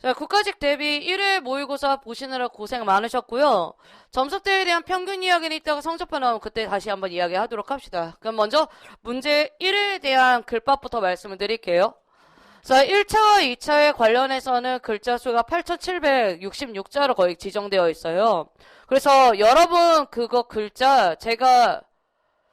자, 국가직 대비 1회 모의고사 보시느라 고생 많으셨고요. 점수대에 대한 평균 이야기는 이따가 성적표 나오면 그때 다시 한번 이야기하도록 합시다. 그럼 먼저 문제 1회에 대한 글밥부터 말씀을 드릴게요. 자, 1차와 2차에 관련해서는 글자 수가 8,766자로 거의 지정되어 있어요. 그래서 여러분 그거 글자 제가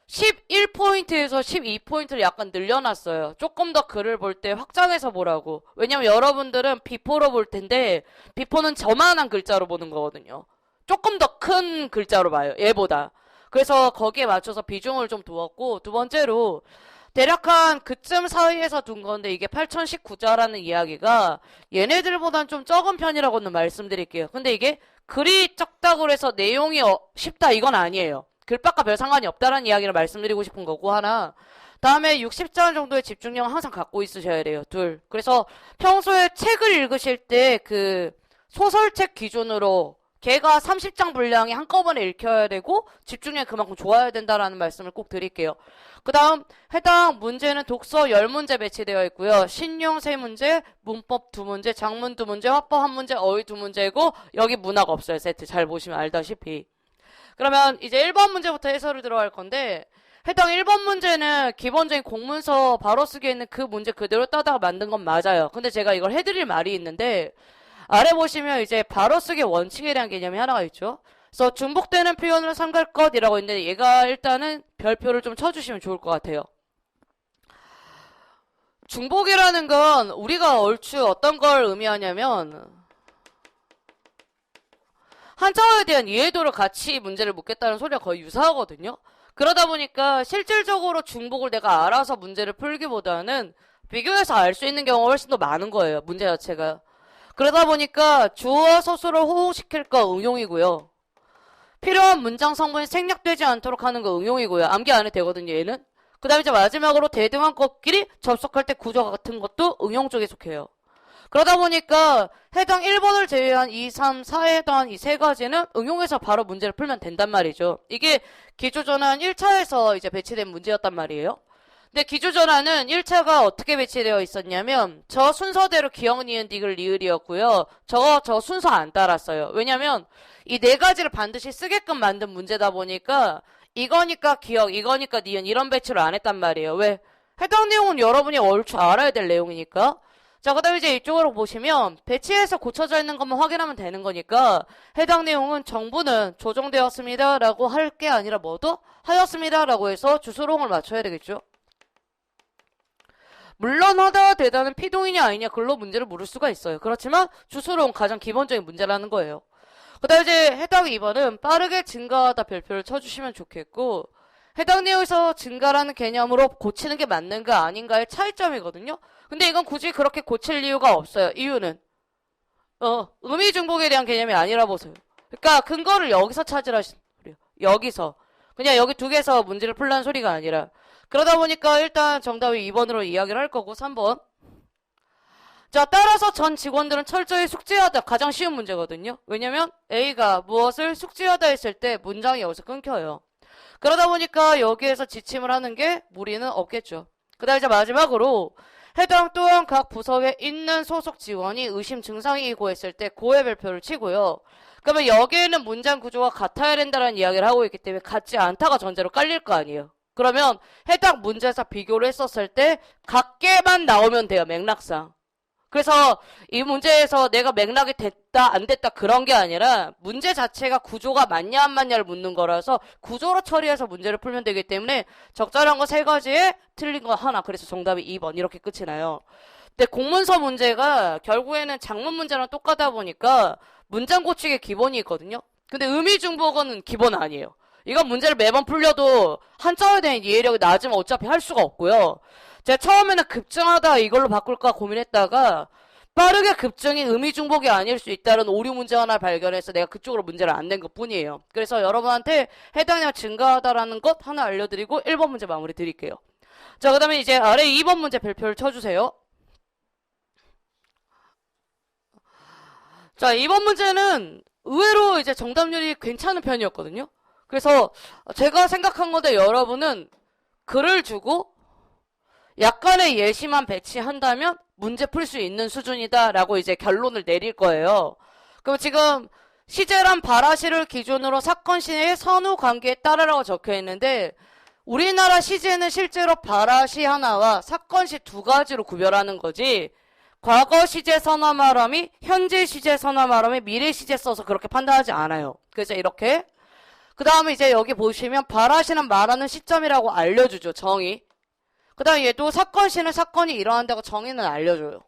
11포인트에서 12포인트를 약간 늘려놨어요. 조금 더 글을 볼 때 확장해서 보라고. 왜냐면 여러분들은 비포로 볼 텐데 비포는 저만한 글자로 보는 거거든요. 조금 더 큰 글자로 봐요. 얘보다. 그래서 거기에 맞춰서 비중을 좀 두었고, 두 번째로 대략 한 그쯤 사이에서 둔 건데 이게 8019자라는 이야기가 얘네들보단 좀 적은 편이라고는 말씀드릴게요. 근데 이게 글이 적다고 해서 내용이 쉽다 이건 아니에요. 글밥과 별 상관이 없다라는 이야기를 말씀드리고 싶은 거고 하나. 다음에 60자 정도의 집중력 항상 갖고 있으셔야 돼요. 둘. 그래서 평소에 책을 읽으실 때 그 소설책 기준으로 걔가 30장 분량이 한꺼번에 읽혀야 되고 집중력이 그만큼 좋아야 된다라는 말씀을 꼭 드릴게요. 그 다음 해당 문제는 독서 10문제 배치되어 있고요. 신용 3문제, 문법 2문제, 작문 2문제, 화법 1문제, 어휘 2문제고 여기 문학 없어요. 세트. 잘 보시면 알다시피. 그러면 이제 1번 문제부터 해설을 들어갈 건데 해당 1번 문제는 기본적인 공문서 바로 쓰기에 있는 그 문제 그대로 따다가 만든 건 맞아요. 근데 제가 이걸 해드릴 말이 있는데 아래 보시면 이제 바로 쓰기 원칙에 대한 개념이 하나가 있죠. 그래서 중복되는 표현으로 삼갈 것이라고 있는데 얘가 일단은 별표를 좀 쳐주시면 좋을 것 같아요. 중복이라는 건 우리가 얼추 어떤 걸 의미하냐면 한자어에 대한 이해도를 같이 문제를 묻겠다는 소리가 거의 유사하거든요. 그러다 보니까 실질적으로 중복을 내가 알아서 문제를 풀기보다는 비교해서 알 수 있는 경우가 훨씬 더 많은 거예요. 문제 자체가. 그러다 보니까 주어와 서술을 호흡시킬 거 응용이고요. 필요한 문장 성분이 생략되지 않도록 하는 거 응용이고요. 암기 안 해도 되거든요, 얘는. 그 다음에 이제 마지막으로 대등한 것끼리 접속할 때 구조 같은 것도 응용 쪽에 속해요. 그러다 보니까 해당 1번을 제외한 2, 3, 4에 해당한 이 세 가지는 응용해서 바로 문제를 풀면 된단 말이죠. 이게 기초전환 1차에서 이제 배치된 문제였단 말이에요. 근데 기초전환은 1차가 어떻게 배치되어 있었냐면 저 순서대로 기억, 니은, 디귿, 리을이었고요. 저 순서 안 따랐어요. 왜냐면 이 네 가지를 반드시 쓰게끔 만든 문제다 보니까 이거니까 기억, 이거니까 니은 이런 배치를 안 했단 말이에요. 왜? 해당 내용은 여러분이 얼추 알아야 될 내용이니까. 자, 그 다음에 이제 이쪽으로 보시면 배치해서 고쳐져 있는 것만 확인하면 되는 거니까 해당 내용은 정부는 조정되었습니다 라고 할 게 아니라 뭐도 하였습니다 라고 해서 주소롱을 맞춰야 되겠죠. 물론 하다 되다는 피동이냐 아니냐 글로 문제를 물을 수가 있어요. 그렇지만 주소롱 가장 기본적인 문제라는 거예요. 그 다음에 이제 해당 2번은 빠르게 증가하다 별표를 쳐주시면 좋겠고 해당 내용에서 증가라는 개념으로 고치는 게 맞는가 아닌가의 차이점이거든요. 근데 이건 굳이 그렇게 고칠 이유가 없어요. 이유는 의미 중복에 대한 개념이 아니라 보세요. 그러니까 근거를 여기서 찾으라신 소리예요. 여기서. 그냥 여기 두 개에서 문제를 풀라는 소리가 아니라. 그러다 보니까 일단 정답이 2번으로 이야기를 할 거고 3번. 자, 따라서 전 직원들은 철저히 숙지하다. 가장 쉬운 문제거든요. 왜냐면 A가 무엇을 숙지하다 했을 때 문장이 여기서 끊겨요. 그러다 보니까 여기에서 지침을 하는 게 무리는 없겠죠. 그 다음에 이제 마지막으로 해당 또한 각 부서에 있는 소속 직원이 의심 증상이 이고했을 때 고의 별표를 치고요. 그러면 여기에는 문장 구조가 같아야 된다는 이야기를 하고 있기 때문에 같지 않다가 전제로 깔릴 거 아니에요. 그러면 해당 문제에서 비교를 했었을 때 같게만 나오면 돼요. 맥락상. 그래서 이 문제에서 내가 맥락이 됐다 안 됐다 그런 게 아니라 문제 자체가 구조가 맞냐 안 맞냐를 묻는 거라서 구조로 처리해서 문제를 풀면 되기 때문에 적절한 거 3가지에 틀린 거 하나. 그래서 정답이 2번 이렇게 끝이 나요. 근데 공문서 문제가 결국에는 작문 문제랑 똑같다 보니까 문장 고치기 기본이 있거든요. 근데 의미 중복어는 기본 아니에요. 이건 문제를 매번 풀려도 한자어에 대한 이해력이 낮으면 어차피 할 수가 없고요. 제가 처음에는 급증하다 이걸로 바꿀까 고민했다가 빠르게 급증이 의미 중복이 아닐 수 있다는 오류 문제 하나 발견해서 내가 그쪽으로 문제를 안 낸 것 뿐이에요. 그래서 여러분한테 해당량 증가하다라는 것 하나 알려드리고 1번 문제 마무리 드릴게요. 자, 그 다음에 이제 아래 2번 문제 별표를 쳐주세요. 자, 2번 문제는 의외로 이제 정답률이 괜찮은 편이었거든요. 그래서 제가 생각한 건데 여러분은 글을 주고 약간의 예시만 배치한다면 문제 풀 수 있는 수준이다라고 이제 결론을 내릴 거예요. 그럼 지금 시제란 바라시를 기준으로 사건 시의 선후 관계에 따르라고 적혀 있는데 우리나라 시제는 실제로 바라시 하나와 사건 시 두 가지로 구별하는 거지 과거 시제 선화 말함이 현재 시제 선화 말함이 미래 시제 써서 그렇게 판단하지 않아요. 그래서 이렇게 그 다음에 이제 여기 보시면 바라시는 말하는 시점이라고 알려주죠. 정의. 그 다음에 얘도 사건 시는 사건이 일어난다고 정의는 알려줘요.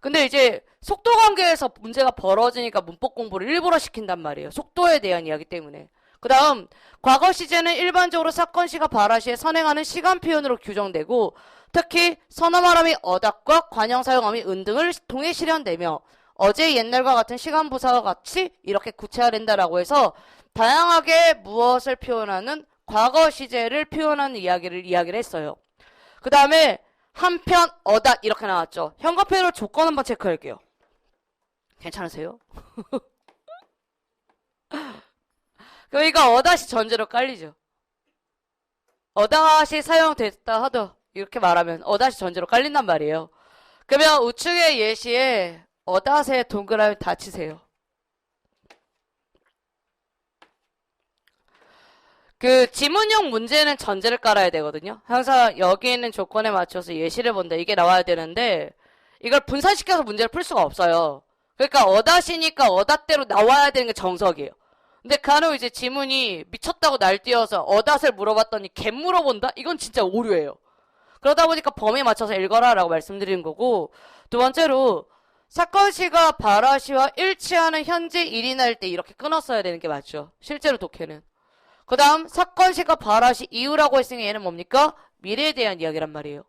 근데 이제 속도 관계에서 문제가 벌어지니까 문법 공부를 일부러 시킨단 말이에요. 속도에 대한 이야기 때문에. 그 다음 과거 시제는 일반적으로 사건 시가 바라시에 선행하는 시간 표현으로 규정되고 특히 선화 말함이 어답과 관형 사용함이 은 등을 통해 실현되며 어제 옛날과 같은 시간 부사와 같이 이렇게 구체화된다라고 해서 다양하게 무엇을 표현하는 과거 시제를 표현하는 이야기를 했어요. 그 다음에 한편 어닷 이렇게 나왔죠. 현관표현으로 조건 한번 체크할게요. 괜찮으세요? 그러니까 어닷이 전제로 깔리죠. 어닷이 사용됐다 하더 이렇게 말하면 어닷이 전제로 깔린단 말이에요. 그러면 우측의 예시에 어닷에 동그라미 다 치세요. 그 지문형 문제는 전제를 깔아야 되거든요. 항상 여기 있는 조건에 맞춰서 예시를 본다. 이게 나와야 되는데 이걸 분산시켜서 문제를 풀 수가 없어요. 그러니까 어닷이니까 어닷대로 나와야 되는 게 정석이에요. 근데 간혹 이제 지문이 미쳤다고 날뛰어서 어닷을 물어봤더니 개 물어본다? 이건 진짜 오류예요. 그러다 보니까 범위에 맞춰서 읽어라 라고 말씀드리는 거고 두 번째로 사건 시가 바라시와 일치하는 현재 일이나 할 때 이렇게 끊었어야 되는 게 맞죠. 실제로 독해는. 그 다음 사건 시가 바라시 이후라고 했으니 얘는 뭡니까? 미래에 대한 이야기란 말이에요.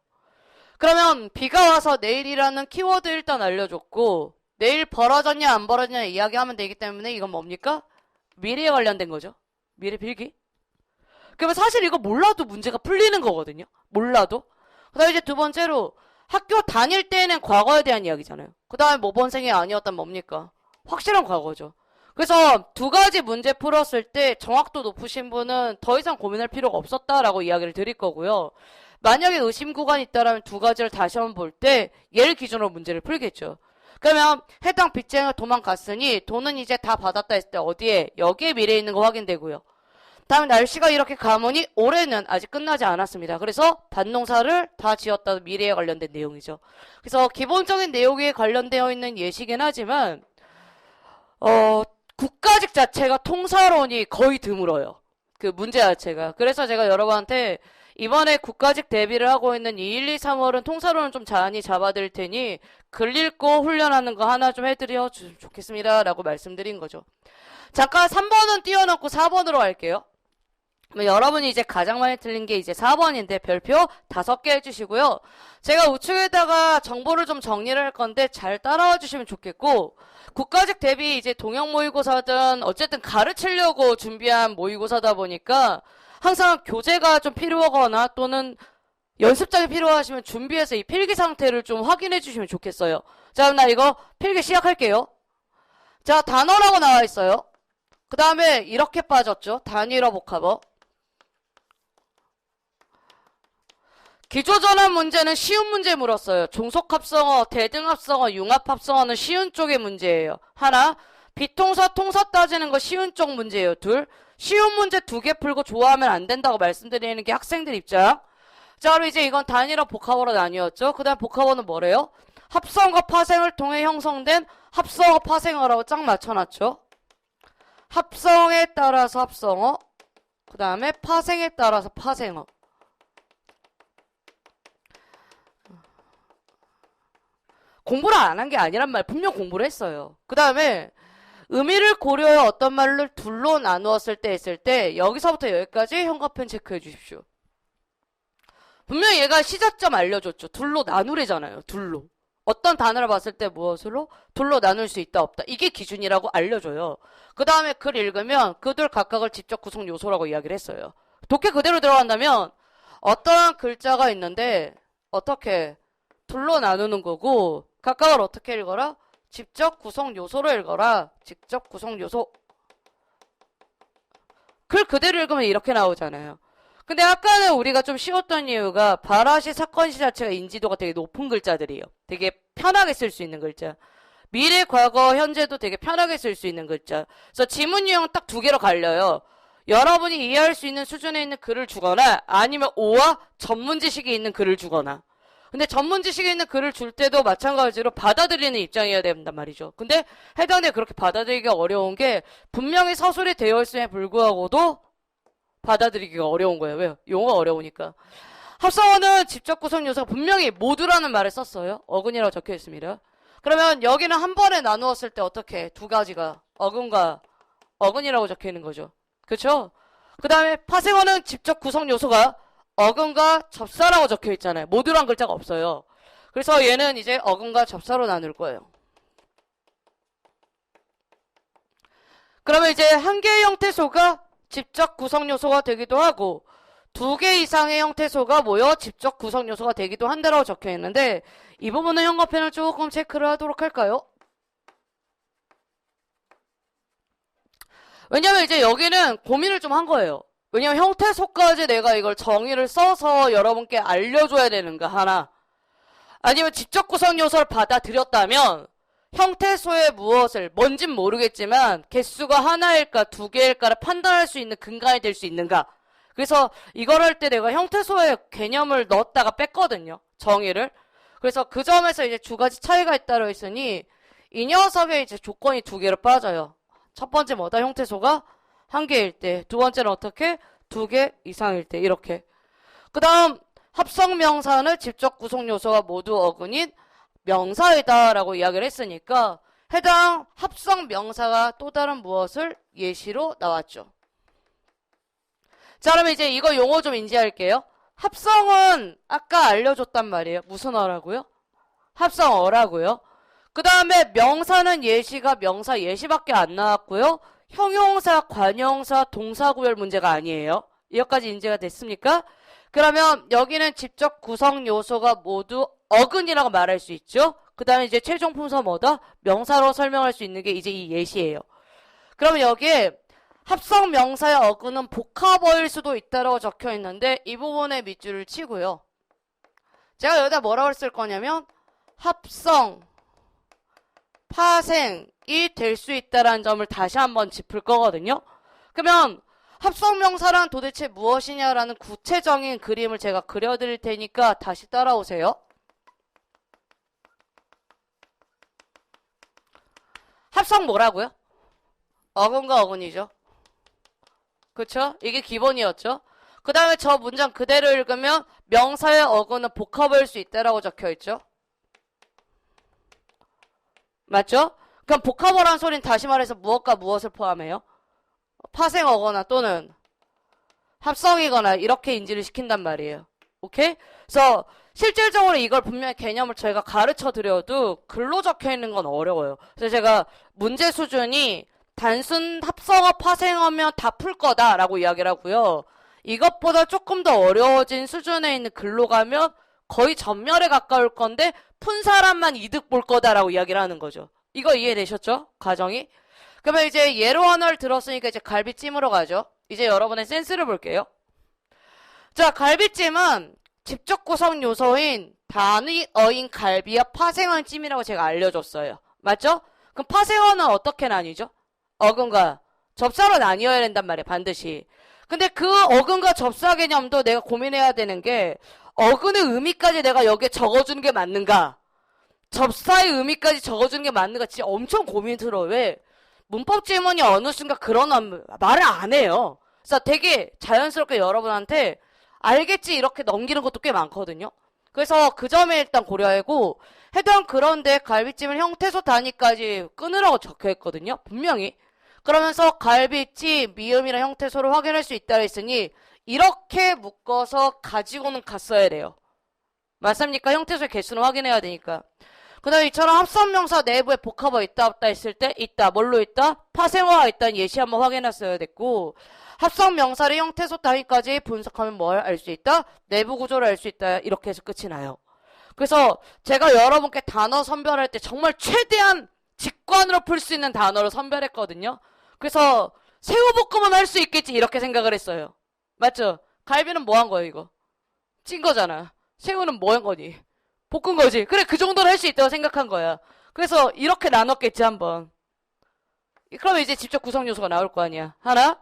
그러면 비가 와서 내일이라는 키워드 일단 알려줬고 내일 벌어졌냐 안 벌어졌냐 이야기하면 되기 때문에 이건 뭡니까? 미래에 관련된 거죠. 미래 필기. 그러면 사실 이거 몰라도 문제가 풀리는 거거든요. 몰라도. 그 다음에 이제 두 번째로 학교 다닐 때는 과거에 대한 이야기잖아요. 그 다음에 모범생이 아니었다면 뭡니까? 확실한 과거죠. 그래서 두 가지 문제 풀었을 때 정확도 높으신 분은 더 이상 고민할 필요가 없었다라고 이야기를 드릴 거고요. 만약에 의심 구간이 있다면 두 가지를 다시 한번 볼 때 얘를 기준으로 문제를 풀겠죠. 그러면 해당 빚쟁이가 도망갔으니 돈은 이제 다 받았다 했을 때 어디에? 여기에 미래에 있는 거 확인되고요. 다음에 날씨가 이렇게 가무니 올해는 아직 끝나지 않았습니다. 그래서 밭농사를 다 지었다 미래에 관련된 내용이죠. 그래서 기본적인 내용에 관련되어 있는 예시긴 하지만 국가직 자체가 통사론이 거의 드물어요. 그 문제 자체가. 그래서 제가 여러분한테 이번에 국가직 대비를 하고 있는 2, 1, 2, 3월은 통사론을 좀 많이 잡아드릴 테니 글 읽고 훈련하는 거 하나 좀 해드려 주시면 좋겠습니다. 라고 말씀드린 거죠. 잠깐 3번은 띄워놓고 4번으로 갈게요. 여러분이 이제 가장 많이 틀린 게 이제 4번인데 별표 5개 해주시고요. 제가 우측에다가 정보를 좀 정리를 할 건데 잘 따라와 주시면 좋겠고 국가직 대비 이제 동형 모의고사든 어쨌든 가르치려고 준비한 모의고사다 보니까 항상 교재가 좀 필요하거나 또는 연습장이 필요하시면 준비해서 이 필기 상태를 좀 확인해 주시면 좋겠어요. 자, 그럼 나 이거 필기 시작할게요. 자, 단어라고 나와 있어요. 그 다음에 이렇게 빠졌죠. 단위로 복합어. 기초전환 문제는 쉬운 문제 물었어요. 종속합성어, 대등합성어, 융합합성어는 쉬운 쪽의 문제예요. 하나, 비통사, 통사 따지는 거 쉬운 쪽 문제예요. 둘, 쉬운 문제 2개 풀고 좋아하면 안 된다고 말씀드리는 게 학생들 입장. 자, 그럼 이제 이건 단위로 복합어로 나뉘었죠. 그 다음 복합어는 뭐래요? 합성과 파생을 통해 형성된 합성어, 파생어라고 쫙 맞춰놨죠. 합성에 따라서 합성어, 그 다음에 파생에 따라서 파생어. 공부를 안 한 게 아니란 말 분명 공부를 했어요. 그 다음에 의미를 고려해 어떤 말을 둘로 나누었을 때 했을 때 여기서부터 여기까지 현관편 체크해 주십시오. 분명히 얘가 시작점 알려줬죠. 둘로 나누래잖아요. 둘로. 어떤 단어를 봤을 때 무엇으로? 둘로 나눌 수 있다 없다. 이게 기준이라고 알려줘요. 그 다음에 글 읽으면 그 둘 각각을 직접 구성 요소라고 이야기를 했어요. 독해 그대로 들어간다면 어떠한 글자가 있는데 어떻게 둘로 나누는 거고 각각을 어떻게 읽어라? 직접 구성 요소로 읽어라. 직접 구성 요소. 글 그대로 읽으면 이렇게 나오잖아요. 근데 아까는 우리가 좀 쉬웠던 이유가 발화시 사건시 자체가 인지도가 되게 높은 글자들이에요. 되게 편하게 쓸 수 있는 글자. 미래, 과거, 현재도 되게 편하게 쓸 수 있는 글자. 그래서 지문 유형은 딱 두 개로 갈려요. 여러분이 이해할 수 있는 수준에 있는 글을 주거나 아니면 오와 전문 지식이 있는 글을 주거나. 근데 전문 지식이 있는 글을 줄 때도 마찬가지로 받아들이는 입장이어야 된단 말이죠. 근데 해당대 그렇게 받아들이기가 어려운 게 분명히 서술이 되어 있음에 불구하고도 받아들이기가 어려운 거예요. 왜요? 용어가 어려우니까. 합성어는 직접 구성 요소가 분명히 모두라는 말을 썼어요. 어근이라고 적혀 있습니다. 그러면 여기는 한 번에 나누었을 때 어떻게 두 가지가 어근과 어근이라고 적혀 있는 거죠. 그렇죠? 그 다음에 파생어는 직접 구성 요소가 어근과 접사라고 적혀 있잖아요. 모두란 글자가 없어요. 그래서 얘는 이제 어근과 접사로 나눌 거예요. 그러면 이제 한 개의 형태소가 직접 구성 요소가 되기도 하고 두 개 이상의 형태소가 모여 직접 구성 요소가 되기도 한다라고 적혀 있는데 이 부분은 형광펜을 조금 체크를 하도록 할까요? 왜냐면 이제 여기는 고민을 좀 한 거예요. 왜냐면 형태소까지 내가 이걸 정의를 써서 여러분께 알려줘야 되는가 하나 아니면 직접 구성 요소를 받아들였다면 형태소의 무엇을 뭔진 모르겠지만 개수가 하나일까 두 개일까를 판단할 수 있는 근간이 될 수 있는가. 그래서 이걸 할 때 내가 형태소의 개념을 넣었다가 뺐거든요. 정의를. 그래서 그 점에서 이제 두 가지 차이가 있다고 했으니 이 녀석의 이제 조건이 두 개로 빠져요. 첫 번째 뭐다? 형태소가 한 개일 때. 두 번째는 어떻게? 두 개 이상일 때. 이렇게. 그 다음 합성명사는 직접 구성 요소가 모두 어근인 명사이다 라고 이야기를 했으니까 해당 합성명사가 또 다른 무엇을 예시로 나왔죠. 자, 그러면 이제 이거 용어 좀 인지할게요. 합성은 아까 알려줬단 말이에요. 무슨 어라고요? 합성어라고요. 그 다음에 명사는 예시가 명사 예시밖에 안 나왔고요. 형용사, 관형사, 동사구별 문제가 아니에요. 여기까지 인지가 됐습니까? 그러면 여기는 직접 구성 요소가 모두 어근이라고 말할 수 있죠. 그 다음에 이제 최종 품사 뭐다? 명사로 설명할 수 있는 게 이제 이 예시예요. 그러면 여기에 합성 명사의 어근은 복합어일 수도 있다라고 적혀 있는데 이 부분에 밑줄을 치고요. 제가 여기다 뭐라고 쓸 거냐면 합성, 파생이 될 수 있다라는 점을 다시 한번 짚을 거거든요. 그러면 합성명사란 도대체 무엇이냐라는 구체적인 그림을 제가 그려드릴 테니까 다시 따라오세요. 합성 뭐라고요? 어근과 어근이죠. 그쵸? 이게 기본이었죠. 그 다음에 저 문장 그대로 읽으면 명사의 어근은 복합일 수 있다라고 적혀있죠. 맞죠? 그럼 복합어란 소리는 다시 말해서 무엇과 무엇을 포함해요? 파생어거나 또는 합성이거나 이렇게 인지를 시킨단 말이에요. 오케이? 그래서 실질적으로 이걸 분명히 개념을 저희가 가르쳐 드려도 글로 적혀 있는 건 어려워요. 그래서 제가 문제 수준이 단순 합성어 파생어면 다 풀 거다라고 이야기를 하고요. 이것보다 조금 더 어려워진 수준에 있는 글로 가면 거의 전멸에 가까울 건데 푼 사람만 이득 볼 거다라고 이야기를 하는 거죠. 이거 이해되셨죠? 과정이? 그러면 이제 예로 하나를 들었으니까 이제 갈비찜으로 가죠. 이제 여러분의 센스를 볼게요. 자, 갈비찜은 직접 구성 요소인 단위어인 갈비와 파생어인 찜이라고 제가 알려줬어요. 맞죠? 그럼 파생어는 어떻게 나뉘죠? 어근과 접사로 나뉘어야 된단 말이에요. 반드시. 근데 그 어근과 접사 개념도 내가 고민해야 되는 게 어근의 의미까지 내가 여기에 적어주는 게 맞는가? 접사의 의미까지 적어주는 게 맞는가? 진짜 엄청 고민이 들어요. 왜? 문법 지문이 어느 순간 그런 말을 안 해요. 그래서 되게 자연스럽게 여러분한테 알겠지 이렇게 넘기는 것도 꽤 많거든요. 그래서 그 점에 일단 고려하고 해당 그런데 갈비찜을 형태소 단위까지 끊으라고 적혀있거든요. 분명히. 그러면서 갈비찜, 미음이랑 형태소를 확인할 수 있다 했으니 이렇게 묶어서 가지고는 갔어야 돼요. 맞습니까? 형태소의 개수는 확인해야 되니까. 그 다음에 이처럼 합성명사 내부에 복합어 있다 없다 했을 때 있다. 뭘로 있다? 파생어가 있다는 예시 한번 확인했어야 됐고 합성명사를 형태소 단위까지 분석하면 뭘 알 수 있다? 내부 구조를 알 수 있다. 이렇게 해서 끝이 나요. 그래서 제가 여러분께 단어 선별할 때 정말 최대한 직관으로 풀 수 있는 단어를 선별했거든요. 그래서 새우볶음은 할 수 있겠지 이렇게 생각을 했어요. 맞죠? 갈비는 뭐 한 거야, 이거? 찐 거잖아. 새우는 뭐 한 거니? 볶은 거지. 그래, 그 정도는 할 수 있다고 생각한 거야. 그래서 이렇게 나눴겠지, 한번. 그러면 이제 직접 구성 요소가 나올 거 아니야. 하나.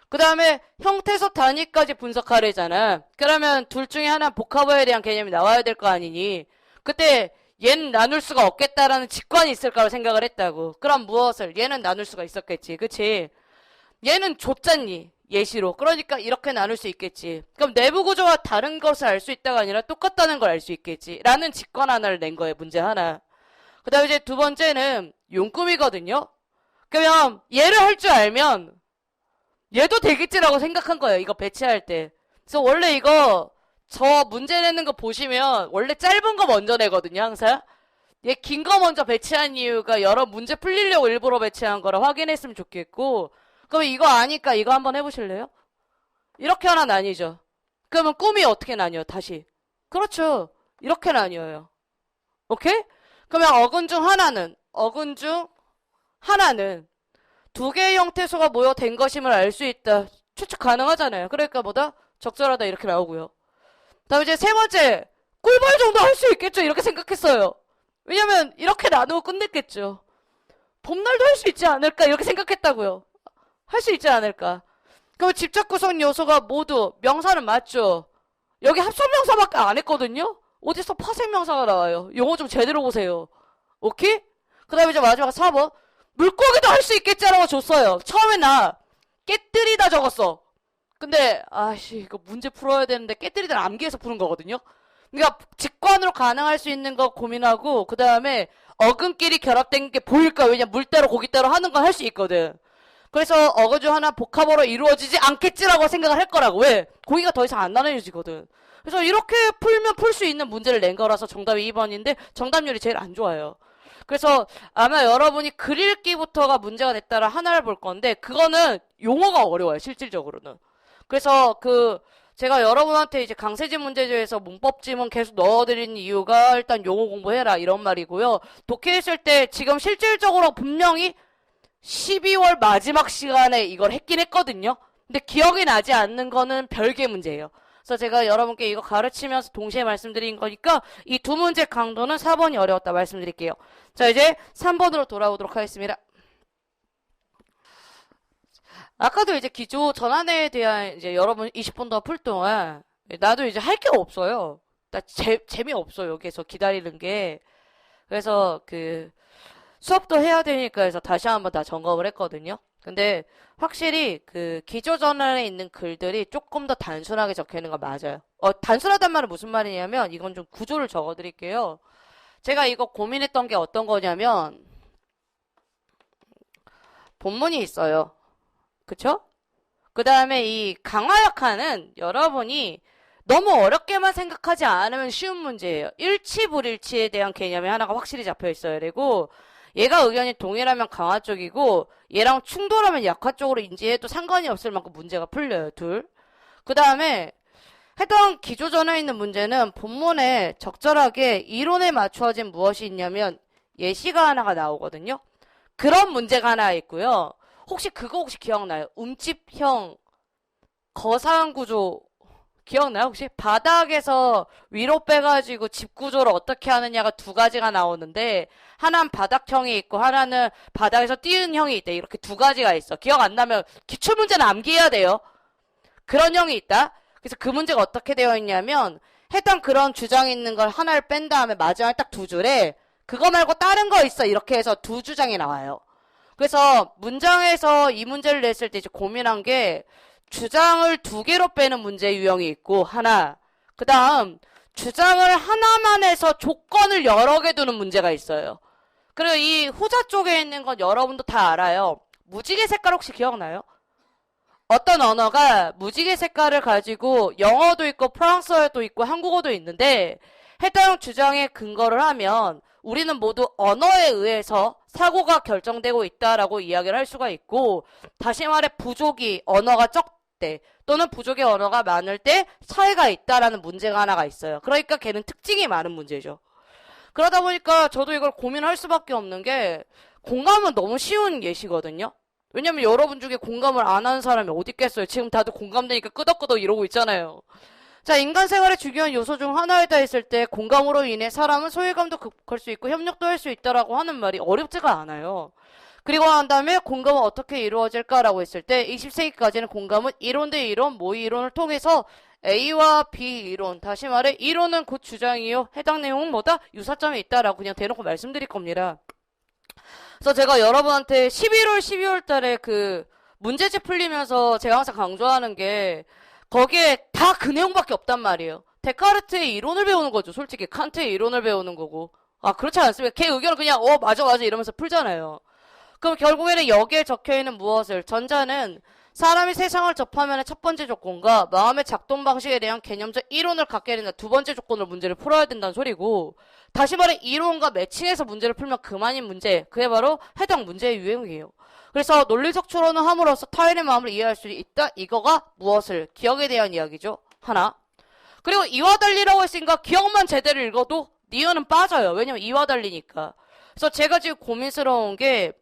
그 다음에 형태소 단위까지 분석하래잖아. 그러면 둘 중에 하나 복합어에 대한 개념이 나와야 될 거 아니니. 그때 얘는 나눌 수가 없겠다라는 직관이 있을 거라고 생각을 했다고. 그럼 무엇을? 얘는 나눌 수가 있었겠지. 그치? 얘는 줬잖니. 예시로. 그러니까 이렇게 나눌 수 있겠지. 그럼 내부 구조와 다른 것을 알 수 있다가 아니라 똑같다는 걸 알 수 있겠지. 라는 직관 하나를 낸 거예요. 문제 하나. 그 다음에 이제 두 번째는 용꿈이거든요. 그러면 얘를 할 줄 알면 얘도 되겠지라고 생각한 거예요. 이거 배치할 때. 그래서 원래 이거 저 문제 내는 거 보시면 원래 짧은 거 먼저 내거든요. 항상. 얘 긴 거 먼저 배치한 이유가 여러 문제 풀리려고 일부러 배치한 거라 확인했으면 좋겠고, 그럼 이거 아니까 이거 한번 해보실래요? 이렇게 하나 나뉘죠. 그러면 꿈이 어떻게 나뉘어? 다시. 그렇죠. 이렇게 나뉘어요. 오케이? 그러면 어근 중 하나는 두 개의 형태소가 모여 된 것임을 알 수 있다. 추측 가능하잖아요. 그러니까 뭐다? 적절하다 이렇게 나오고요. 다음 이제 세 번째, 꿀벌 정도 할 수 있겠죠? 이렇게 생각했어요. 왜냐면 이렇게 나누고 끝냈겠죠. 봄날도 할 수 있지 않을까? 이렇게 생각했다고요. 할 수 있지 않을까? 그럼 직접 구성 요소가 모두 명사는 맞죠? 여기 합성명사밖에 안 했거든요? 어디서 파생명사가 나와요? 용어 좀 제대로 보세요. 오케이? 그 다음에 이제 마지막 4번. 물고기도 할 수 있겠지라고 줬어요. 처음에 나 깨뜨리다 적었어. 근데 아씨 이거 문제 풀어야 되는데 깨뜨리다는 암기해서 푸는 거거든요. 그러니까 직관으로 가능할 수 있는 거 고민하고 그 다음에 어근끼리 결합된 게 보일까? 왜냐 물대로 고기대로 하는 건 할 수 있거든. 그래서 어근 중 하나 복합어로 이루어지지 않겠지라고 생각을 할 거라고. 왜? 고기가 더 이상 안 나눠지거든. 그래서 이렇게 풀면 풀 수 있는 문제를 낸 거라서 정답이 2번인데 정답률이 제일 안 좋아요. 그래서 아마 여러분이 글읽기부터가 문제가 됐다라 하나를 볼 건데 그거는 용어가 어려워요. 실질적으로는. 그래서 제가 여러분한테 이제 강세진 문제집에서 문법 지문 계속 넣어드리는 이유가 일단 용어 공부해라 이런 말이고요. 독해했을 때 지금 실질적으로 분명히 12월 마지막 시간에 이걸 했긴 했거든요. 근데 기억이 나지 않는 거는 별개 문제예요. 그래서 제가 여러분께 이거 가르치면서 동시에 말씀드린 거니까 이 두 문제 강도는 4번이 어려웠다 말씀드릴게요. 자, 이제 3번으로 돌아오도록 하겠습니다. 아까도 이제 기조 전환에 대한 이제 여러분 20분 더 풀 동안 나도 이제 할 게 없어요. 나 재미없어요. 여기서 기다리는 게. 그래서 수업도 해야 되니까 해서 다시 한번 다 점검을 했거든요. 근데 확실히 기조 전환에 있는 글들이 조금 더 단순하게 적혀 있는 거 맞아요. 단순하단 말은 무슨 말이냐면 이건 좀 구조를 적어 드릴게요. 제가 이거 고민했던 게 어떤 거냐면 본문이 있어요. 그쵸? 그 다음에 이 강화 약화는 여러분이 너무 어렵게만 생각하지 않으면 쉬운 문제예요. 일치 불일치에 대한 개념이 하나가 확실히 잡혀 있어야 되고 얘가 의견이 동일하면 강화 쪽이고 얘랑 충돌하면 약화 쪽으로 인지해도 상관이 없을 만큼 문제가 풀려요. 둘. 그 다음에 해당 기조 전에 있는 문제는 본문에 적절하게 이론에 맞추어진 무엇이 있냐면 예시가 하나가 나오거든요. 그런 문제가 하나 있고요. 혹시 기억나요? 움집형 거상 구조 기억나요? 혹시? 바닥에서 위로 빼가지고 집 구조를 어떻게 하느냐가 두 가지가 나오는데 하나는 바닥형이 있고 하나는 바닥에서 띄운 형이 있대. 이렇게 두 가지가 있어. 기억 안 나면 기출문제는 암기해야 돼요. 그런 형이 있다. 그래서 그 문제가 어떻게 되어 있냐면 해당 그런 주장이 있는 걸 하나를 뺀 다음에 마지막에 딱 두 줄에 그거 말고 다른 거 있어. 이렇게 해서 두 주장이 나와요. 그래서 문장에서 이 문제를 냈을 때 이제 고민한 게 주장을 두 개로 빼는 문제 유형이 있고 하나. 그 다음 주장을 하나만 해서 조건을 여러 개 두는 문제가 있어요. 그리고 이 후자 쪽에 있는 건 여러분도 다 알아요. 무지개 색깔 혹시 기억나요? 어떤 언어가 무지개 색깔을 가지고 영어도 있고 프랑스어도 있고 한국어도 있는데 해당 주장에 근거를 하면 우리는 모두 언어에 의해서 사고가 결정되고 있다라고 이야기를 할 수가 있고 다시 말해 부족이 언어가 적대 또는 부족의 언어가 많을 때 차이가 있다라는 문제가 하나가 있어요. 그러니까 걔는 특징이 많은 문제죠. 그러다 보니까 저도 이걸 고민할 수밖에 없는 게 공감은 너무 쉬운 예시거든요. 왜냐면 여러분 중에 공감을 안 하는 사람이 어디 있겠어요. 지금 다들 공감되니까 끄덕끄덕 이러고 있잖아요. 자, 인간 생활의 중요한 요소 중 하나이다 했을 때 공감으로 인해 사람은 소외감도 극복할 수 있고 협력도 할 수 있다라고 하는 말이 어렵지가 않아요. 그리고 난 다음에 공감은 어떻게 이루어질까라고 했을 때 20세기까지는 공감은 이론 대 이론, 모의 이론을 통해서 A와 B 이론, 다시 말해 이론은 곧 주장이요. 해당 내용은 뭐다? 유사점이 있다라고 그냥 대놓고 말씀드릴 겁니다. 그래서 제가 여러분한테 11월, 12월 달에 그 문제집 풀리면서 제가 항상 강조하는 게 거기에 다 그 내용밖에 없단 말이에요. 데카르트의 이론을 배우는 거죠. 솔직히 칸트의 이론을 배우는 거고. 아, 그렇지 않습니까? 걔 의견을 그냥 맞아 이러면서 풀잖아요. 그럼 결국에는 여기에 적혀있는 무엇을 전자는 사람이 세상을 접하면 첫 번째 조건과 마음의 작동 방식에 대한 개념적 이론을 갖게 된다. 두 번째 조건으로 문제를 풀어야 된다는 소리고, 다시 말해 이론과 매칭해서 문제를 풀면 그만인 문제, 그게 바로 해당 문제의 유형이에요. 그래서 논리적 추론을 함으로써 타인의 마음을 이해할 수 있다. 이거가 무엇을? 기억에 대한 이야기죠. 하나. 그리고 이와 달리라고 했으니까 기억만 제대로 읽어도 니은은 빠져요. 왜냐면 이와 달리니까. 그래서 제가 지금 고민스러운 게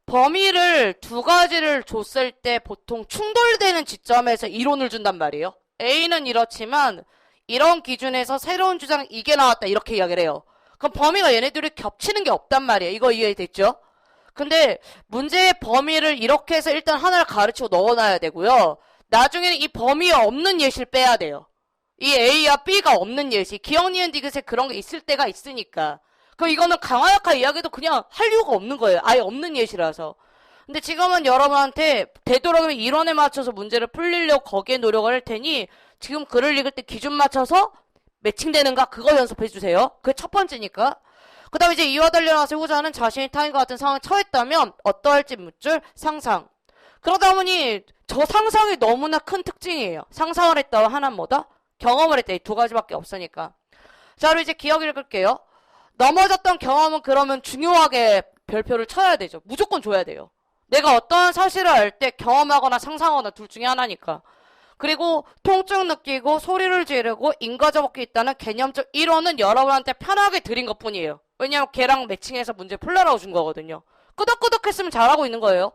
범위를 두 가지를 줬을 때 보통 충돌되는 지점에서 이론을 준단 말이에요. A는 이렇지만 이런 기준에서 새로운 주장 이게 나왔다 이렇게 이야기를 해요. 그럼 범위가 얘네들이 겹치는 게 없단 말이에요. 이거 이해됐죠? 근데 문제의 범위를 이렇게 해서 일단 하나를 가르치고 넣어놔야 되고요. 나중에는 이 범위에 없는 예시를 빼야 돼요. 이 A와 B가 없는 예시. 기억, 니은, 디귿에 그런 게 있을 때가 있으니까. 그럼 이거는 강화역학 이야기도 그냥 할 이유가 없는 거예요. 아예 없는 예시라서. 근데 지금은 여러분한테 되도록이면 이론에 맞춰서 문제를 풀리려고 거기에 노력을 할 테니 지금 글을 읽을 때 기준 맞춰서 매칭되는가 그거 연습해 주세요. 그게 첫 번째니까. 그 다음에 이제 이와 달려나서 후자는 자신이 타인과 같은 상황에 처했다면 어떠할지 묻줄 상상. 그러다 보니 저 상상이 너무나 큰 특징이에요. 상상을 했다와 하나는 뭐다? 경험을 했다. 이 두 가지밖에 없으니까. 자, 그럼 이제 기억 읽을게요. 넘어졌던 경험은 그러면 중요하게 별표를 쳐야 되죠. 무조건 줘야 돼요. 내가 어떠한 사실을 알 때 경험하거나 상상하거나 둘 중에 하나니까. 그리고 통증 느끼고 소리를 지르고 인과적 게 있다는 개념적 이론은 여러분한테 편하게 드린 것 뿐이에요. 왜냐면 걔랑 매칭해서 문제 풀려라고 준 거거든요. 끄덕끄덕 했으면 잘하고 있는 거예요.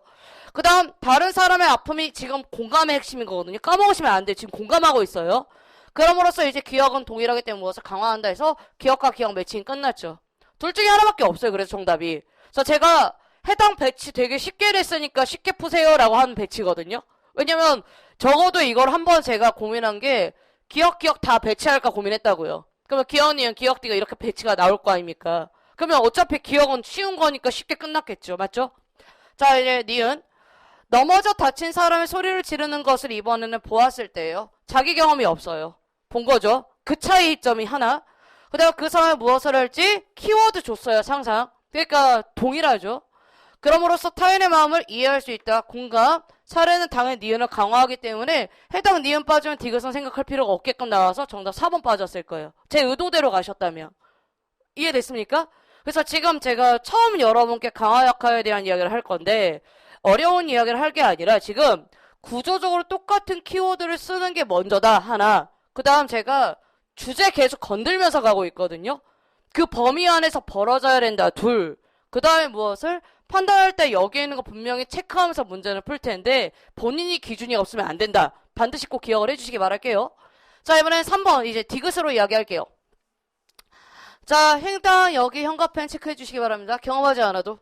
그 다음 다른 사람의 아픔이 지금 공감의 핵심인 거거든요. 까먹으시면 안 돼요. 지금 공감하고 있어요. 그럼으로써 이제 기억은 동일하기 때문에 무엇을 강화한다 해서 기억과 기억 매칭이 끝났죠. 둘 중에 하나밖에 없어요. 그래서 정답이. 그래서 제가 해당 배치 되게 쉽게 냈으니까 쉽게 푸세요 라고 하는 배치거든요. 왜냐면 적어도 이걸 한번 제가 고민한 게 기억 다 배치할까 고민했다고요. 그러면 기억, 니은, 기억, 디가 이렇게 배치가 나올 거 아닙니까? 그러면 어차피 기억은 쉬운 거니까 쉽게 끝났겠죠. 맞죠? 자, 이제 니은. 넘어져 다친 사람의 소리를 지르는 것을 이번에는 보았을 때예요. 자기 경험이 없어요. 본 거죠. 그 차이점이 하나. 그 다음 그 사람이 무엇을 할지 키워드 줬어요. 상상. 그러니까 동일하죠. 그럼으로써 타인의 마음을 이해할 수 있다. 공감. 사례는 당연히 니은을 강화하기 때문에 해당 니은 빠지면 디귿은 생각할 필요가 없게끔 나와서 정답 4번 빠졌을 거예요. 제 의도대로 가셨다면. 이해됐습니까? 그래서 지금 제가 처음 여러분께 강화역학에 대한 이야기를 할 건데 어려운 이야기를 할 게 아니라 지금 구조적으로 똑같은 키워드를 쓰는 게 먼저다. 하나. 그 다음 제가 주제 계속 건들면서 가고 있거든요. 그 범위 안에서 벌어져야 된다. 둘. 그 다음에 무엇을? 판단할 때 여기에 있는 거 분명히 체크하면서 문제를 풀 텐데 본인이 기준이 없으면 안 된다. 반드시 꼭 기억을 해주시기 바랄게요. 자, 이번엔 3번 이제 디귿으로 이야기할게요. 자, 행당 여기 현가펜 체크해 주시기 바랍니다. 경험하지 않아도.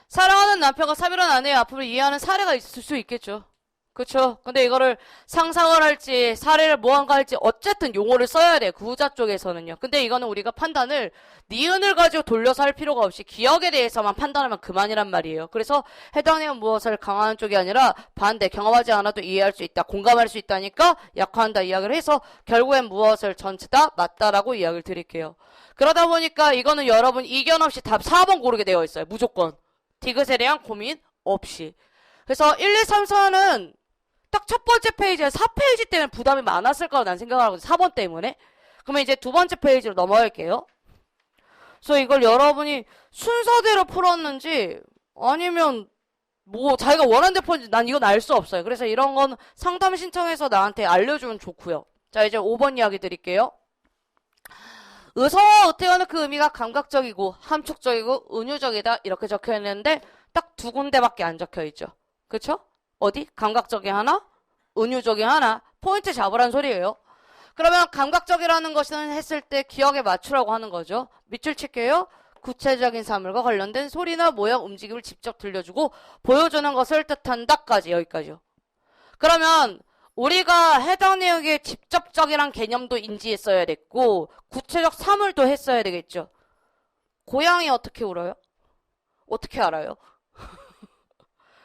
사랑하는 남편과 사별한 아내의 아픔을 이해하는 사례가 있을 수 있겠죠. 그쵸? 근데 이거를 상상을 할지 사례를 무언가 할지 어쨌든 용어를 써야 돼요. 구자 쪽에서는요. 근데 이거는 우리가 판단을 니은을 가지고 돌려서 할 필요가 없이 기억에 대해서만 판단하면 그만이란 말이에요. 그래서 해당 내용 무엇을 강화하는 쪽이 아니라 반대 경험하지 않아도 이해할 수 있다. 공감할 수 있다니까 약화한다 이야기를 해서 결국엔 무엇을 전체 다 맞다라고 이야기를 드릴게요. 그러다 보니까 이거는 여러분 이견 없이 답 4번 고르게 되어 있어요. 무조건. 디귿에 대한 고민 없이. 그래서 1, 2, 3, 4는 딱 첫 번째 페이지에 4페이지 때문에 부담이 많았을 거라고 난 생각을 하거든요. 4번 때문에. 그러면 이제 두 번째 페이지로 넘어갈게요. 그래서 이걸 여러분이 순서대로 풀었는지 아니면 뭐 자기가 원하는 데 풀었는지 난 이건 알 수 없어요. 그래서 이런 건 상담 신청해서 나한테 알려주면 좋고요. 자, 이제 5번 이야기 드릴게요. 의성어 의태어는 그 의미가 감각적이고 함축적이고 은유적이다 이렇게 적혀 있는데 딱 두 군데밖에 안 적혀 있죠. 그쵸? 어디? 감각적이 하나, 은유적이 하나. 포인트 잡으란 소리예요. 그러면 감각적이라는 것은 했을 때 기억에 맞추라고 하는 거죠. 밑줄 칠게요. 구체적인 사물과 관련된 소리나 모양, 움직임을 직접 들려주고 보여주는 것을 뜻한다까지 여기까지요. 그러면 우리가 해당 내용의 직접적이란 개념도 인지했어야 됐고 구체적 사물도 했어야 되겠죠. 고양이 어떻게 울어요? 어떻게 알아요?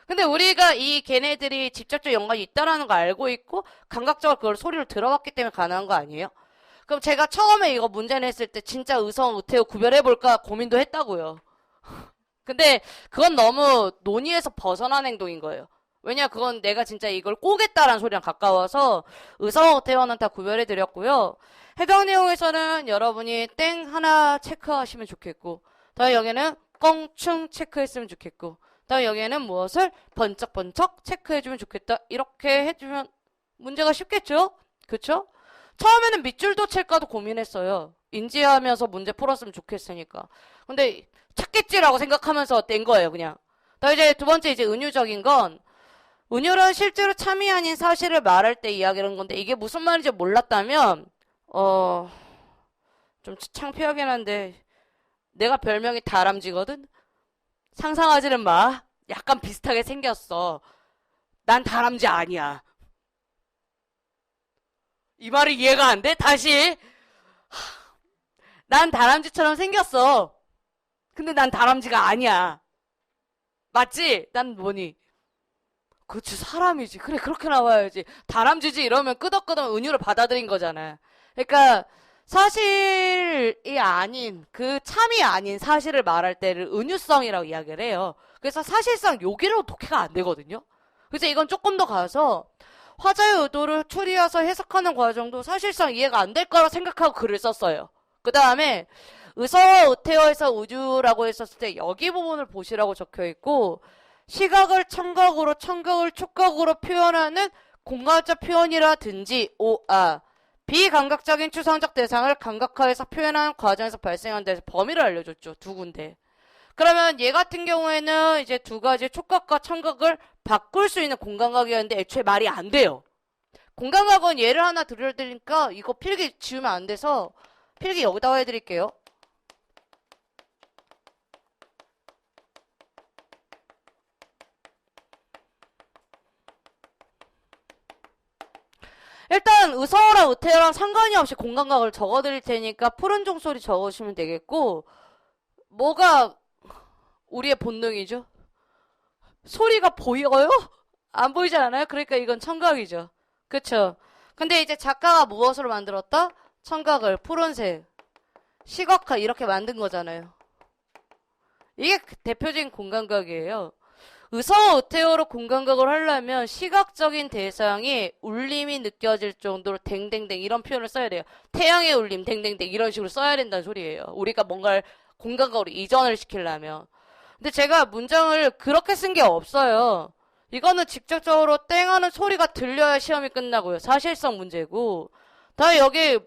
근데 우리가 이 걔네들이 직접적 연관이 있다라는 걸 알고 있고 감각적으로 그걸 소리를 들어봤기 때문에 가능한 거 아니에요? 그럼 제가 처음에 이거 문제 냈을 때 진짜 의성, 의태어 구별해볼까 고민도 했다고요. 근데 그건 너무 논의에서 벗어난 행동인 거예요. 왜냐 그건 내가 진짜 이걸 꼬겠다라는 소리랑 가까워서 의성, 의태어는 다 구별해드렸고요. 해당 내용에서는 여러분이 땡 하나 체크하시면 좋겠고 다음 여기는 껑충 체크했으면 좋겠고 다음 여기에는 무엇을 번쩍번쩍 체크해주면 좋겠다. 이렇게 해주면 문제가 쉽겠죠? 그쵸? 처음에는 밑줄도 칠까도 고민했어요. 인지하면서 문제 풀었으면 좋겠으니까. 근데 찾겠지라고 생각하면서 낸 거예요, 그냥. 다음 이제 두 번째 이제 은유적인 건 은유는 실제로 참이 아닌 사실을 말할 때 이야기하는 건데 이게 무슨 말인지 몰랐다면 좀 창피하긴 한데 내가 별명이 다람쥐거든? 상상하지는 마. 약간 비슷하게 생겼어. 난 다람쥐 아니야. 이 말이 이해가 안 돼? 다시. 난 다람쥐처럼 생겼어. 근데 난 다람쥐가 아니야. 맞지? 난 뭐니? 그치, 사람이지. 그래, 그렇게 나와야지. 다람쥐지 이러면 끄덕끄덕 은유를 받아들인 거잖아. 그러니까 사실이 아닌 그 참이 아닌 사실을 말할 때를 은유성이라고 이야기를 해요. 그래서 사실상 여기로 독해가 안 되거든요. 그래서 이건 조금 더 가서 화자의 의도를 추리해서 해석하는 과정도 사실상 이해가 안 될 거라 생각하고 글을 썼어요. 그 다음에 의성어 의태어에서 은유라고 했었을 때 여기 부분을 보시라고 적혀 있고 시각을 청각으로 청각을 촉각으로 표현하는 공간적 표현이라든지 비감각적인 추상적 대상을 감각화해서 표현하는 과정에서 발생한 데서 범위를 알려줬죠. 두 군데. 그러면 얘 같은 경우에는 이제 두 가지 촉각과 청각을 바꿀 수 있는 공간각이었는데 애초에 말이 안 돼요. 공간각은 예를 하나 들려드리니까 이거 필기 지우면 안 돼서 필기 여기다가 해드릴게요. 일단 의성어랑 의태어랑 상관이 없이 공간각을 적어드릴 테니까 푸른 종소리 적으시면 되겠고 뭐가 우리의 본능이죠? 소리가 보여요? 안 보이지 않아요? 그러니까 이건 청각이죠. 그쵸? 근데 이제 작가가 무엇으로 만들었다? 청각을 푸른색, 시각화 이렇게 만든 거잖아요. 이게 대표적인 공간각이에요. 의성어 의태어로 공간각을 하려면 시각적인 대상이 울림이 느껴질 정도로 댕댕댕 이런 표현을 써야 돼요. 태양의 울림 댕댕댕 이런 식으로 써야 된다는 소리예요. 우리가 뭔가를 공간각으로 이전을 시키려면. 근데 제가 문장을 그렇게 쓴 게 없어요. 이거는 직접적으로 땡 하는 소리가 들려야 시험이 끝나고요. 사실성 문제고. 다음에 여기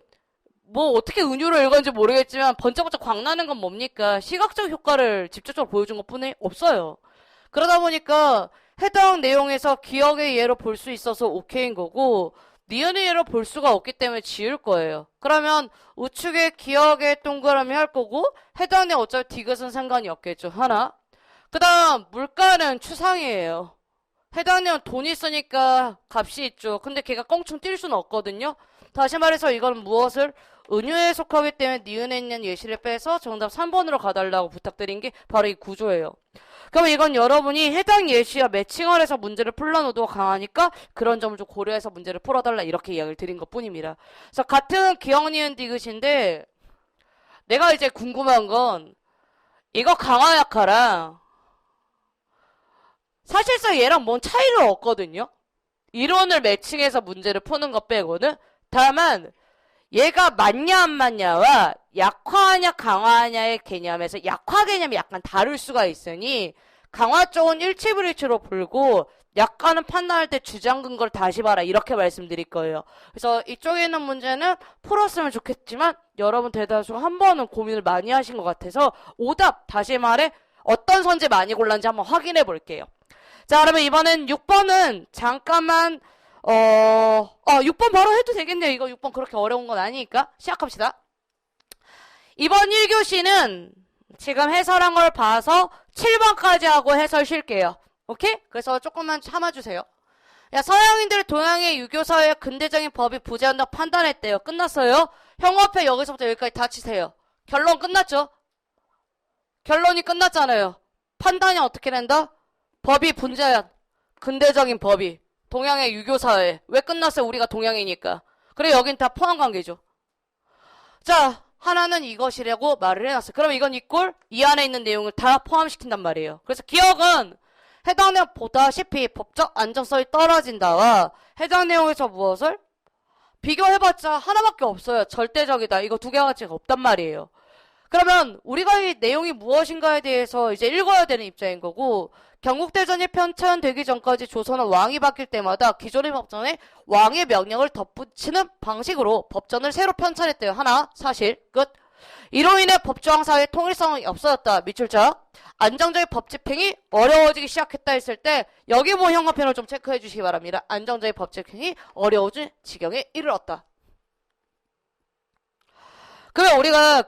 뭐 어떻게 은유로 읽었는지 모르겠지만 번쩍번쩍 광나는 건 뭡니까? 시각적 효과를 직접적으로 보여준 것뿐이 없어요. 그러다 보니까 해당 내용에서 기억의 예로 볼 수 있어서 오케이인 거고 니은의 예로 볼 수가 없기 때문에 지울 거예요. 그러면 우측에 기억의 동그라미 할 거고 해당 내용 어차피 디귿은 상관이 없겠죠. 하나. 그 다음 물가는 추상이에요. 해당 내용 돈 있으니까 값이 있죠. 근데 걔가 껑충 뛸 수는 없거든요. 다시 말해서 이건 무엇을? 은유에 속하기 때문에 니은에 있는 예시를 빼서 정답 3번으로 가달라고 부탁드린 게 바로 이 구조예요. 그럼 이건 여러분이 해당 예시와 매칭을 해서 문제를 풀는 의도가 강하니까 그런 점을 좀 고려해서 문제를 풀어달라 이렇게 이야기를 드린 것 뿐입니다. 그래서 같은 기억 니은 디귿인데 내가 이제 궁금한 건 이거 강화 약화랑 사실상 얘랑 뭔 차이는 없거든요. 이론을 매칭해서 문제를 푸는 것 빼고는. 다만 얘가 맞냐 안 맞냐와 약화하냐 강화하냐의 개념에서 약화 개념이 약간 다를 수가 있으니 강화 쪽은 일치불일치로 풀고 약간은 판단할 때 주장 근거를 다시 봐라 이렇게 말씀드릴 거예요. 그래서 이쪽에 있는 문제는 풀었으면 좋겠지만 여러분 대다수 한 번은 고민을 많이 하신 것 같아서 오답 다시 말해 어떤 선지 많이 골랐는지 한번 확인해 볼게요. 자, 그러면 이번엔 6번은 잠깐만 6번 바로 해도 되겠네요. 이거 6번 그렇게 어려운 건 아니니까 시작합시다. 이번 1교시는 지금 해설한 걸 봐서 7번까지 하고 해설 쉴게요. 오케이? 그래서 조금만 참아주세요. 야, 서양인들이 동양의 유교사회의 근대적인 법이 부재한다고 판단했대요. 끝났어요. 형업회 여기서부터 여기까지 다 치세요. 결론 끝났죠? 결론이 끝났잖아요. 판단이 어떻게 된다? 법이 분재한 근대적인 법이 동양의 유교사회. 왜 끝났어요? 우리가 동양이니까. 그래 여긴 다 포함관계죠. 자, 하나는 이것이라고 말을 해놨어요. 그럼 이건 이꼴 이 안에 있는 내용을 다 포함시킨단 말이에요. 그래서 기억은 해당 내용 보다시피 법적 안정성이 떨어진다와 해당 내용에서 무엇을 비교해봤자 하나밖에 없어요. 절대적이다. 이거 두 개가 가치가 없단 말이에요. 그러면 우리가 이 내용이 무엇인가에 대해서 이제 읽어야 되는 입장인 거고, 경국대전이 편찬되기 전까지 조선은 왕이 바뀔 때마다 기존의 법전에 왕의 명령을 덧붙이는 방식으로 법전을 새로 편찬했대요. 하나, 사실, 끝. 이로 인해 법조항사회의 통일성이 없어졌다. 밑줄자. 안정적인 법 집행이 어려워지기 시작했다 했을 때 여기 뭐 형광펜을 좀 체크해 주시기 바랍니다. 안정적인 법 집행이 어려워진 지경에 이르렀다. 그러면 우리가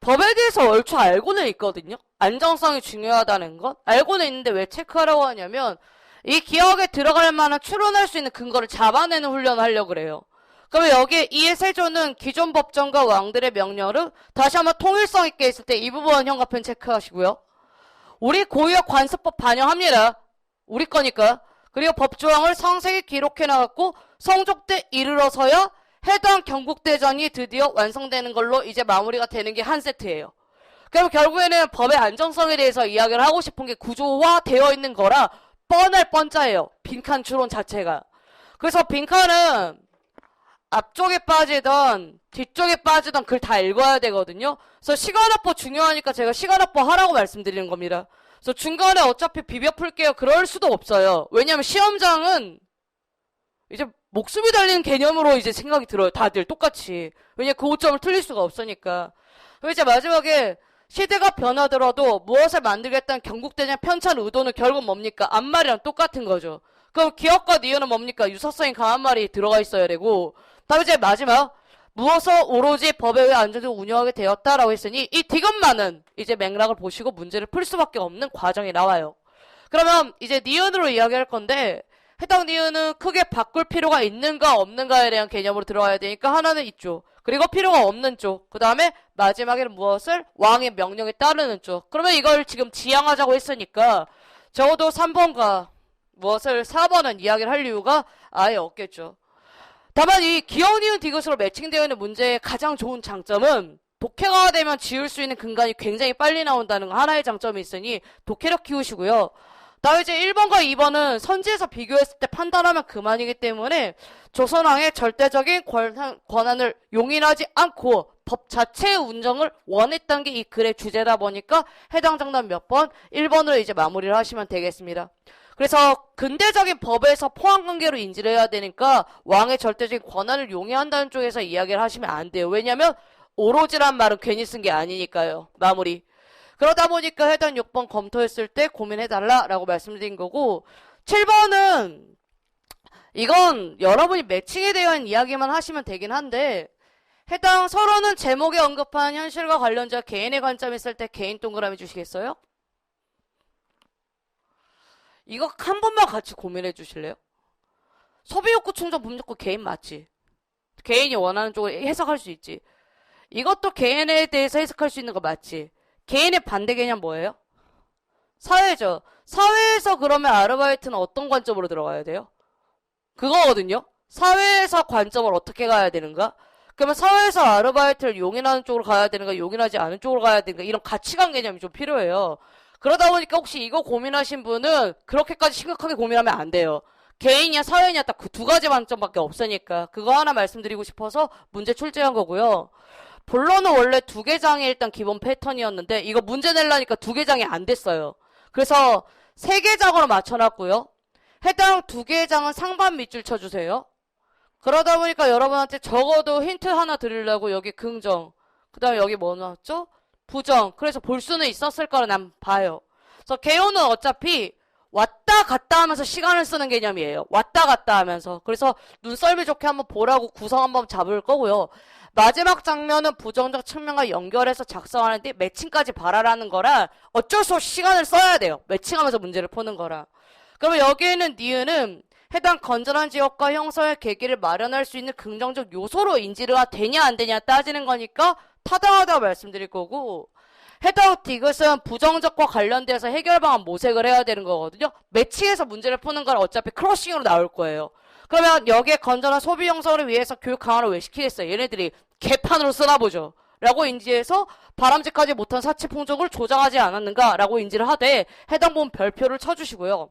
법에 대해서 얼추 알고는 있거든요. 안정성이 중요하다는 것 알고는 있는데 왜 체크하라고 하냐면 이 기억에 들어갈 만한 추론할 수 있는 근거를 잡아내는 훈련을 하려고 그래요. 그러면 여기에 이의 세조는 기존 법정과 왕들의 명령을 다시 한번 통일성 있게 했을 때 이 부분 형광펜 체크하시고요. 우리 고유의 관습법 반영합니다. 우리 거니까. 그리고 법조항을 상세히 기록해 나갔고 성종 때 이르러서야 해당 경국대전이 드디어 완성되는 걸로 이제 마무리가 되는 게 한 세트예요. 그럼 결국에는 법의 안정성에 대해서 이야기를 하고 싶은 게 구조화되어 있는 거라 뻔할 뻔짜예요. 빈칸 추론 자체가. 그래서 빈칸은 앞쪽에 빠지던 뒤쪽에 빠지던 글 다 읽어야 되거든요. 그래서 시간 확보 중요하니까 제가 시간 확보 하라고 말씀드리는 겁니다. 그래서 중간에 어차피 비벼 풀게요. 그럴 수도 없어요. 왜냐면 시험장은 이제 목숨이 달리는 개념으로 이제 생각이 들어요. 다들 똑같이. 왜냐면 그 오점을 틀릴 수가 없으니까. 그럼 이제 마지막에 시대가 변하더라도 무엇을 만들겠다는 경국대전 편찬 의도는 결국 뭡니까? 앞말이랑 똑같은 거죠. 그럼 기억과 니은은 뭡니까? 유사성이 강한 말이 들어가 있어야 되고, 다음에 이제 마지막 무엇을 오로지 법에 의해 안정적으로 운영하게 되었다라고 했으니 이 디귿만은 이제 맥락을 보시고 문제를 풀 수밖에 없는 과정이 나와요. 그러면 이제 니은으로 이야기할 건데 해당 니은은 크게 바꿀 필요가 있는가 없는가에 대한 개념으로 들어가야 되니까 하나는 이쪽, 그리고 필요가 없는 쪽, 그 다음에 마지막에는 무엇을 왕의 명령에 따르는 쪽. 그러면 이걸 지금 지향하자고 했으니까 적어도 3번과 무엇을 4번은 이야기를 할 이유가 아예 없겠죠. 다만 이 기억 니은 디귿으로 매칭되어 있는 문제의 가장 좋은 장점은 독해가 되면 지울 수 있는 근간이 굉장히 빨리 나온다는 하나의 장점이 있으니 독해력 키우시고요. 다음에 이제 1번과 2번은 선지에서 비교했을 때 판단하면 그만이기 때문에 조선왕의 절대적인 권한을 용인하지 않고 법 자체의 운정을 원했다는 게 이 글의 주제다 보니까 해당 정답 몇 번? 1번으로 이제 마무리를 하시면 되겠습니다. 그래서 근대적인 법에서 포함관계로 인지를 해야 되니까 왕의 절대적인 권한을 용인한다는 쪽에서 이야기를 하시면 안 돼요. 왜냐면 오로지란 말은 괜히 쓴 게 아니니까요. 마무리. 그러다 보니까 해당 6번 검토했을 때 고민해달라라고 말씀드린 거고, 7번은 이건 여러분이 매칭에 대한 이야기만 하시면 되긴 한데 해당 서론은 제목에 언급한 현실과 관련자 개인의 관점이 있을 때 개인 동그라미 주시겠어요? 이거 한 번만 같이 고민해 주실래요? 소비욕구 충족 문족구 개인 맞지? 개인이 원하는 쪽을 해석할 수 있지. 이것도 개인에 대해서 해석할 수 있는 거 맞지? 개인의 반대 개념 뭐예요? 사회죠. 사회에서 그러면 아르바이트는 어떤 관점으로 들어가야 돼요? 그거거든요. 사회에서 관점을 어떻게 가야 되는가? 그러면 사회에서 아르바이트를 용인하는 쪽으로 가야 되는가, 용인하지 않은 쪽으로 가야 되는가, 이런 가치관 개념이 좀 필요해요. 그러다 보니까 혹시 이거 고민하신 분은 그렇게까지 심각하게 고민하면 안 돼요. 개인이야 사회냐 딱 그 두 가지 관점밖에 없으니까 그거 하나 말씀드리고 싶어서 문제 출제한 거고요. 본론은 원래 2개 장이 일단 기본 패턴이었는데 이거 문제 내려니까 2개 장이 안 됐어요. 그래서 3개 장으로 맞춰놨고요. 해당 두 개의 장은 상반 밑줄 쳐주세요. 그러다 보니까 여러분한테 적어도 힌트 하나 드리려고 여기 긍정, 그 다음에 여기 뭐 나왔죠? 부정. 그래서 볼 수는 있었을 거라 난 봐요. 그래서 개요는 어차피 왔다 갔다 하면서 시간을 쓰는 개념이에요. 왔다 갔다 하면서. 그래서 눈썰미 좋게 한번 보라고 구성 한번 잡을 거고요. 마지막 장면은 부정적 측면과 연결해서 작성하는데 매칭까지 바라라는 거라 어쩔 수 없이 시간을 써야 돼요. 매칭하면서 문제를 푸는 거라. 그러면 여기에는 니은은 해당 건전한 지역과 형성의 계기를 마련할 수 있는 긍정적 요소로 인지가 되냐 안 되냐 따지는 거니까 타당하다고 말씀드릴 거고, 해당 디귿은 부정적과 관련돼서 해결 방안 모색을 해야 되는 거거든요. 매칭해서 문제를 푸는 건 어차피 크로싱으로 나올 거예요. 그러면 여기에 건전한 소비 형성을 위해서 교육 강화를 왜 시키겠어요? 얘네들이 개판으로 쓰나 보죠. 라고 인지해서 바람직하지 못한 사치 풍족을 조장하지 않았는가 라고 인지를 하되 해당 부분 별표를 쳐주시고요.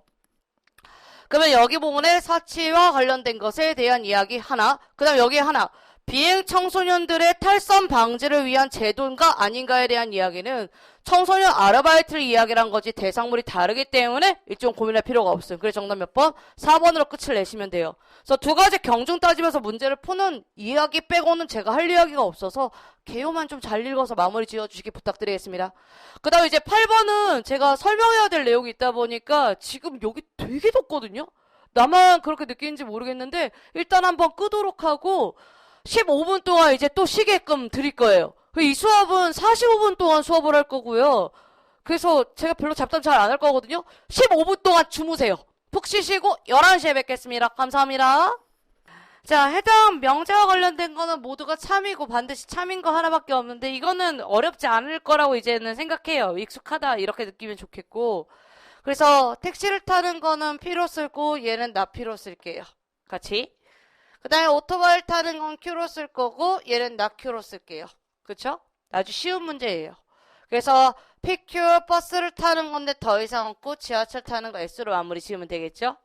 그러면 여기 부분에 사치와 관련된 것에 대한 이야기 하나, 그 다음 여기 하나, 비행 청소년들의 탈선 방지를 위한 제도인가 아닌가에 대한 이야기는 청소년 아르바이트를 이야기한 거지 대상물이 다르기 때문에 좀 고민할 필요가 없어요. 그래서 정답 몇 번? 4번으로 끝을 내시면 돼요. 그래서 두 가지 경중 따지면서 문제를 푸는 이야기 빼고는 제가 할 이야기가 없어서 개요만 좀 잘 읽어서 마무리 지어주시기 부탁드리겠습니다. 그 다음 이제 8번은 제가 설명해야 될 내용이 있다 보니까 지금 여기 되게 덥거든요. 나만 그렇게 느끼는지 모르겠는데 일단 한번 끄도록 하고 15분 동안 이제 또 쉬게끔 드릴 거예요. 이 수업은 45분 동안 수업을 할 거고요. 그래서 제가 별로 잡담 잘 안 할 거거든요. 15분 동안 주무세요. 푹 쉬시고 11시에 뵙겠습니다. 감사합니다. 자, 해당 명제와 관련된 거는 모두가 참이고 반드시 참인 거 하나밖에 없는데 이거는 어렵지 않을 거라고 이제는 생각해요. 익숙하다 이렇게 느끼면 좋겠고, 그래서 택시를 타는 거는 P로 쓸고 얘는 나 P로 쓸게요. 같이. 그 다음에 오토바이를 타는 건 Q로 쓸 거고 얘는 나 Q로 쓸게요. 그쵸? 아주 쉬운 문제예요. 그래서 PQ 버스를 타는 건데 더 이상 없고 지하철 타는 거 S로 마무리 지으면 되겠죠?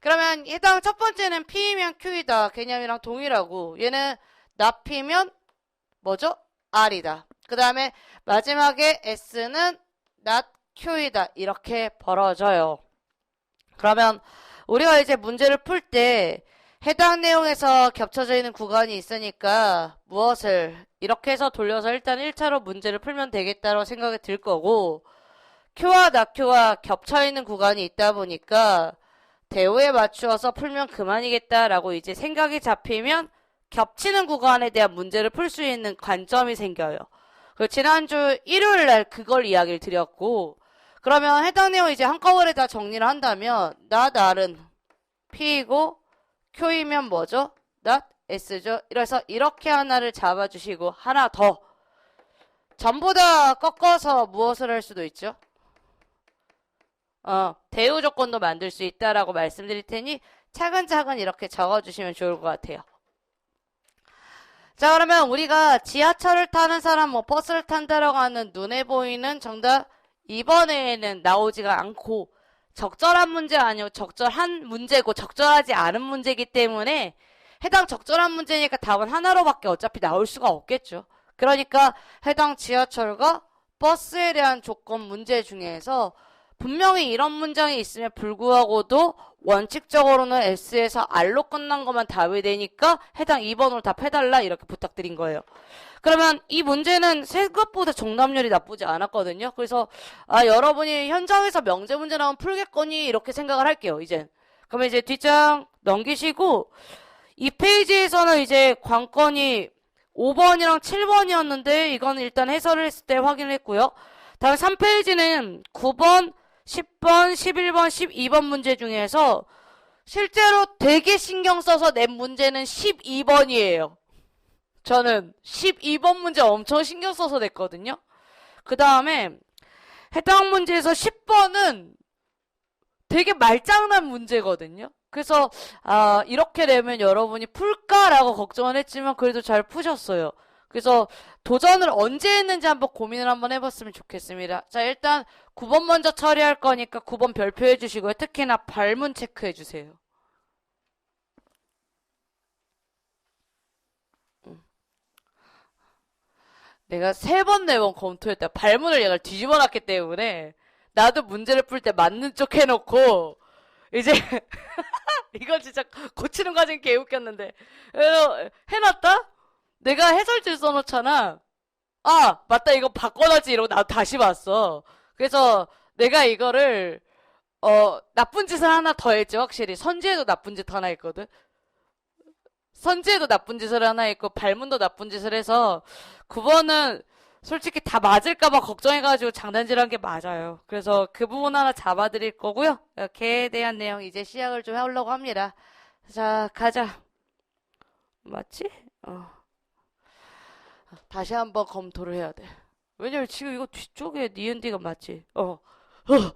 그러면 해당 첫 번째는 P이면 Q이다. 개념이랑 동일하고 얘는 나 P면 뭐죠? R이다. 그 다음에 마지막에 S는 not Q이다. 이렇게 벌어져요. 그러면 우리가 이제 문제를 풀 때 해당 내용에서 겹쳐져 있는 구간이 있으니까 무엇을 이렇게 해서 돌려서 일단 1차로 문제를 풀면 되겠다고 생각이 들 거고, Q와 낙Q가 겹쳐있는 구간이 있다 보니까 대우에 맞추어서 풀면 그만이겠다라고 이제 생각이 잡히면 겹치는 구간에 대한 문제를 풀 수 있는 관점이 생겨요. 지난주 일요일날 그걸 이야기를 드렸고, 그러면 해당 내용 이제 한꺼번에 다 정리를 한다면 나날은 P이고 Q이면 뭐죠? not S죠. 그래서 이렇게 하나를 잡아주시고 하나 더. 전부 다 꺾어서 무엇을 할 수도 있죠? 대우 조건도 만들 수 있다라고 말씀드릴 테니 차근차근 이렇게 적어주시면 좋을 것 같아요. 자, 그러면 우리가 지하철을 타는 사람, 뭐 버스를 탄다라고 하는 눈에 보이는 정답 이번에는 나오지가 않고 적절한 문제 아니고 적절한 문제고 적절하지 않은 문제이기 때문에 해당 적절한 문제니까 답은 하나로밖에 어차피 나올 수가 없겠죠. 그러니까 해당 지하철과 버스에 대한 조건 문제 중에서 분명히 이런 문장이 있음에 불구하고도 원칙적으로는 S에서 R로 끝난 것만 답이 되니까 해당 2번으로 답해달라 이렇게 부탁드린 거예요. 그러면 이 문제는 생각보다 정답률이 나쁘지 않았거든요. 그래서 여러분이 현장에서 명제 문제 나오면 풀겠거니 이렇게 생각을 할게요. 이젠. 그러면 이제 뒷장 넘기시고 이 페이지에서는 이제 관건이 5번이랑 7번이었는데 이거는 일단 해설을 했을 때 확인했고요. 다음 3페이지는 9번, 10번, 11번, 12번 문제 중에서 실제로 되게 신경 써서 낸 문제는 12번이에요. 저는 12번 문제 엄청 신경 써서 냈거든요. 그 다음에 해당 문제에서 10번은 되게 말장난 문제거든요. 그래서 이렇게 내면 여러분이 풀까라고 걱정을 했지만 그래도 잘 푸셨어요. 그래서 도전을 언제 했는지 한번 고민을 한번 해봤으면 좋겠습니다. 자, 일단 9번 먼저 처리할 거니까 9번 별표해 주시고요. 특히나 발문 체크해 주세요. 내가 3번, 4번 검토했다. 발문을 얘가 뒤집어 놨기 때문에 나도 문제를 풀 때 맞는 쪽 해놓고 이제 이건 진짜 고치는 과정이 개웃겼는데 해놨다? 내가 해설지를 써놓잖아. 아 맞다 이거 바꿔놨지 이러고 나 다시 봤어. 그래서 내가 이거를 나쁜 짓을 하나 더 했지. 확실히 선지에도 나쁜 짓 하나 했거든. 선지에도 나쁜 짓을 하나 했고 발문도 나쁜 짓을 해서 9번은 솔직히 다 맞을까봐 걱정해가지고 장난질한 게 맞아요. 그래서 그 부분 하나 잡아드릴 거고요. 걔에 대한 내용 이제 시작을 좀 해보려고 합니다. 자, 가자. 맞지? 다시 한번 검토를 해야 돼. 왜냐면 지금 이거 뒤쪽에 니은디가 맞지?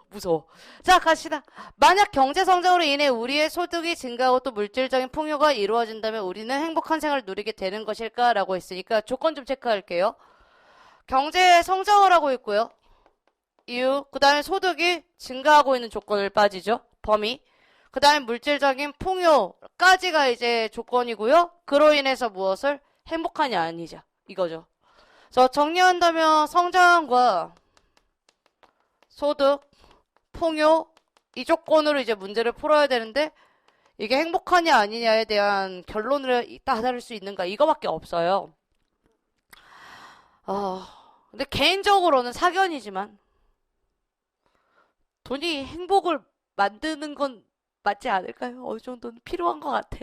무서워. 자, 갑시다. 만약 경제 성장으로 인해 우리의 소득이 증가하고 또 물질적인 풍요가 이루어진다면 우리는 행복한 생활을 누리게 되는 것일까? 라고 했으니까 조건 좀 체크할게요. 경제 성장을 하고 있고요. 이유, 그 다음에 소득이 증가하고 있는 조건을 빠지죠. 범위. 그 다음에 물질적인 풍요까지가 이제 조건이고요. 그로 인해서 무엇을? 행복하냐 아니냐. 이거죠. 그래서 정리한다면 성장과 소득, 풍요, 이 조건으로 이제 문제를 풀어야 되는데 이게 행복하냐 아니냐에 대한 결론을 따를 수 있는가 이거밖에 없어요. 근데 개인적으로는 사견이지만 돈이 행복을 만드는 건 맞지 않을까요? 어느 정도는 필요한 것 같아.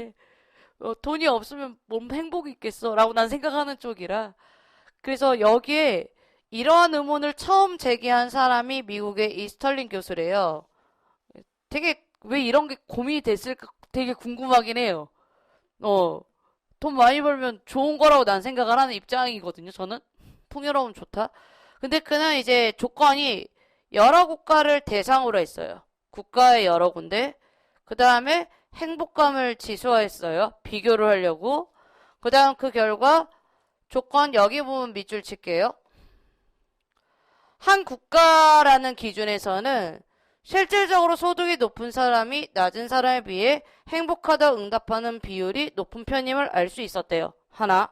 돈이 없으면 뭔 행복이 있겠어? 라고 난 생각하는 쪽이라. 그래서 여기에 이러한 의문을 처음 제기한 사람이 미국의 이스털린 교수래요. 되게 왜 이런 게 고민이 됐을까 되게 궁금하긴 해요. 돈 많이 벌면 좋은 거라고 난 생각을 하는 입장이거든요. 저는 풍요로움 좋다. 근데 그는 이제 조건이 여러 국가를 대상으로 했어요. 국가의 여러 군데. 그 다음에 행복감을 지수화했어요. 비교를 하려고. 그 다음 그 결과 조건 여기 부분 밑줄 칠게요. 한 국가라는 기준에서는 실질적으로 소득이 높은 사람이 낮은 사람에 비해 행복하다 응답하는 비율이 높은 편임을 알 수 있었대요. 하나.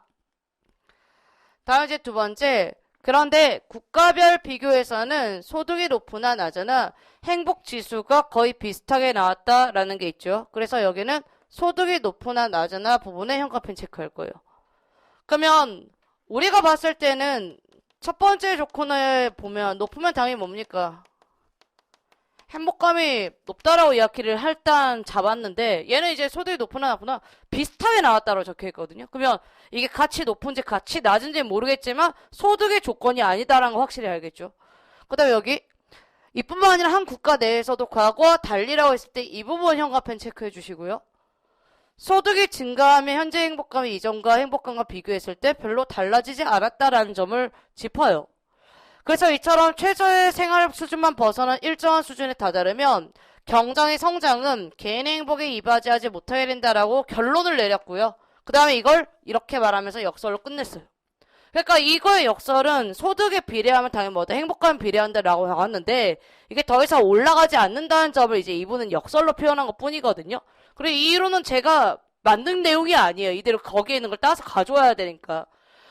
다음 이제 두 번째. 그런데 국가별 비교에서는 소득이 높으나 낮으나 행복 지수가 거의 비슷하게 나왔다라는 게 있죠. 그래서 여기는 소득이 높으나 낮으나 부분에 형광펜 체크할 거예요. 그러면 우리가 봤을 때는 첫 번째 조건을 보면 높으면 당연히 뭡니까? 행복감이 높다라고 이야기를 일단 잡았는데 얘는 이제 소득이 높으나 낮구나 비슷하게 나왔다고 적혀있거든요. 그러면 이게 같이 높은지 같이 낮은지 모르겠지만 소득의 조건이 아니다라는 거 확실히 알겠죠. 그 다음에 여기 이뿐만 아니라 한 국가 내에서도 과거와 달리라고 했을 때 이 부분 형광펜 체크해 주시고요. 소득이 증가하면 현재 행복감이 이전과 행복감과 비교했을 때 별로 달라지지 않았다라는 점을 짚어요. 그래서 이처럼 최저의 생활 수준만 벗어난 일정한 수준에 다다르면 경장의 성장은 개인의 행복에 이바지하지 못하게 된다라고 결론을 내렸고요. 그 다음에 이걸 이렇게 말하면서 역설로 끝냈어요. 그러니까 이거의 역설은 소득에 비례하면 당연히 뭐다 행복감에 비례한다라고 나왔는데 이게 더 이상 올라가지 않는다는 점을 이제 이분은 역설로 표현한 것 뿐이거든요. 그리고 이 이론은 제가 만든 내용이 아니에요. 이대로 거기에 있는 걸 따서 가져와야 되니까.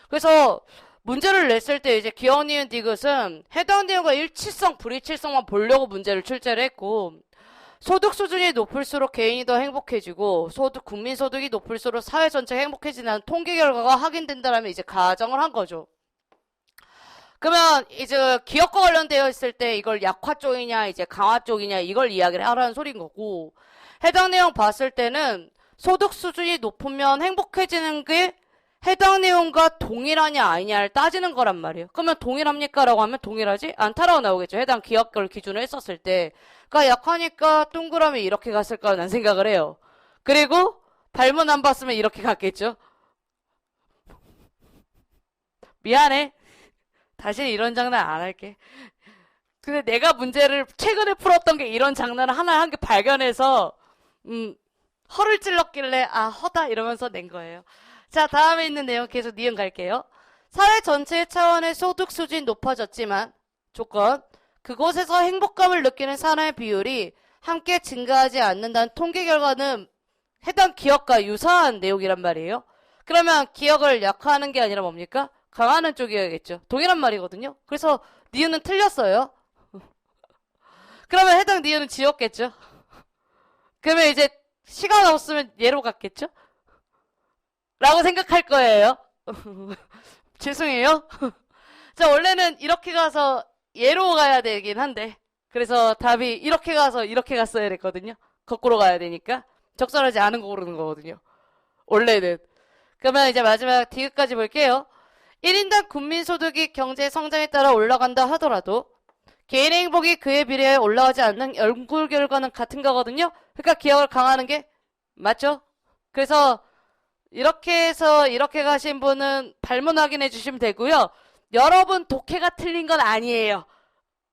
그래서 문제를 냈을 때 이제 기억 니은 디귿은 해당 내용과 일치성, 불일치성만 보려고 문제를 출제를 했고 소득 수준이 높을수록 개인이 더 행복해지고 국민 소득이 높을수록 사회 전체가 행복해지는 통계 결과가 확인된다라면 이제 가정을 한 거죠. 그러면 이제 기업과 관련되어 있을 때 이걸 약화 쪽이냐 이제 강화 쪽이냐 이걸 이야기를 하라는 소린 거고 해당 내용 봤을 때는 소득 수준이 높으면 행복해지는 게 해당 내용과 동일하냐 아니냐를 따지는 거란 말이에요. 그러면 동일합니까? 라고 하면 동일하지 않다라고 나오겠죠. 해당 기업별 기준을 했었을 때. 그러니까 약하니까 동그라미 이렇게 갔을까 난 생각을 해요. 그리고 발문 안 봤으면 이렇게 갔겠죠. 미안해. 다시 이런 장난 안 할게. 근데 내가 문제를 최근에 풀었던 게 이런 장난을 하나 한 개 발견해서 허를 찔렀길래 허다 이러면서 낸 거예요. 자, 다음에 있는 내용 계속 니은 갈게요. 사회 전체 차원의 소득 수준이 높아졌지만 조건, 그곳에서 행복감을 느끼는 사람의 비율이 함께 증가하지 않는다는 통계 결과는 해당 기업과 유사한 내용이란 말이에요. 그러면 기업을 약화하는 게 아니라 뭡니까? 강화하는 쪽이어야겠죠. 동일한 말이거든요. 그래서 니은은 틀렸어요. 그러면 해당 니은은 지웠겠죠. 그러면 이제 시간 없으면 얘로 갔겠죠? 라고 생각할 거예요. 죄송해요. 자, 원래는 이렇게 가서 얘로 가야 되긴 한데, 그래서 답이 이렇게 가서 이렇게 갔어야 됐거든요. 거꾸로 가야 되니까. 적절하지 않은 거 고르는 거거든요. 원래는. 그러면 이제 마지막 D까지 볼게요. 1인당 국민소득이 경제 성장에 따라 올라간다 하더라도 개인의 행복이 그에 비례해 올라가지 않는 연구 결과는 같은 거거든요. 그러니까 기억을 강화하는 게 맞죠? 그래서 이렇게 해서 이렇게 가신 분은 발문 확인해 주시면 되고요. 여러분 독해가 틀린 건 아니에요.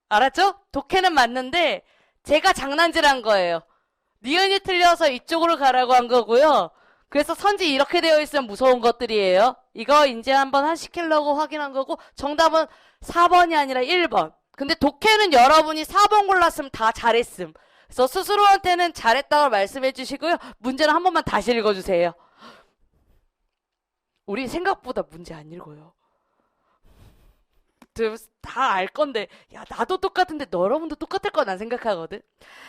알았죠? 독해는 맞는데 제가 장난질한 거예요. 니은이 틀려서 이쪽으로 가라고 한 거고요. 그래서 선지 이렇게 되어 있으면 무서운 것들이에요. 이거 이제 한번 시키려고 확인한 거고 정답은 4번이 아니라 1번. 근데 독해는 여러분이 4번 골랐으면 다 잘했음. 그래서 스스로한테는 잘했다고 말씀해 주시고요. 문제는 한 번만 다시 읽어주세요. 우리 생각보다 문제 안 읽어요. 다 알 건데 야 나도 똑같은데 여러분도 똑같을 거난 생각하거든.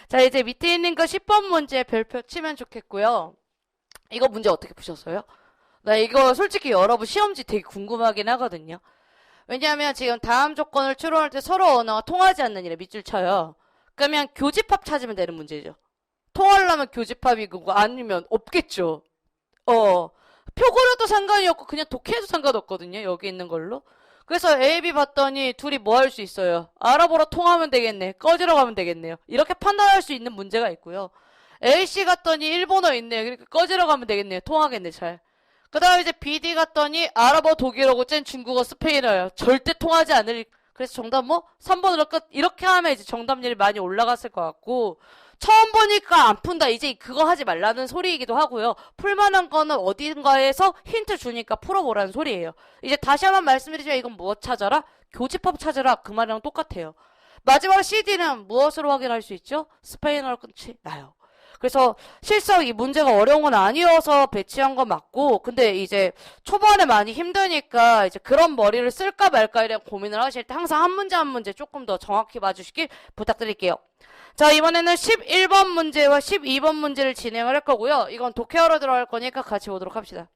자 이제 밑에 있는 거 10번 문제 별표 치면 좋겠고요. 이거 문제 어떻게 푸셨어요? 나 이거 솔직히 여러분 시험지 되게 궁금하긴 하거든요. 왜냐하면 지금 다음 조건을 추론할 때 서로 언어가 통하지 않는 일에 밑줄 쳐요. 그러면 교집합 찾으면 되는 문제죠. 통하려면 교집합이고 아니면 없겠죠. 표고려도 상관이 없고 그냥 독해도 상관없거든요. 여기 있는 걸로. 그래서 A, B 봤더니 둘이 뭐 할 수 있어요? 알아보러 통하면 되겠네. 꺼지러 가면 되겠네요. 이렇게 판단할 수 있는 문제가 있고요. A, C 갔더니 일본어 있네요. 그러니까 꺼지러 가면 되겠네요. 통하겠네, 잘. 그 다음에 이제 B, D 갔더니 아랍어, 독일어고 쨘 중국어, 스페인어요. 절대 통하지 않을. 그래서 정답 뭐? 3번으로 끝. 이렇게 하면 이제 정답률이 많이 올라갔을 것 같고. 처음 보니까 안 푼다. 이제 그거 하지 말라는 소리이기도 하고요. 풀만한 거는 어딘가에서 힌트 주니까 풀어보라는 소리예요. 이제 다시 한번 말씀드리자면 이건 무엇 찾아라? 교집합 찾아라. 그 말이랑 똑같아요. 마지막 CD는 무엇으로 확인할 수 있죠? 스페인어로 끝이 나요. 그래서 실상 이 문제가 어려운 건 아니어서 배치한 건 맞고, 근데 이제 초반에 많이 힘드니까 이제 그런 머리를 쓸까 말까에 대한 고민을 하실 때 항상 한 문제 한 문제 조금 더 정확히 봐주시길 부탁드릴게요. 자, 이번에는 11번 문제와 12번 문제를 진행을 할 거고요. 이건 독해어로 들어갈 거니까 같이 보도록 합시다.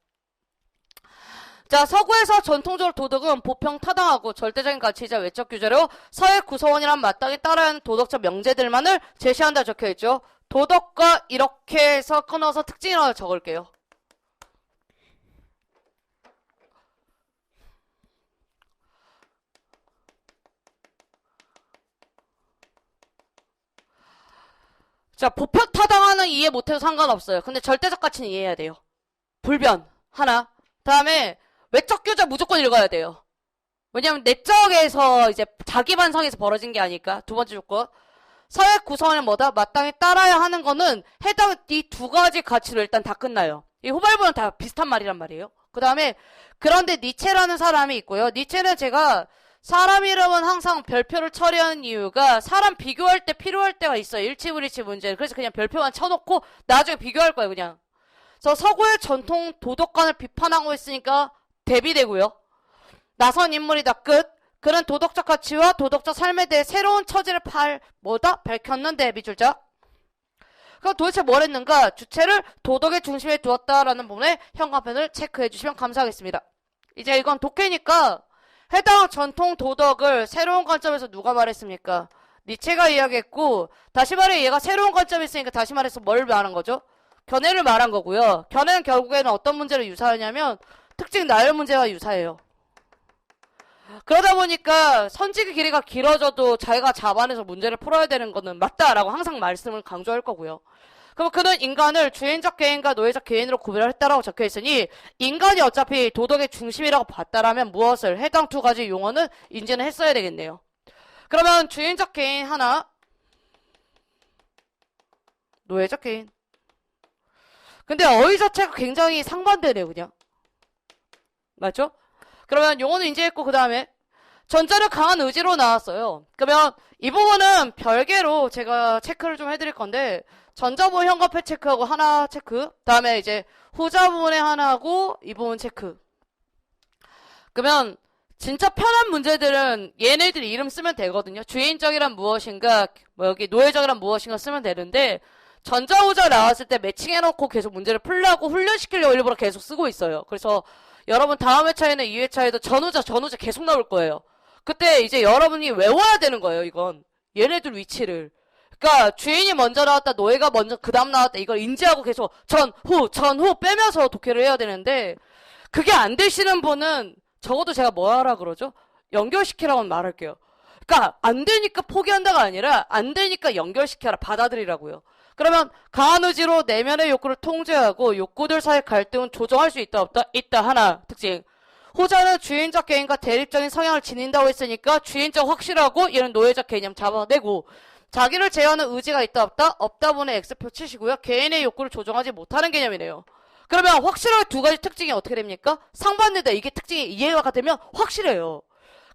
자, 서구에서 전통적으로 도덕은 보평 타당하고 절대적인 가치이자 외적 규제로 사회 구성원이란 마땅히 따라야 하는 도덕적 명제들만을 제시한다 적혀있죠. 도덕과 이렇게 해서 끊어서 특징이라고 적을게요. 자, 보편 타당하는 이해 못해도 상관없어요. 근데 절대적 가치는 이해해야 돼요. 불변 하나. 다음에 외적 규제 무조건 읽어야 돼요. 왜냐면 내적에서 이제 자기 반성에서 벌어진 게 아닐까. 두 번째 조건. 사회 구성원은 뭐다? 마땅히 따라야 하는 거는 해당 이 두 가지 가치로 일단 다 끝나요. 이 후발부는 다 비슷한 말이란 말이에요. 그 다음에 그런데 니체라는 사람이 있고요. 니체는 제가 사람 이름은 항상 별표를 처리하는 이유가 사람 비교할 때 필요할 때가 있어요. 일치불일치 문제. 그래서 그냥 별표만 쳐놓고 나중에 비교할 거예요. 그냥. 그래서 서구의 전통 도덕관을 비판하고 있으니까 대비되고요. 나선 인물이다. 끝. 그는 도덕적 가치와 도덕적 삶에 대해 새로운 처지를 밝혔는데 밑줄자. 그럼 도대체 뭘 했는가? 주체를 도덕의 중심에 두었다라는 부분에 현관펜을 체크해 주시면 감사하겠습니다. 이제 이건 독해니까 해당 전통 도덕을 새로운 관점에서 누가 말했습니까? 니체가 이야기했고, 다시 말해 얘가 새로운 관점이 있으니까 다시 말해서 뭘 말한 거죠? 견해를 말한 거고요. 견해는 결국에는 어떤 문제를 유사하냐면 특징 나열 문제와 유사해요. 그러다 보니까 선직의 길이가 길어져도 자기가 자반해서 문제를 풀어야 되는 거는 맞다라고 항상 말씀을 강조할 거고요. 그럼 그는 인간을 주인적 개인과 노예적 개인으로 구별을 했다라고 적혀있으니 인간이 어차피 도덕의 중심이라고 봤다라면 무엇을 해당 두 가지 용어는 인지는 했어야 되겠네요. 그러면 주인적 개인 하나, 노예적 개인. 근데 어휘 자체가 굉장히 상반되네요, 그냥. 맞죠? 그러면 용어는 인지했고 그 다음에 전자력 강한 의지로 나왔어요. 그러면 이 부분은 별개로 제가 체크를 좀 해드릴 건데 전자부분 현관펜 체크하고 하나 체크, 다음에 이제 후자 부분에 하나 하고 이 부분 체크. 그러면 진짜 편한 문제들은 얘네들 이름 쓰면 되거든요. 주인적이란 무엇인가, 뭐 여기 노예적이란 무엇인가 쓰면 되는데 전자후자 나왔을 때 매칭해놓고 계속 문제를 풀려고 훈련시키려고 일부러 계속 쓰고 있어요. 그래서 여러분 다음 회차에는 2회차에도 전후자 계속 나올 거예요. 그때 이제 여러분이 외워야 되는 거예요, 이건. 얘네들 위치를. 그러니까 주인이 먼저 나왔다, 노예가 먼저 그 다음 나왔다, 이걸 인지하고 계속 전후 빼면서 독해를 해야 되는데, 그게 안 되시는 분은 적어도 제가 뭐 하라 그러죠? 연결시키라고 말할게요. 그러니까 안 되니까 포기한다가 아니라 안 되니까 연결시켜라, 받아들이라고요. 그러면 강한 의지로 내면의 욕구를 통제하고 욕구들 사이 갈등은 조정할 수 있다 없다? 있다. 하나 특징. 호자는 주인적 개인과 대립적인 성향을 지닌다고 했으니까 주인적 확실하고 얘는 노예적 개념 잡아내고, 자기를 제어하는 의지가 있다 없다? 없다 분의 X표 치시고요. 개인의 욕구를 조정하지 못하는 개념이네요. 그러면 확실하게 두 가지 특징이 어떻게 됩니까? 상반되다. 이게 특징이 이해가 되면 확실해요.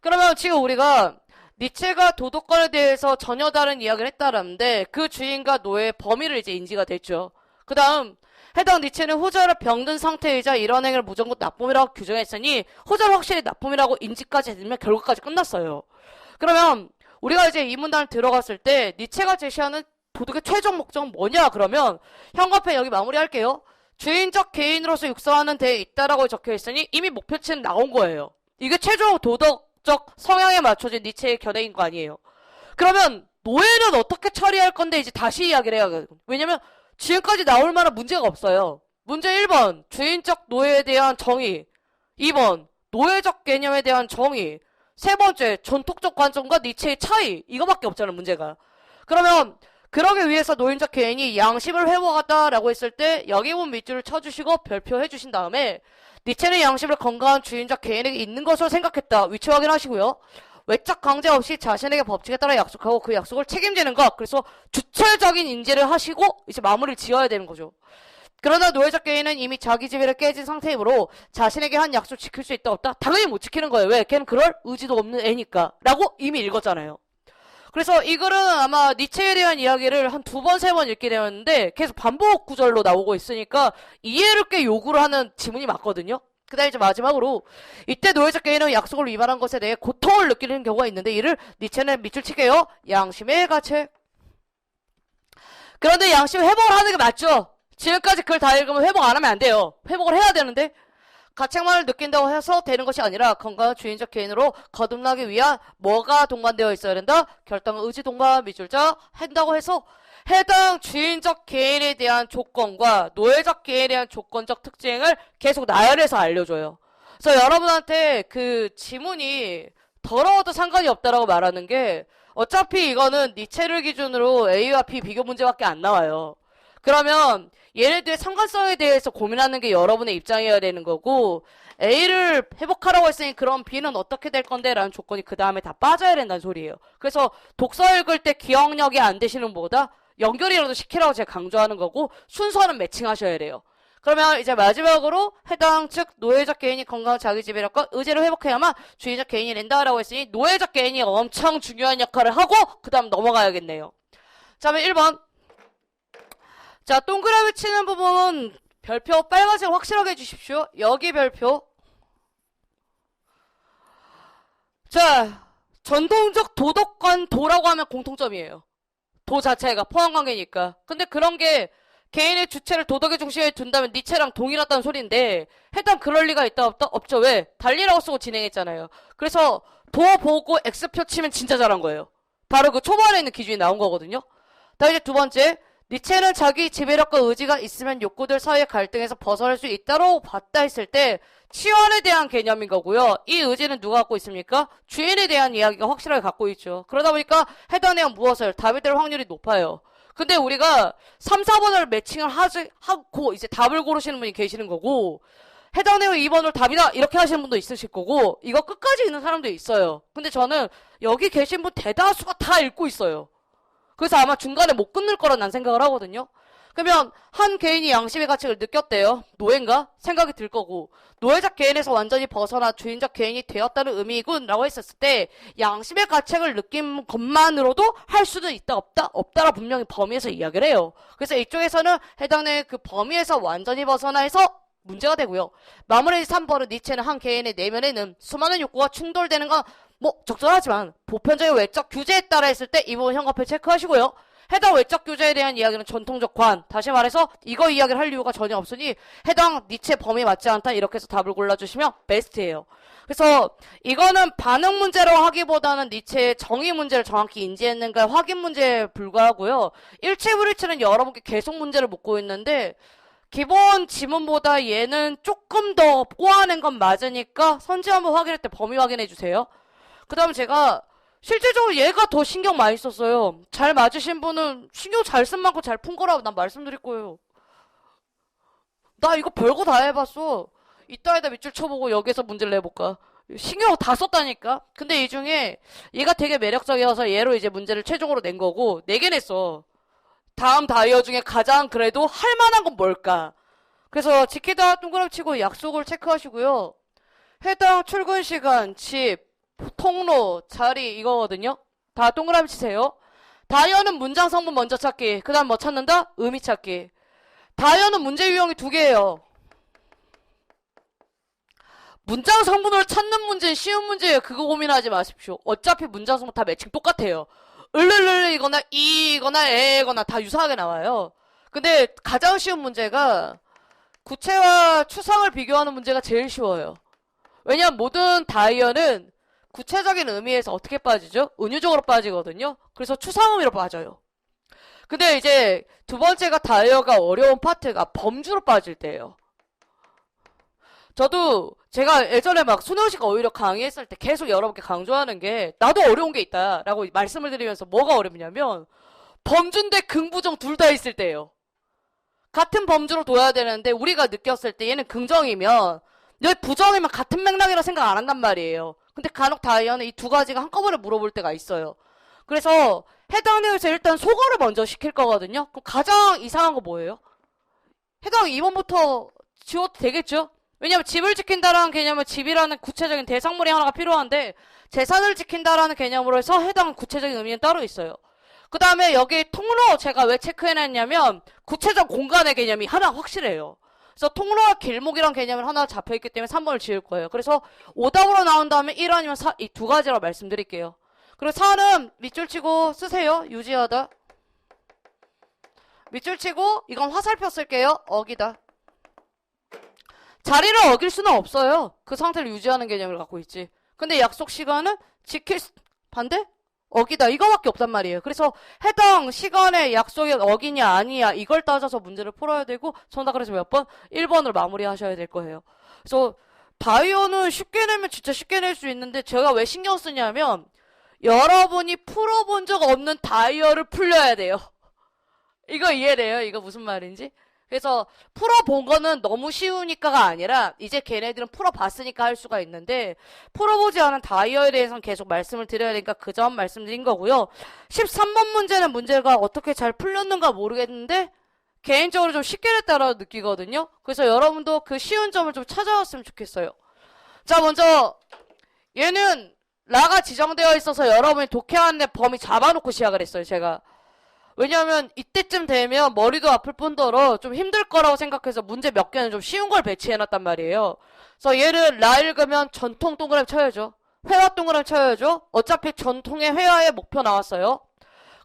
그러면 지금 우리가 니체가 도덕관에 대해서 전혀 다른 이야기를 했다라는데, 그 주인과 노예의 범위를 이제 인지가 됐죠. 그 다음 해당 니체는 호자를 병든 상태이자 이런 행위를 무조건 나쁨이라고 규정했으니 호자를 확실히 나쁨이라고 인지까지 되면 결과까지 끝났어요. 그러면 우리가 이제 이 문단을 들어갔을 때 니체가 제시하는 도덕의 최종 목적은 뭐냐? 그러면 현관편 여기 마무리할게요. 주인적 개인으로서 육성하는 데에 있다라고 적혀있으니 이미 목표치는 나온 거예요. 이게 최종 도덕적 성향에 맞춰진 니체의 견해인 거 아니에요. 그러면 노예는 어떻게 처리할 건데 이제 다시 이야기를 해야겠거든요. 왜냐면 지금까지 나올 만한 문제가 없어요. 문제 1번 주인적 노예에 대한 정의, 2번 노예적 개념에 대한 정의, 세 번째 전통적 관점과 니체의 차이, 이거밖에 없잖아요, 문제가. 그러면 그러기 위해서 노인적 개인이 양심을 회복하다라고 했을 때 여기 본 밑줄을 쳐주시고 별표 해주신 다음에 니체는 양심을 건강한 주인적 개인에게 있는 것으로 생각했다. 위치 확인하시고요. 외적 강제 없이 자신에게 법칙에 따라 약속하고 그 약속을 책임지는 것. 그래서 주체적인 인지를 하시고 이제 마무리를 지어야 되는 거죠. 그러나 노예적 개인은 이미 자기 지위를 깨진 상태이므로 자신에게 한 약속을 지킬 수 있다 없다? 당연히 못 지키는 거예요. 왜? 걔는 그럴 의지도 없는 애니까. 라고 이미 읽었잖아요. 그래서 이 글은 아마 니체에 대한 이야기를 한 2번, 3번 읽게 되었는데 계속 반복 구절로 나오고 있으니까 이해를 꽤 요구를 하는 지문이 맞거든요. 그 다음에 이제 마지막으로 이때 노예적 개인은 약속을 위반한 것에 대해 고통을 느끼는 경우가 있는데 이를 니체는 밑줄 칠게요. 양심의 가책. 그런데 양심 회복을 하는 게 맞죠? 지금까지 글 다 읽으면 회복 안 하면 안 돼요. 회복을 해야 되는데 가책만을 느낀다고 해서 되는 것이 아니라 건강한 주인적 개인으로 거듭나기 위한 뭐가 동반되어 있어야 된다? 결단과 의지 동반 밑줄자 한다고 해서 해당 주인적 개인에 대한 조건과 노예적 개인에 대한 조건적 특징을 계속 나열해서 알려줘요. 그래서 여러분한테 그 지문이 더러워도 상관이 없다라고 말하는 게 어차피 이거는 니체를 기준으로 A와 B 비교 문제밖에 안 나와요. 그러면 얘네들의 상관성에 대해서 고민하는 게 여러분의 입장이어야 되는 거고, A를 회복하라고 했으니 그럼 B는 어떻게 될 건데? 라는 조건이 그 다음에 다 빠져야 된다는 소리예요. 그래서 독서 읽을 때 기억력이 안 되시는 분보다 연결이라도 시키라고 제가 강조하는 거고, 순서는 매칭하셔야 돼요. 그러면 이제 마지막으로 해당 측 노예적 개인이 건강한 자기 지배력과 의지를 회복해야만 주인적 개인이 된다라고 했으니 노예적 개인이 엄청 중요한 역할을 하고 그 다음 넘어가야겠네요. 자, 그럼 1번. 자, 동그라미 치는 부분은 별표 빨간색 확실하게 해주십시오. 여기 별표. 자, 전통적 도덕관 도라고 하면 공통점이에요. 도 자체가 포함관계니까. 근데 그런 게 개인의 주체를 도덕의 중심에 둔다면 니체랑 동일하다는 소리인데 해당 그럴 리가 있다 없다? 없죠. 왜? 달리라고 쓰고 진행했잖아요. 그래서 도 보고 X표 치면 진짜 잘한 거예요. 바로 그 초반에 있는 기준이 나온 거거든요. 다음 이제 두 번째. 니체는 자기 지배력과 의지가 있으면 욕구들 사이의 갈등에서 벗어날 수 있다고 봤다 했을 때 치환에 대한 개념인 거고요. 이 의지는 누가 갖고 있습니까? 주인에 대한 이야기가 확실하게 갖고 있죠. 그러다 보니까 해당 내용 무엇을 답이 될 확률이 높아요. 근데 우리가 3, 4번을 매칭을 하고 이제 답을 고르시는 분이 계시는 거고, 해당 내용 2번을 답이다 이렇게 하시는 분도 있으실 거고, 이거 끝까지 읽는 사람도 있어요. 근데 저는 여기 계신 분 대다수가 다 읽고 있어요. 그래서 아마 중간에 못 끊을 거라 난 생각을 하거든요. 그러면 한 개인이 양심의 가책을 느꼈대요. 노예인가? 생각이 들 거고, 노예적 개인에서 완전히 벗어나 주인적 개인이 되었다는 의미이군 라고 했었을 때 양심의 가책을 느낀 것만으로도 할 수는 있다 없다? 없다라 분명히 범위에서 이야기를 해요. 그래서 이쪽에서는 해당되는 그 범위에서 완전히 벗어나 해서 문제가 되고요. 마무리 3번은 니체는 한 개인의 내면에는 수많은 욕구가 충돌되는 건 뭐 적절하지만 보편적인 외적 규제에 따라 했을 때 이 부분 현관표 체크하시고요. 해당 외적 교재에 대한 이야기는 전통적 관. 다시 말해서 이거 이야기를 할 이유가 전혀 없으니 해당 니체 범위에 맞지 않다. 이렇게 해서 답을 골라주시면 베스트예요. 그래서 이거는 반응 문제로 하기보다는 니체의 정의 문제를 정확히 인지했는가 확인 문제에 불과하고요. 일치불일치는 여러분께 계속 문제를 묻고 있는데 기본 지문보다 얘는 조금 더 꼬아낸 건 맞으니까 선지 한번 확인할 때 범위 확인해 주세요. 그 다음에 제가 실질적으로 얘가 더 신경 많이 썼어요. 잘 맞으신 분은 신경 잘 쓴 만큼 잘 푼 거라고 난 말씀드릴 거예요. 나 이거 별거 다 해봤어. 이따에다 밑줄 쳐보고 여기서 문제를 내볼까. 신경 다 썼다니까. 근데 이 중에 얘가 되게 매력적이어서 얘로 이제 문제를 최종으로 낸 거고 4개 냈어. 다음 다이어 중에 가장 그래도 할 만한 건 뭘까? 그래서 지키다 동그라미 치고 약속을 체크하시고요. 해당 출근 시간, 집, 통로, 자리 이거거든요. 다 동그라미 치세요. 다이어는 문장 성분 먼저 찾기. 그 다음 뭐 찾는다? 의미 찾기. 다이어는 문제 유형이 2개예요. 문장 성분을 찾는 문제는 쉬운 문제예요. 그거 고민하지 마십시오. 어차피 문장 성분 다 매칭 똑같아요. 을르르이거나 이거나 에거나 다 유사하게 나와요. 근데 가장 쉬운 문제가 구체와 추상을 비교하는 문제가 제일 쉬워요. 왜냐면 모든 다이어는 구체적인 의미에서 어떻게 빠지죠? 은유적으로 빠지거든요. 그래서 추상 의미로 빠져요. 근데 이제 두 번째가 다이어가 어려운 파트가 범주로 빠질 때예요. 저도 제가 예전에 막 손혜원씨가 오히려 강의했을 때 계속 여러분께 강조하는 게 나도 어려운 게 있다 라고 말씀을 드리면서 뭐가 어렵냐면 범주인데 긍부정 둘 다 있을 때예요. 같은 범주로 둬야 되는데 우리가 느꼈을 때 얘는 긍정이면 여기 부정이면 같은 맥락이라 생각 안 한단 말이에요. 근데 간혹 다이어는 이 두 가지가 한꺼번에 물어볼 때가 있어요. 그래서 해당 내용에서 일단 소거를 먼저 시킬 거거든요. 그럼 가장 이상한 거 뭐예요? 해당 2번부터 지워도 되겠죠? 왜냐면 집을 지킨다라는 개념은 집이라는 구체적인 대상물이 하나가 필요한데 재산을 지킨다라는 개념으로 해서 해당 구체적인 의미는 따로 있어요. 그 다음에 여기 통로 제가 왜 체크해놨냐면 구체적 공간의 개념이 하나 확실해요. 그래서 통로와 길목이란 개념을 하나 잡혀있기 때문에 3번을 지을 거예요. 그래서 오답으로 나온 다음에 1 아니면 4, 이 두 가지로 말씀드릴게요. 그리고 4는 밑줄 치고 쓰세요. 유지하다. 밑줄 치고 이건 화살표 쓸게요. 어기다. 자리를 어길 수는 없어요. 그 상태를 유지하는 개념을 갖고 있지. 근데 약속 시간은 반대? 어기다. 이거밖에 없단 말이에요. 그래서 해당 시간에 약속이 어기냐 아니냐 이걸 따져서 문제를 풀어야 되고 정답 그래서 몇 번? 1번으로 마무리하셔야 될 거예요. 그래서 다이어는 쉽게 내면 진짜 쉽게 낼 수 있는데 제가 왜 신경 쓰냐면 여러분이 풀어본 적 없는 다이어를 풀려야 돼요. 이거 이해돼요? 이거 무슨 말인지? 그래서 풀어본 거는 너무 쉬우니까가 아니라 이제 걔네들은 풀어봤으니까 할 수가 있는데 풀어보지 않은 다이어에 대해서는 계속 말씀을 드려야 되니까 그 점 말씀드린 거고요. 13번 문제는 문제가 어떻게 잘 풀렸는가 모르겠는데 개인적으로 좀 쉽게 냈다라고 느끼거든요. 그래서 여러분도 그 쉬운 점을 좀 찾아왔으면 좋겠어요. 자, 먼저 얘는 라가 지정되어 있어서 여러분이 독해하는데 범위 잡아놓고 시작을 했어요. 제가. 왜냐면 이때쯤 되면 머리도 아플 뿐더러 좀 힘들 거라고 생각해서 문제 몇 개는 좀 쉬운 걸 배치해놨단 말이에요. 그래서 얘를 라 읽으면 전통 동그라미 쳐야죠. 회화 동그라미 쳐야죠. 어차피 전통의 회화의 목표 나왔어요.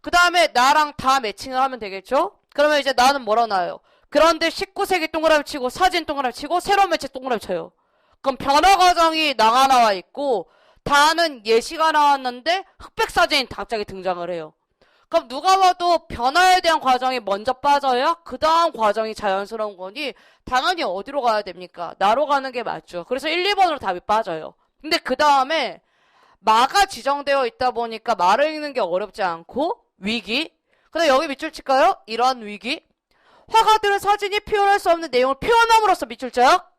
그 다음에 나랑 다 매칭을 하면 되겠죠. 그러면 이제 나는 뭐라고 나와요? 그런데 19세기 동그라미 치고 사진 동그라미 치고 새로운 매체 동그라미 쳐요. 그럼 변화 과정이 나가 나와 있고 다는 예시가 나왔는데 흑백 사진이 갑자기 등장을 해요. 그럼 누가 봐도 변화에 대한 과정이 먼저 빠져야 그 다음 과정이 자연스러운 거니 당연히 어디로 가야 됩니까? 나로 가는 게 맞죠. 그래서 1, 2번으로 답이 빠져요. 근데 그 다음에 마가 지정되어 있다 보니까 마를 읽는 게 어렵지 않고 위기. 근데 여기 밑줄 칠까요? 이러한 위기. 화가들은 사진이 표현할 수 없는 내용을 표현함으로써 밑줄 짝.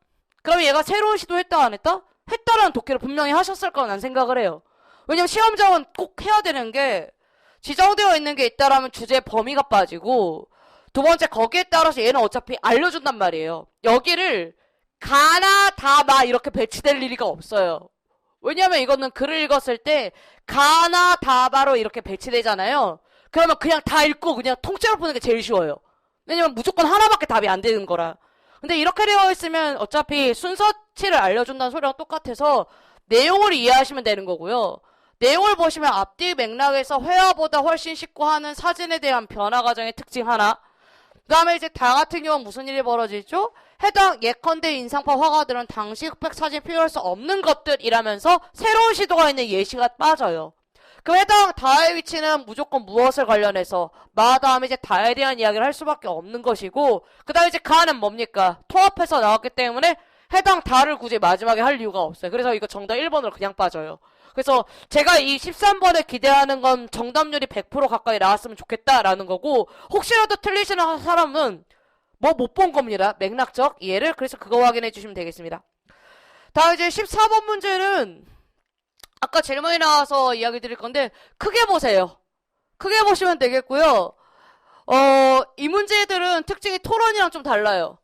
그럼 얘가 새로운 시도했다 안 했다? 했다라는 독해를 분명히 하셨을 거라 난 생각을 해요. 왜냐면 시험장은 꼭 해야 되는 게 지정되어 있는 게 있다라면 주제의 범위가 빠지고 두 번째 거기에 따라서 얘는 어차피 알려준단 말이에요. 여기를 가나 다마 이렇게 배치될 일이가 없어요. 왜냐면 이거는 글을 읽었을 때 가나 다바로 이렇게 배치되잖아요. 그러면 그냥 다 읽고 그냥 통째로 푸는 게 제일 쉬워요. 왜냐면 무조건 하나밖에 답이 안 되는 거라. 근데 이렇게 되어 있으면 어차피 순서치를 알려준다는 소리랑 똑같아서 내용을 이해하시면 되는 거고요. 내용을 보시면 앞뒤 맥락에서 회화보다 훨씬 쉽고 하는 사진에 대한 변화 과정의 특징 하나. 그 다음에 이제 다 같은 경우는 무슨 일이 벌어지죠? 해당 예컨대 인상파 화가들은 당시 흑백 사진 필요할 수 없는 것들이라면서 새로운 시도가 있는 예시가 빠져요. 그 해당 다의 위치는 무조건 무엇을 관련해서 마 다음에 이제 다에 대한 이야기를 할 수밖에 없는 것이고, 그 다음에 이제 가는 뭡니까? 통합해서 나왔기 때문에 해당 다를 굳이 마지막에 할 이유가 없어요. 그래서 이거 정답 1번으로 그냥 빠져요. 그래서 제가 이 13번에 기대하는 건 정답률이 100% 가까이 나왔으면 좋겠다라는 거고, 혹시라도 틀리시는 사람은 뭐 못 본 겁니다. 맥락적 이해를. 그래서 그거 확인해 주시면 되겠습니다. 다음 이제 14번 문제는 아까 질문이 나와서 이야기 드릴 건데 크게 보세요. 크게 보시면 되겠고요. 이 문제들은 특징이 토론이랑 좀 달라요.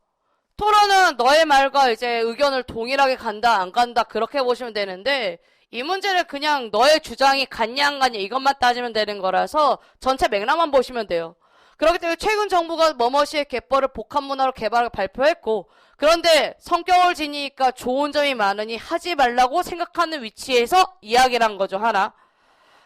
토론은 너의 말과 이제 의견을 동일하게 간다 안 간다 그렇게 보시면 되는데, 이 문제는 그냥 너의 주장이 같냐 안 같냐 이것만 따지면 되는 거라서 전체 맥락만 보시면 돼요. 그렇기 때문에 최근 정부가 뭐뭐시의 갯벌을 복합문화로 개발을 발표했고, 그런데 성격을 지니까 좋은 점이 많으니 하지 말라고 생각하는 위치에서 이야기를 한 거죠, 하나.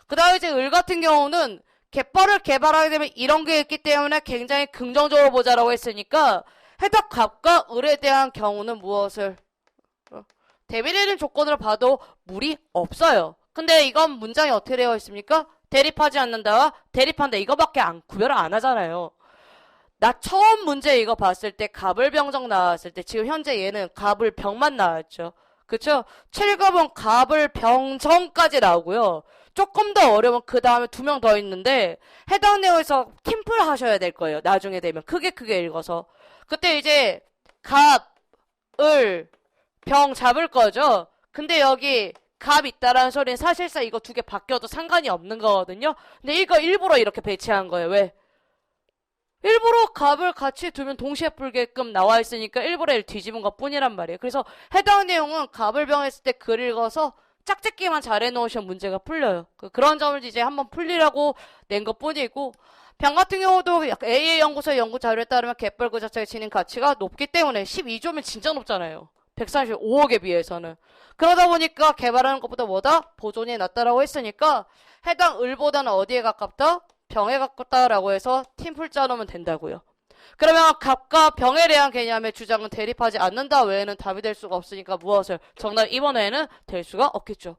그 다음에 이제 을 같은 경우는 갯벌을 개발하게 되면 이런 게 있기 때문에 굉장히 긍정적으로 보자라고 했으니까 해당 갑과 을에 대한 경우는 무엇을 대비되는 조건으로 봐도 무리 없어요. 근데 이건 문장이 어떻게 되어 있습니까? 대립하지 않는다와 대립한다 이거밖에 구별을 안 하잖아요. 나 처음 문제 이거 봤을 때 갑을병정 나왔을 때 지금 현재 얘는 갑을병만 나왔죠. 그쵸? 7급은 갑을병정까지 나오고요. 조금 더 어려우면 그 다음에 2명 더 있는데 해당 내용에서 팀플 하셔야 될 거예요. 나중에 되면 크게 읽어서. 그때 이제 갑, 을, 병 잡을 거죠. 근데 여기 갑 있다라는 소리는 사실상 이거 2개 바뀌어도 상관이 없는 거거든요. 근데 이거 일부러 이렇게 배치한 거예요. 왜? 일부러 갑을 같이 두면 동시에 풀게끔 나와 있으니까 일부러 얘를 뒤집은 것 뿐이란 말이에요. 그래서 해당 내용은 갑을 병했을 때 글 읽어서 짝짓기만 잘해 놓으시면 문제가 풀려요. 그런 점을 이제 한번 풀리라고 낸 것 뿐이고, 병 같은 경우도 A의 연구소의 연구 자료에 따르면 갯벌 그 자체의 진입 가치가 높기 때문에 12조면 진짜 높잖아요. 135억에 비해서는. 그러다 보니까 개발하는 것보다 뭐다? 보존이 낫다라고 했으니까 해당 을보다는 어디에 가깝다? 병에 가깝다라고 해서 팀풀 짜놓으면 된다고요. 그러면 갑과 병에 대한 개념의 주장은 대립하지 않는다 외에는 답이 될 수가 없으니까 무엇을? 정답 2번 외에는 될 수가 없겠죠.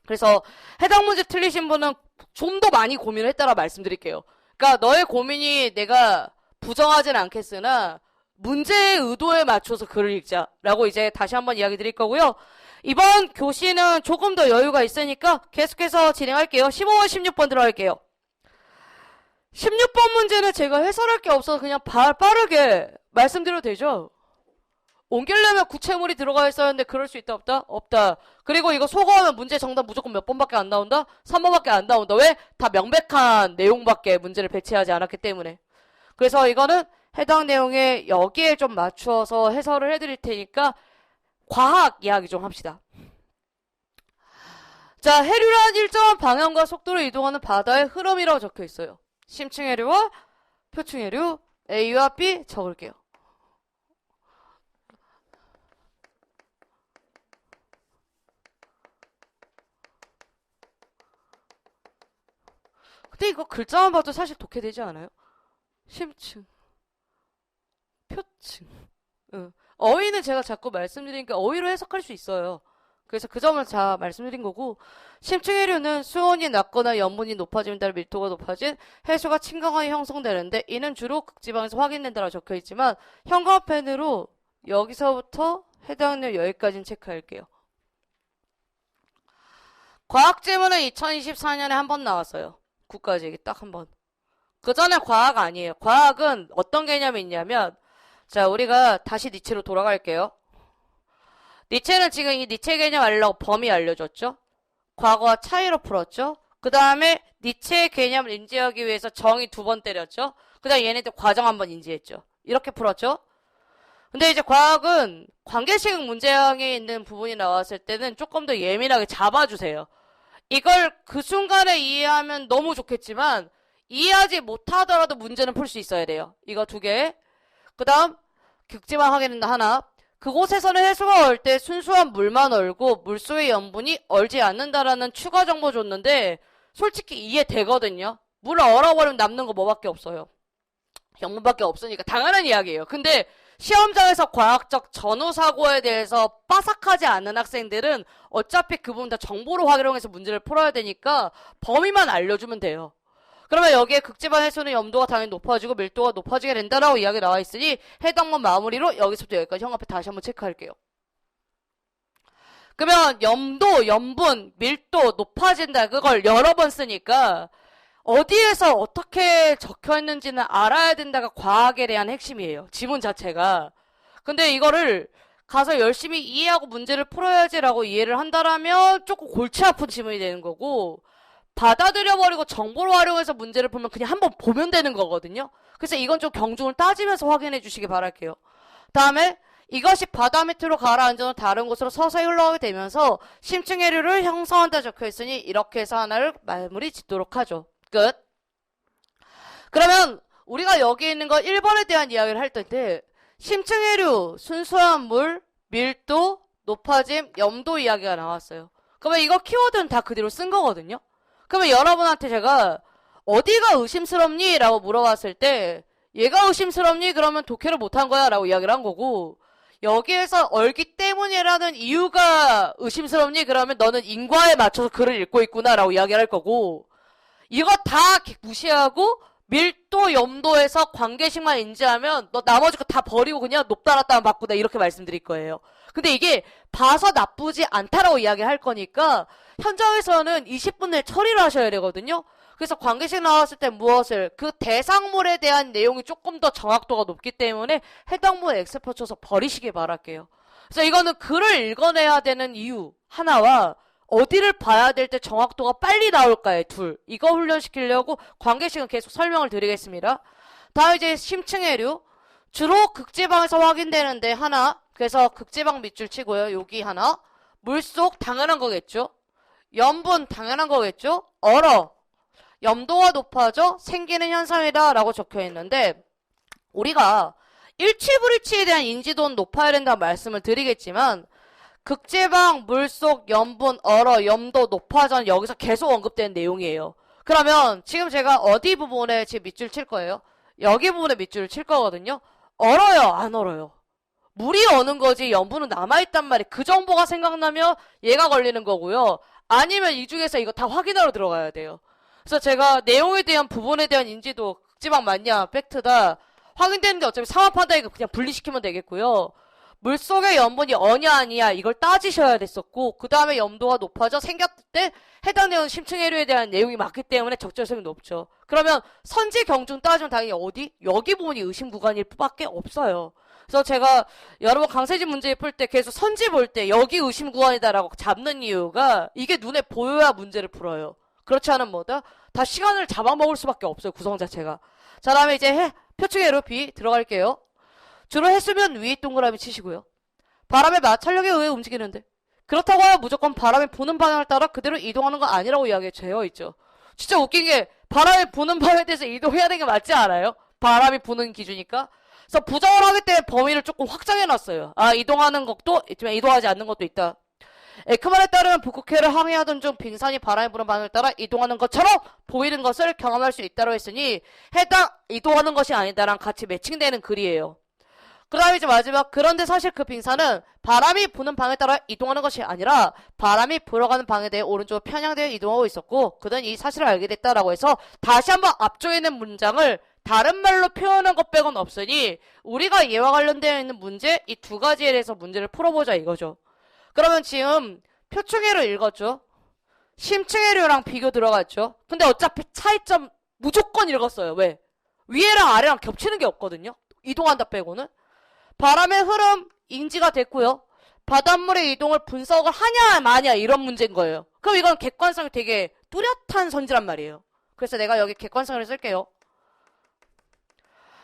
그래서 해당 문제 틀리신 분은 좀 더 많이 고민을 했다라 말씀드릴게요. 그러니까 너의 고민이 내가 부정하진 않겠으나 문제의 의도에 맞춰서 글을 읽자라고 이제 다시 한번 이야기 드릴 거고요. 이번 교시는 조금 더 여유가 있으니까 계속해서 진행할게요. 15번, 16번 들어갈게요. 16번 문제는 제가 해설할 게 없어서 그냥 빠르게 말씀드려도 되죠? 옮기려면 구체물이 들어가 있었는데 그럴 수 있다 없다? 없다. 그리고 이거 소거하면 문제 정답 무조건 몇 번밖에 안 나온다? 3번밖에 안 나온다. 왜? 다 명백한 내용밖에 문제를 배치하지 않았기 때문에. 그래서 이거는 해당 내용에 여기에 좀 맞추어서 해설을 해드릴 테니까 과학 이야기 좀 합시다. 자, 해류란 일정한 방향과 속도로 이동하는 바다의 흐름이라고 적혀 있어요. 심층 해류와 표층 해류, A와 B 적을게요. 근데 이거 글자만 봐도 사실 독해되지 않아요? 심층, 표층. 어휘는 제가 자꾸 말씀드리니까 어휘로 해석할 수 있어요. 그래서 그 점을 자 말씀드린 거고, 심층 해류는 수온이 낮거나 염분이 높아지면 따라 밀도가 높아진 해수가 침강하여 형성되는데 이는 주로 극지방에서 확인된다라고 적혀있지만 형광펜으로 여기서부터 해당 내용 여기까지는 체크할게요. 과학 질문은 2024년에 한 번 나왔어요. 국가직이 딱 한 번. 그 전에 과학 아니에요. 과학은 어떤 개념이 있냐면, 자, 우리가 다시 니체로 돌아갈게요. 니체는 지금 이 니체 개념 알려고 범위 알려줬죠? 과거와 차이로 풀었죠? 그 다음에 니체의 개념을 인지하기 위해서 정의 2번 때렸죠? 그 다음에 얘네들 과정 한번 인지했죠? 이렇게 풀었죠? 근데 이제 과학은 관계식 문제항에 있는 부분이 나왔을 때는 조금 더 예민하게 잡아주세요. 이걸 그 순간에 이해하면 너무 좋겠지만 이해하지 못하더라도 문제는 풀 수 있어야 돼요. 이거 2개. 그 다음 극지방 확인은 하나. 그곳에서는 해수가 얼 때 순수한 물만 얼고 물속의 염분이 얼지 않는다라는 추가 정보 줬는데 솔직히 이해되거든요. 물을 얼어버리면 남는 거 뭐밖에 없어요. 염분밖에 없으니까 당연한 이야기예요. 근데 시험장에서 과학적 전후사고에 대해서 빠삭하지 않은 학생들은 어차피 그 부분 다 정보로 활용해서 문제를 풀어야 되니까 범위만 알려주면 돼요. 그러면 여기에 극지방 해수는 염도가 당연히 높아지고 밀도가 높아지게 된다라고 이야기 나와 있으니 해당 문 마무리로 여기서부터 여기까지 형 앞에 다시 한번 체크할게요. 그러면 염도, 염분, 밀도 높아진다. 그걸 여러 번 쓰니까 어디에서 어떻게 적혀있는지는 알아야 된다가 과학에 대한 핵심이에요. 지문 자체가. 근데 이거를 가서 열심히 이해하고 문제를 풀어야지라고 이해를 한다라면 조금 골치 아픈 지문이 되는 거고 받아들여버리고 정보를 활용해서 문제를 풀면 그냥 한번 보면 되는 거거든요. 그래서 이건 좀 경중을 따지면서 확인해 주시기 바랄게요. 다음에 이것이 바다 밑으로 가라앉은 다른 곳으로 서서히 흘러가게 되면서 심층해류를 형성한다 적혀있으니 이렇게 해서 하나를 마무리 짓도록 하죠. 끝. 그러면 우리가 여기 있는 거 1번에 대한 이야기를 할 텐데 심층해류, 순수한 물, 밀도, 높아짐, 염도 이야기가 나왔어요. 그러면 이거 키워드는 다 그대로 쓴 거거든요. 그러면 여러분한테 제가 어디가 의심스럽니? 라고 물어봤을 때 얘가 의심스럽니? 그러면 독해를 못한 거야 라고 이야기를 한 거고 여기에서 얼기 때문이라는 이유가 의심스럽니? 그러면 너는 인과에 맞춰서 글을 읽고 있구나 라고 이야기를 할 거고 이거 다 무시하고 밀도, 염도에서 관계식만 인지하면 너 나머지 거 다 버리고 그냥 높다 낮다만 바꾸다 이렇게 말씀드릴 거예요. 근데 이게 봐서 나쁘지 않다라고 이야기할 거니까 현장에서는 20분 내에 처리를 하셔야 되거든요. 그래서 관계식 나왔을 때 무엇을 그 대상물에 대한 내용이 조금 더 정확도가 높기 때문에 해당 부분 X표 쳐서 버리시길 바랄게요. 그래서 이거는 글을 읽어내야 되는 이유 하나와 어디를 봐야 될 때 정확도가 빨리 나올까의 둘. 이거 훈련시키려고 관계식은 계속 설명을 드리겠습니다. 다음 이제 심층해류. 주로 극지방에서 확인되는데 하나. 그래서 극지방 밑줄 치고요. 여기 하나. 물속 당연한 거겠죠. 염분 당연한 거겠죠. 얼어. 염도가 높아져 생기는 현상이다 라고 적혀 있는데 우리가 일치불일치에 대한 인지도는 높아야 된다는 말씀을 드리겠지만 극지방, 물속, 염분, 얼어, 염도, 높아져 여기서 계속 언급되는 내용이에요. 그러면 지금 제가 어디 부분에 지금 밑줄 칠 거예요? 여기 부분에 밑줄을 칠 거거든요. 얼어요? 안 얼어요? 물이 어는 거지 염분은 남아있단 말이에요. 그 정보가 생각나면 얘가 걸리는 거고요. 아니면 이 중에서 이거 다 확인하러 들어가야 돼요. 그래서 제가 내용에 대한 부분에 대한 인지도 극지방 맞냐 팩트다 확인되는데 어차피 상황 판단이니까 그냥 분리시키면 되겠고요. 물속의 염분이 어냐 아니야 이걸 따지셔야 됐었고 그 다음에 염도가 높아져 생겼을 때 해당되는 심층해류에 대한 내용이 맞기 때문에 적절성이 높죠. 그러면 선지 경중 따지면 당연히 어디? 여기 부분이 의심 구간일 밖에 없어요. 그래서 제가 여러분 강세진 문제 풀 때 계속 선지 볼 때 여기 의심 구간이다라고 잡는 이유가 이게 눈에 보여야 문제를 풀어요. 그렇지 않으면 뭐다? 다 시간을 잡아먹을 수밖에 없어요. 구성 자체가. 자 다음에 이제 표층해류 B 들어갈게요. 주로 해수면 위에 동그라미 치시고요. 바람의 마찰력에 의해 움직이는데 그렇다고 하여 무조건 바람이 부는 방향을 따라 그대로 이동하는 건 아니라고 이야기해 되어 있죠. 진짜 웃긴 게 바람이 부는 방향에 대해서 이동해야 되는 게 맞지 않아요? 바람이 부는 기준이니까. 그래서 부정을 하기 때문에 범위를 조금 확장해놨어요. 아 이동하는 것도 있지만 이동하지 않는 것도 있다. 에크만에 따르면 북극해를 항해하던 중 빙산이 바람이 부는 방향을 따라 이동하는 것처럼 보이는 것을 경험할 수 있다고 했으니 해당 이동하는 것이 아니다랑 같이 매칭되는 글이에요. 그 다음에 이제 마지막 그런데 사실 그 빙산은 바람이 부는 방에 따라 이동하는 것이 아니라 바람이 불어가는 방에 대해 오른쪽으로 편향되어 이동하고 있었고 그는 이 사실을 알게 됐다라고 해서 다시 한번 앞쪽에 있는 문장을 다른 말로 표현한 것 빼곤 없으니 우리가 이와 관련되어 있는 문제 이 두 가지에 대해서 문제를 풀어보자 이거죠. 그러면 지금 표층해류 읽었죠? 심층해류랑 비교 들어갔죠? 근데 어차피 차이점 무조건 읽었어요. 왜? 위에랑 아래랑 겹치는 게 없거든요. 이동한다 빼고는. 바람의 흐름 인지가 됐고요. 바닷물의 이동을 분석을 하냐 마냐 이런 문제인 거예요. 그럼 이건 객관성이 되게 뚜렷한 선지란 말이에요. 그래서 내가 여기 객관성을 쓸게요.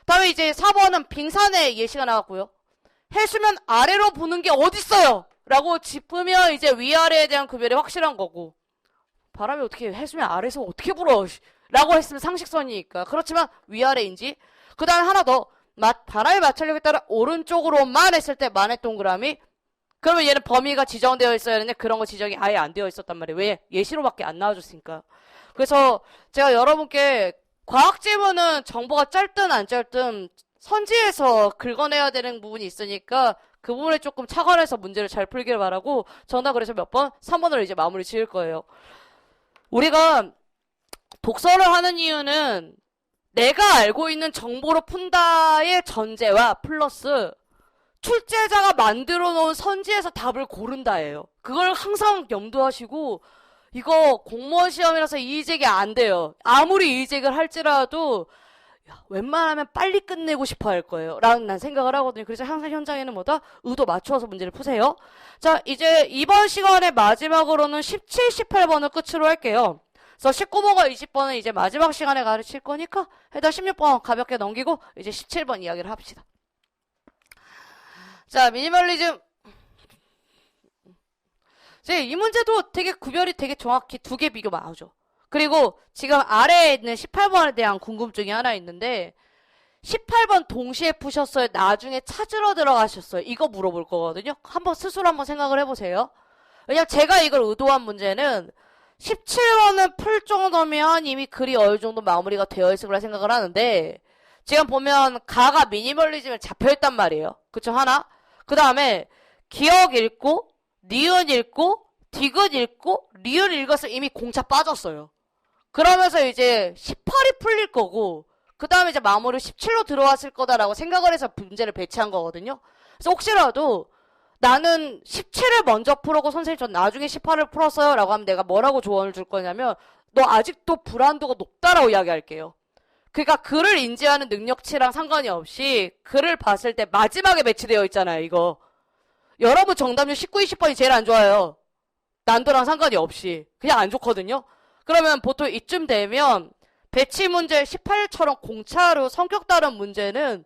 다음에 이제 4번은 빙산의 예시가 나왔고요. 해수면 아래로 보는 게 어딨어요? 라고 짚으면 이제 위아래에 대한 구별이 확실한 거고 바람이 어떻게 해수면 아래에서 어떻게 불어? 라고 했으면 상식선이니까. 그렇지만 위아래인지. 그 다음에 하나 더. 바람의 마찰력에 따라 오른쪽으로만 했을 때 만의 동그라미. 그러면 얘는 범위가 지정되어 있어야 하는데 그런 거 지정이 아예 안 되어 있었단 말이에요. 왜? 예시로밖에 안 나와줬으니까. 그래서 제가 여러분께 과학 지문은 정보가 짧든 안 짧든 선지에서 긁어내야 되는 부분이 있으니까 그 부분에 조금 착안해서 문제를 잘 풀기를 바라고 정답 그래서 몇 번? 3번으로 이제 마무리 지을 거예요. 우리가 독서를 하는 이유는 내가 알고 있는 정보로 푼다의 전제와 플러스 출제자가 만들어 놓은 선지에서 답을 고른다예요. 그걸 항상 염두하시고 이거 공무원 시험이라서 이의제기 안 돼요. 아무리 이의제기를 할지라도 웬만하면 빨리 끝내고 싶어 할 거예요. 라는 난 생각을 하거든요. 그래서 항상 현장에는 뭐다? 의도 맞추어서 문제를 푸세요. 자, 이제 이번 시간의 마지막으로는 17, 18번을 끝으로 할게요. 그래서 19번과 20번은 이제 마지막 시간에 가르칠 거니까 해당 16번 가볍게 넘기고 이제 17번 이야기를 합시다. 자, 미니멀리즘. 이 문제도 되게 구별이 되게 정확히 두 개 비교 나오죠. 그리고 지금 아래에 있는 18번에 대한 궁금증이 하나 있는데 18번 동시에 푸셨어요? 나중에 찾으러 들어가셨어요? 이거 물어볼 거거든요. 한번 스스로 한번 생각을 해보세요. 왜냐면 제가 이걸 의도한 문제는 17번은 풀 정도면 이미 글이 어느 정도 마무리가 되어 있을 거라 생각을 하는데 지금 보면 가가 미니멀리즘에 잡혀있단 말이에요. 그쵸? 하나. 그 다음에 기억 읽고 니은 읽고 디귿 읽고 리을 읽어서 이미 공차 빠졌어요. 그러면서 이제 18이 풀릴 거고 그 다음에 이제 마무리 17로 들어왔을 거다라고 생각을 해서 문제를 배치한 거거든요. 그래서 혹시라도 나는 17을 먼저 풀었고 선생님 전 나중에 18을 풀었어요 라고 하면 내가 뭐라고 조언을 줄 거냐면 너 아직도 불안도가 높다라고 이야기할게요. 그러니까 글을 인지하는 능력치랑 상관이 없이 글을 봤을 때 마지막에 배치되어 있잖아요. 이거 여러분 정답률 19, 20번이 제일 안 좋아요. 난도랑 상관이 없이 그냥 안 좋거든요. 그러면 보통 이쯤 되면 배치 문제 18처럼 공차로 성격 다른 문제는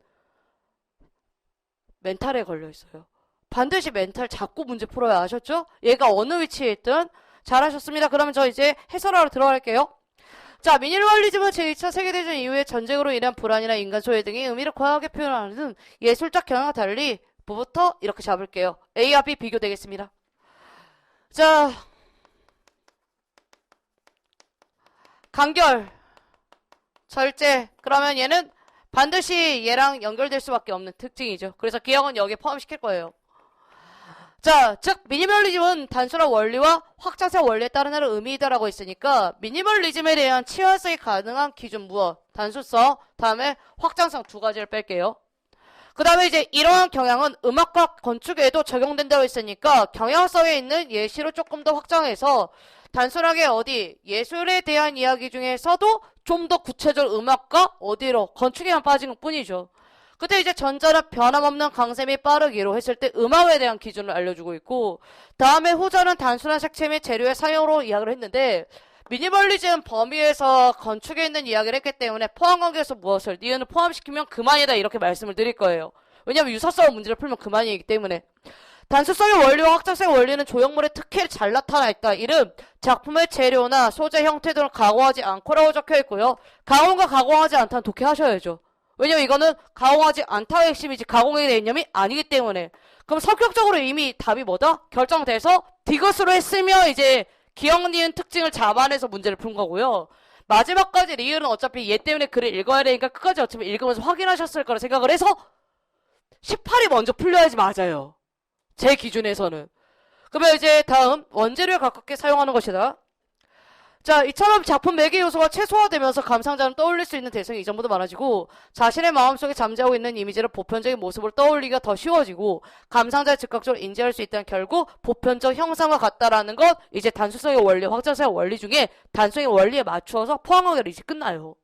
멘탈에 걸려 있어요. 반드시 멘탈 잡고 문제 풀어야 아셨죠? 얘가 어느 위치에 있든 잘하셨습니다. 그러면 저 이제 해설하러 들어갈게요. 자, 미니멀리즘은 제2차 세계대전 이후의 전쟁으로 인한 불안이나 인간 소외 등의 의미를 과하게 표현하는 예술적 경향과 달리 뭐부터 이렇게 잡을게요. A와 B 비교되겠습니다. 자, 간결, 절제. 그러면 얘는 반드시 얘랑 연결될 수밖에 없는 특징이죠. 그래서 기억은 여기에 포함시킬 거예요. 자, 즉 미니멀리즘은 단순한 원리와 확장성 원리에 따르는 의미이다라고 했으니까 미니멀리즘에 대한 치환성이 가능한 기준 무엇? 단순성, 다음에 확장성 두 가지를 뺄게요. 그 다음에 이제 이러한 경향은 음악과 건축에도 적용된다고 했으니까 경향성에 있는 예시로 조금 더 확장해서 단순하게 어디 예술에 대한 이야기 중에서도 좀 더 구체적으로 음악과 어디로 건축에만 빠진 것 뿐이죠. 그때 이제 전자는 변함없는 강셈이 빠르기로 했을 때 음악에 대한 기준을 알려주고 있고 다음에 후자는 단순한 색채 및 재료의 사용으로 이야기를 했는데 미니멀리즘 범위에서 건축에 있는 이야기를 했기 때문에 포함관계에서 무엇을 니은을 포함시키면 그만이다 이렇게 말씀을 드릴 거예요. 왜냐하면 유사성 문제를 풀면 그만이기 때문에 단순성의 원리와 확장성의 원리는 조형물의 특혜를 잘 나타나 있다. 이름, 작품의 재료나 소재 형태 등을 가공하지 않고라고 적혀있고요. 가공과 가공하지 않다는 독해하셔야죠. 왜냐면 이거는 가공하지 않다가 핵심이지 가공의 개념이 아니기 때문에. 그럼 성격적으로 이미 답이 뭐다? 결정돼서 디귿으로 했으면 이제 기억 니은 특징을 잡아내서 문제를 푼 거고요. 마지막까지 리을은 어차피 얘 때문에 글을 읽어야 되니까 끝까지 어차피 읽으면서 확인하셨을 거라 생각을 해서 18이 먼저 풀려야지 맞아요. 제 기준에서는. 그러면 이제 다음 원재료에 가깝게 사용하는 것이다. 자, 이처럼 작품 매개 요소가 최소화되면서 감상자는 떠올릴 수 있는 대상이 이전보다 많아지고 자신의 마음속에 잠재하고 있는 이미지를 보편적인 모습으로 떠올리기가 더 쉬워지고 감상자가 즉각적으로 인지할 수 있다는 결국 보편적 형상과 같다라는 것 이제 단순성의 원리, 확장성의 원리 중에 단순성의 원리에 맞추어서 포함하기로 이제 끝나요.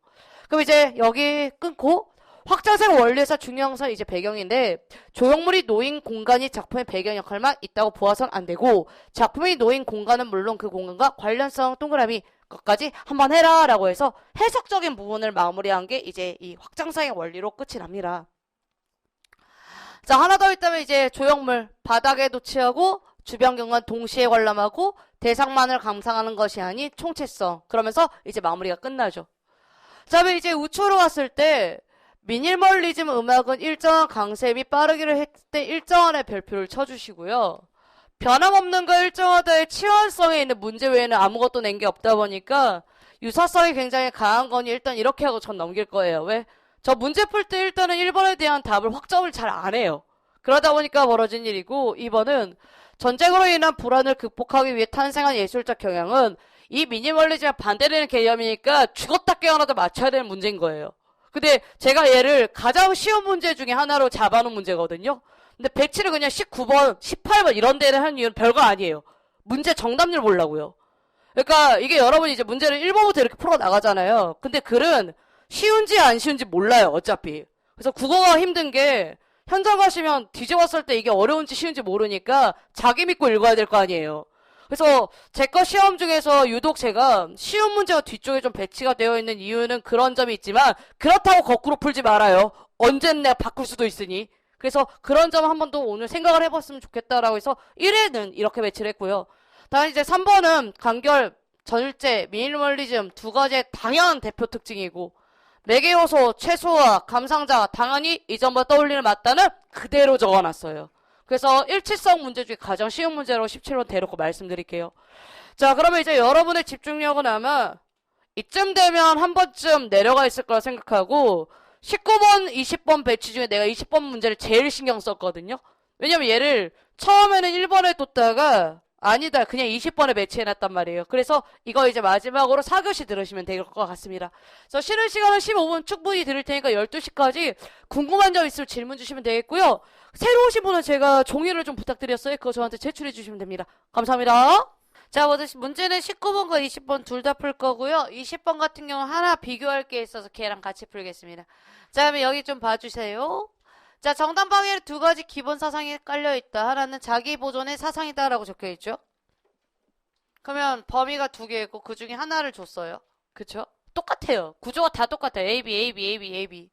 그럼 이제 여기 끊고 확장성 원리에서 중요한 것은 이제 배경인데 조형물이 놓인 공간이 작품의 배경 역할만 있다고 보아서는 안 되고 작품이 놓인 공간은 물론 그 공간과 관련성 동그라미 것까지 한번 해라 라고 해서 해석적인 부분을 마무리한 게 이제 이 확장성의 원리로 끝이 납니다. 자, 하나 더 있다면 이제 조형물 바닥에 놓치하고 주변 경관 동시에 관람하고 대상만을 감상하는 것이 아닌 총체성 그러면서 이제 마무리가 끝나죠. 자, 그럼 이제 우초로 갔을 때 미니멀리즘 음악은 일정한 강세 및 빠르기를 했을 때 일정한의 별표를 쳐주시고요. 변함없는 거 일정하다의 치환성에 있는 문제 외에는 아무것도 낸 게 없다 보니까 유사성이 굉장히 강한 거니 일단 이렇게 하고 전 넘길 거예요. 왜? 저 문제 풀 때 일단은 1번에 대한 답을 확정을 잘 안 해요. 그러다 보니까 벌어진 일이고 2번은 전쟁으로 인한 불안을 극복하기 위해 탄생한 예술적 경향은 이 미니멀리즘에 반대되는 개념이니까 죽었다 깨어나도 맞춰야 되는 문제인 거예요. 근데 제가 얘를 가장 쉬운 문제 중에 하나로 잡아놓은 문제거든요. 근데 배치를 그냥 19번, 18번 이런 데를 한 이유는 별거 아니에요. 문제 정답률 보려고요. 그러니까 이게 여러분이 이제 문제를 1번부터 이렇게 풀어 나가잖아요. 근데 글은 쉬운지 안 쉬운지 몰라요, 어차피. 그래서 국어가 힘든 게 현장 가시면 뒤집었을 때 이게 어려운지 쉬운지 모르니까 자기 믿고 읽어야 될 거 아니에요. 그래서 제 거 시험 중에서 유독 제가 쉬운 문제가 뒤쪽에 좀 배치가 되어 있는 이유는 그런 점이 있지만 그렇다고 거꾸로 풀지 말아요. 언젠 내가 바꿀 수도 있으니. 그래서 그런 점 한 번 더 오늘 생각을 해봤으면 좋겠다라고 해서 1회는 이렇게 배치를 했고요. 다음 이제 3번은 간결, 전일제, 미니멀리즘 두 가지의 당연한 대표 특징이고 매개 요소, 최소화, 감상자 당연히 이전보다 떠올리는 맞다는 그대로 적어놨어요. 그래서 일치성 문제 중에 가장 쉬운 문제로 17번 대놓고 말씀드릴게요. 자, 그러면 이제 여러분의 집중력은 아마 이쯤 되면 한 번쯤 내려가 있을 거라 생각하고 19번, 20번 배치 중에 내가 20번 문제를 제일 신경 썼거든요. 왜냐면 얘를 처음에는 1번에 뒀다가 아니다 그냥 20번에 배치해놨단 말이에요. 그래서 이거 이제 마지막으로 4교시 들으시면 될 것 같습니다. 그래서 쉬는 시간은 15분 충분히 들을 테니까 12시까지 궁금한 점 있으면 질문 주시면 되겠고요. 새로 오신 분은 제가 종이를 좀 부탁드렸어요. 그거 저한테 제출해 주시면 됩니다. 감사합니다. 자, 문제는 19번과 20번 둘 다 풀 거고요. 20번 같은 경우는 하나 비교할 게 있어서 걔랑 같이 풀겠습니다. 자, 그러면 여기 좀 봐주세요. 자, 정답 방에는 두 가지 기본 사상이 깔려있다. 하나는 자기 보존의 사상이다 라고 적혀있죠. 그러면 범위가 두 개 있고 그 중에 하나를 줬어요. 그쵸? 똑같아요. 구조가 다 똑같아요. A, B, A, B, A, B, A, B.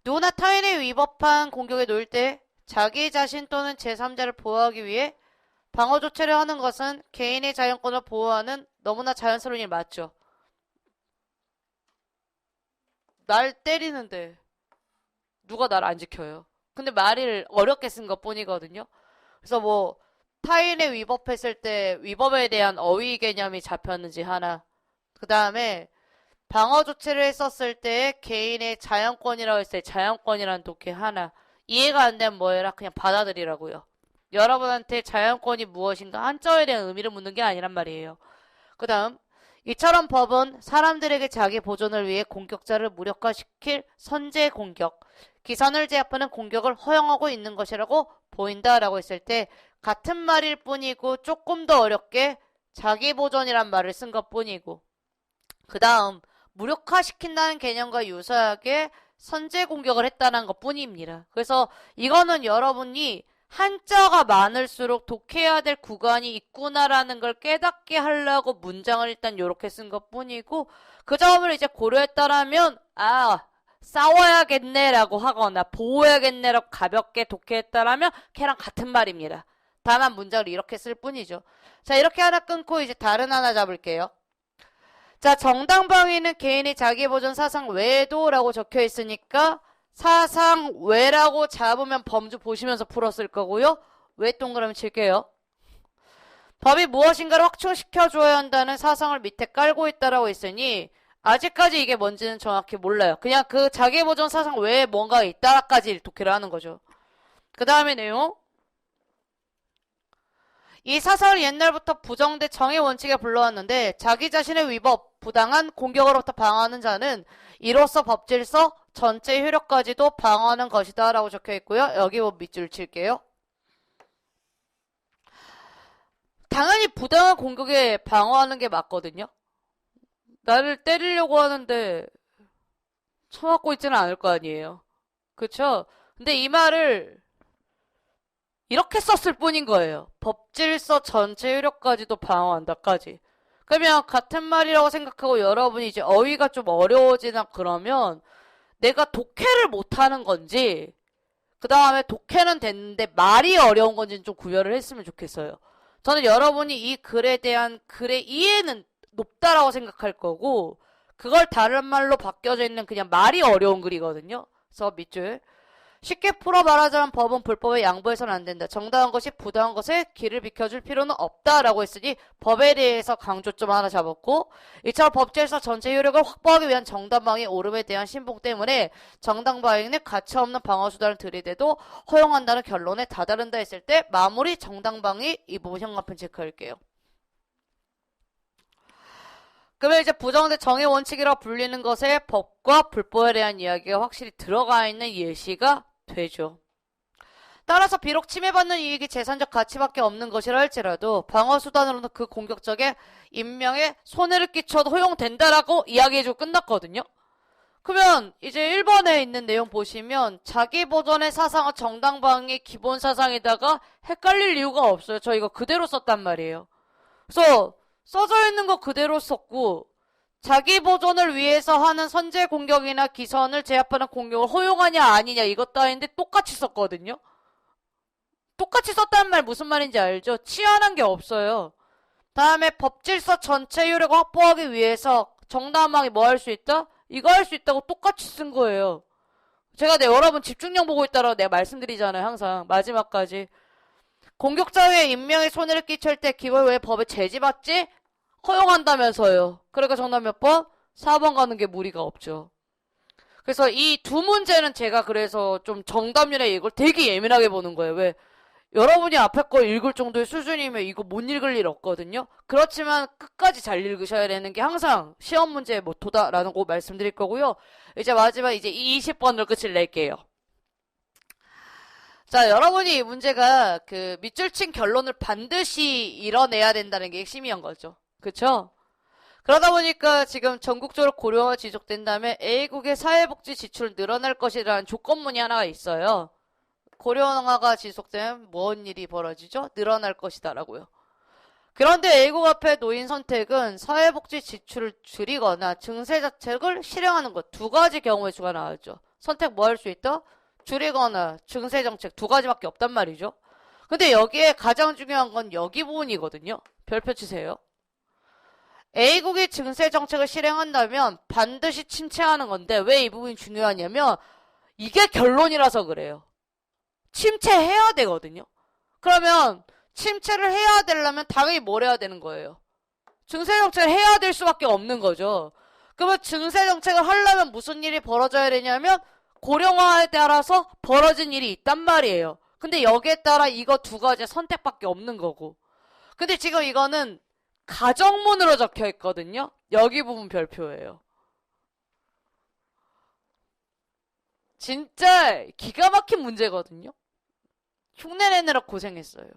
누구나 타인에 위법한 공격에 놓일 때 자기 자신 또는 제3자를 보호하기 위해 방어 조치를 하는 것은 개인의 자연권을 보호하는 너무나 자연스러운 일 맞죠? 날 때리는데 누가 날 안 지켜요? 근데 말을 어렵게 쓴 것 뿐이거든요. 그래서 뭐 타인에 위법했을 때 위법에 대한 어휘 개념이 잡혔는지 하나, 그 다음에 방어 조치를 했었을 때 개인의 자연권이라고 했을 때 자연권이라는 독해 하나, 이해가 안 되면 뭐 해라? 그냥 받아들이라고요. 여러분한테 자연권이 무엇인가 한자어에 대한 의미를 묻는 게 아니란 말이에요. 그 다음 이처럼 법은 사람들에게 자기 보존을 위해 공격자를 무력화시킬 선제 공격, 기선을 제압하는 공격을 허용하고 있는 것이라고 보인다라고 했을 때 같은 말일 뿐이고 조금 더 어렵게 자기 보존이란 말을 쓴 것 뿐이고, 그 다음 무력화시킨다는 개념과 유사하게 선제 공격을 했다는 것 뿐입니다. 그래서 이거는 여러분이 한자가 많을수록 독해야 될 구간이 있구나라는 걸 깨닫게 하려고 문장을 일단 이렇게 쓴 것 뿐이고, 그 점을 이제 고려했다라면 싸워야겠네 라고 하거나 보호해야겠네 라고 가볍게 독해했다라면 걔랑 같은 말입니다. 다만 문장을 이렇게 쓸 뿐이죠. 자, 이렇게 하나 끊고 이제 다른 하나 잡을게요. 자, 정당방위는 개인의 자기보존 사상 외에도 라고 적혀 있으니까 사상 외라고 잡으면 범주 보시면서 풀었을 거고요. 외 동그라미 칠게요. 법이 무엇인가를 확충시켜줘야 한다는 사상을 밑에 깔고 있다라고 했으니 아직까지 이게 뭔지는 정확히 몰라요. 그냥 그 자기보존 사상 외에 뭔가 있다라까지 독해를 하는 거죠. 그 다음에 내용. 이 사상을 옛날부터 부정대 정의 원칙에 불러왔는데 자기 자신의 위법, 부당한 공격으로부터 방어하는 자는 이로써 법질서 전체 효력까지도 방어하는 것이다 라고 적혀있고요. 여기 뭐 밑줄 칠게요. 당연히 부당한 공격에 방어하는 게 맞거든요. 나를 때리려고 하는데 쳐맞고 있지는 않을 거 아니에요. 그쵸? 근데 이 말을 이렇게 썼을 뿐인 거예요. 법질서 전체 효력까지도 방어한다까지. 그러면 같은 말이라고 생각하고 여러분이 이제 어휘가 좀 어려워지나 그러면 내가 독해를 못하는 건지 그 다음에 독해는 됐는데 말이 어려운 건지는 좀 구별을 했으면 좋겠어요. 저는 여러분이 이 글에 대한 글의 이해는 높다라고 생각할 거고 그걸 다른 말로 바뀌어져 있는 그냥 말이 어려운 글이거든요. 그래서 밑줄. 쉽게 풀어 말하자면 법은 불법에 양보해서는 안 된다. 정당한 것이 부당한 것에 길을 비켜줄 필요는 없다라고 했으니 법에 대해서 강조점 하나 잡았고, 이처럼 법제에서 전체 효력을 확보하기 위한 정당방위 오름에 대한 신봉 때문에 정당방위는 가차없는 방어수단을 들이대도 허용한다는 결론에 다다른다 했을 때 마무리 정당방위 이 부분 형광펜 체크할게요. 그러면 이제 부정대 정의 원칙이라고 불리는 것에 법과 불법에 대한 이야기가 확실히 들어가 있는 예시가 되죠. 따라서 비록 침해받는 이익이 재산적 가치밖에 없는 것이라 할지라도 방어수단으로는 그 공격적에 인명에 손해를 끼쳐도 허용된다라고 이야기해주고 끝났거든요. 그러면 이제 1번에 있는 내용 보시면 자기 보전의 사상은 정당방위 기본 사상에다가 헷갈릴 이유가 없어요. 저 이거 그대로 썼단 말이에요. 그래서 써져 있는 거 그대로 썼고, 자기 보존을 위해서 하는 선제 공격이나 기선을 제압하는 공격을 허용하냐 아니냐 이것 따윈데 똑같이 썼거든요. 똑같이 썼다는 말 무슨 말인지 알죠? 치안한 게 없어요. 다음에 법질서 전체 효력을 확보하기 위해서 정당방위 뭐 할 수 있다? 이거 할 수 있다고 똑같이 쓴 거예요. 제가 여러분 집중력 보고 있다라고 내가 말씀드리잖아요. 항상 마지막까지. 공격자의 인명의 손해를 끼칠 때 기본 왜 법에 제지받지? 허용한다면서요. 그러니까 정답 몇 번? 4번 가는 게 무리가 없죠. 그래서 이 두 문제는 제가 그래서 좀 정답률에 이걸 되게 예민하게 보는 거예요. 왜? 여러분이 앞에 거 읽을 정도의 수준이면 이거 못 읽을 일 없거든요. 그렇지만 끝까지 잘 읽으셔야 되는 게 항상 시험 문제의 모토다라는 거 말씀드릴 거고요. 이제 마지막 이제 20번으로 끝을 낼게요. 자, 여러분이 이 문제가 그 밑줄 친 결론을 반드시 이뤄내야 된다는 게 핵심이한 거죠. 그쵸? 그러다 보니까 지금 전국적으로 고령화가 지속된다면 A국의 사회복지 지출을 늘어날 것이라는 조건문이 하나가 있어요. 고령화가 지속되면 뭔 일이 벌어지죠? 늘어날 것이다 라고요. 그런데 A국 앞에 놓인 선택은 사회복지 지출을 줄이거나 증세 자책을 실행하는 것. 두 가지 경우의 수가 나왔죠. 선택 뭐 할 수 있다? 줄이거나 증세 정책 두 가지밖에 없단 말이죠. 근데 여기에 가장 중요한 건 여기 부분이거든요. 별표 치세요. A국이 증세 정책을 실행한다면 반드시 침체하는 건데 왜 이 부분이 중요하냐면 이게 결론이라서 그래요. 침체해야 되거든요. 그러면 침체를 해야 되려면 당연히 뭘 해야 되는 거예요. 증세 정책을 해야 될 수밖에 없는 거죠. 그러면 증세 정책을 하려면 무슨 일이 벌어져야 되냐면 고령화에 따라서 벌어진 일이 있단 말이에요. 근데 여기에 따라 이거 두 가지 선택밖에 없는 거고. 근데 지금 이거는 가정문으로 적혀 있거든요. 여기 부분 별표예요. 진짜 기가 막힌 문제거든요. 흉내 내느라 고생했어요.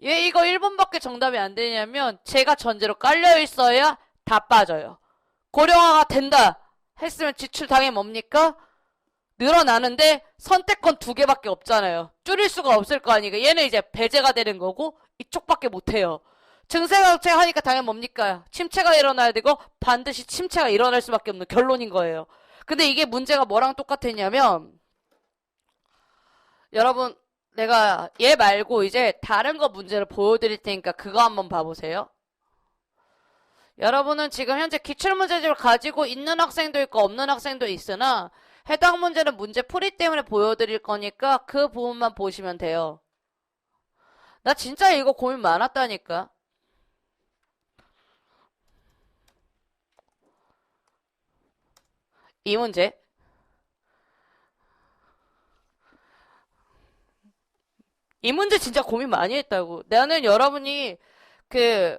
왜 이거 1번밖에 정답이 안 되냐면 제가 전제로 깔려 있어야 다 빠져요. 고령화가 된다 했으면 지출 당연히 뭡니까? 늘어나는데 선택권 두 개밖에 없잖아요. 줄일 수가 없을 거 아니에요. 얘는 이제 배제가 되는 거고 이쪽밖에 못해요. 증세 정책 하니까 당연히 뭡니까? 침체가 일어나야 되고 반드시 침체가 일어날 수밖에 없는 결론인 거예요. 근데 이게 문제가 뭐랑 똑같았냐면 여러분 내가 얘 말고 이제 다른 거 문제를 보여드릴 테니까 그거 한번 봐보세요. 여러분은 지금 현재 기출문제집을 가지고 있는 학생도 있고 없는 학생도 있으나 해당 문제는 문제 풀이 때문에 보여드릴 거니까 그 부분만 보시면 돼요. 나 진짜 이거 고민 많았다니까. 이 문제. 이 문제 진짜 고민 많이 했다고. 나는 여러분이 그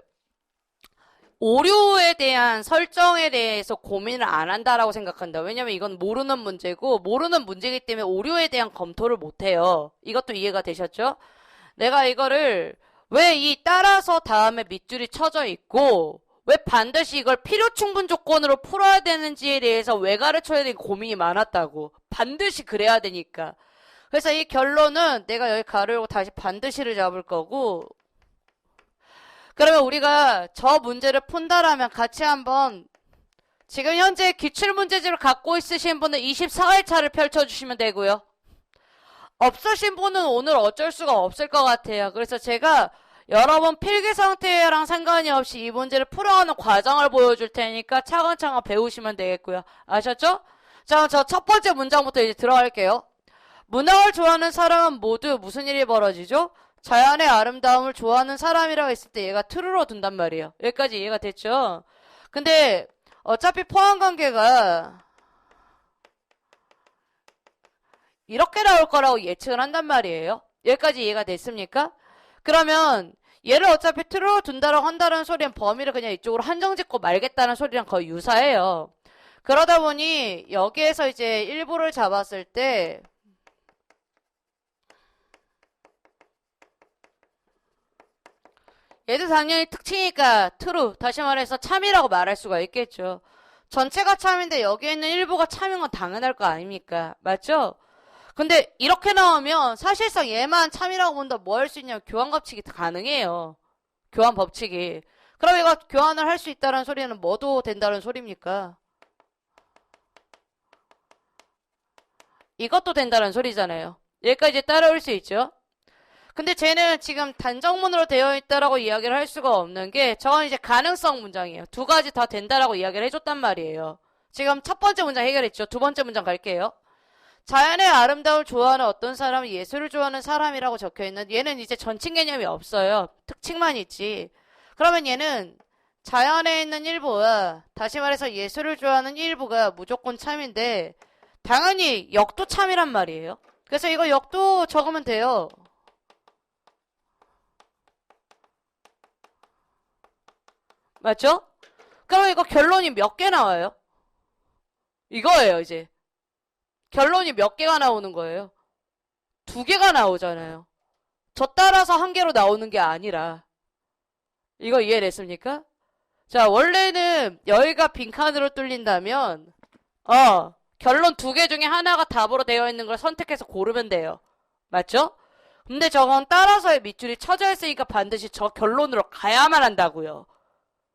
오류에 대한 설정에 대해서 고민을 안 한다라고 생각한다. 왜냐면 이건 모르는 문제고 모르는 문제이기 때문에 오류에 대한 검토를 못 해요. 이것도 이해가 되셨죠? 내가 이거를 왜 이 따라서 다음에 밑줄이 쳐져 있고 왜 반드시 이걸 필요 충분 조건으로 풀어야 되는지에 대해서 왜 가르쳐야 되는 고민이 많았다고. 반드시 그래야 되니까. 그래서 이 결론은 내가 여기 가르고 다시 반드시를 잡을 거고 그러면 우리가 저 문제를 푼다라면 같이 한번 지금 현재 기출문제집을 갖고 있으신 분은 24회차를 펼쳐주시면 되고요. 없으신 분은 오늘 어쩔 수가 없을 것 같아요. 그래서 제가 여러분 필기 상태랑 상관이 없이 이 문제를 풀어가는 과정을 보여줄 테니까 차근차근 배우시면 되겠고요. 아셨죠? 자, 저 첫 번째 문장부터 이제 들어갈게요. 문학을 좋아하는 사람은 모두 무슨 일이 벌어지죠? 자연의 아름다움을 좋아하는 사람이라고 했을 때 얘가 true로 둔단 말이에요. 여기까지 이해가 됐죠? 근데 어차피 포함관계가 이렇게 나올 거라고 예측을 한단 말이에요. 여기까지 이해가 됐습니까? 그러면 얘를 어차피 true로 둔다라고 한다는 소리는 범위를 그냥 이쪽으로 한정짓고 말겠다는 소리랑 거의 유사해요. 그러다 보니 여기에서 이제 일부를 잡았을 때 얘도 당연히 특징이니까 true, 다시 말해서 참이라고 말할 수가 있겠죠. 전체가 참인데 여기에 있는 일부가 참인 건 당연할 거 아닙니까? 맞죠? 근데 이렇게 나오면 사실상 얘만 참이라고 본다 뭐 할 수 있냐면 교환 법칙이 가능해요. 교환 법칙이. 그럼 이거 교환을 할 수 있다는 소리는 뭐도 된다는 소리입니까? 이것도 된다는 소리잖아요. 여기까지 따라올 수 있죠? 근데 쟤는 지금 단정문으로 되어 있다라고 이야기를 할 수가 없는 게 저건 이제 가능성 문장이에요. 두 가지 다 된다라고 이야기를 해줬단 말이에요. 지금 첫 번째 문장 해결했죠. 두 번째 문장 갈게요. 자연의 아름다움을 좋아하는 어떤 사람은 예술을 좋아하는 사람이라고 적혀있는 얘는 이제 전칭 개념이 없어요. 특징만 있지. 그러면 얘는 자연에 있는 일부와 다시 말해서 예술을 좋아하는 일부가 무조건 참인데 당연히 역도 참이란 말이에요. 그래서 이거 역도 적으면 돼요. 맞죠? 그럼 이거 결론이 몇 개 나와요? 이거예요, 이제. 결론이 몇 개가 나오는 거예요? 2개가 나오잖아요. 저 따라서 1개로 나오는 게 아니라. 이거 이해됐습니까? 자, 원래는 여기가 빈칸으로 뚫린다면, 결론 2개 중에 하나가 답으로 되어 있는 걸 선택해서 고르면 돼요. 맞죠? 근데 저건 따라서의 밑줄이 쳐져 있으니까 반드시 저 결론으로 가야만 한다고요.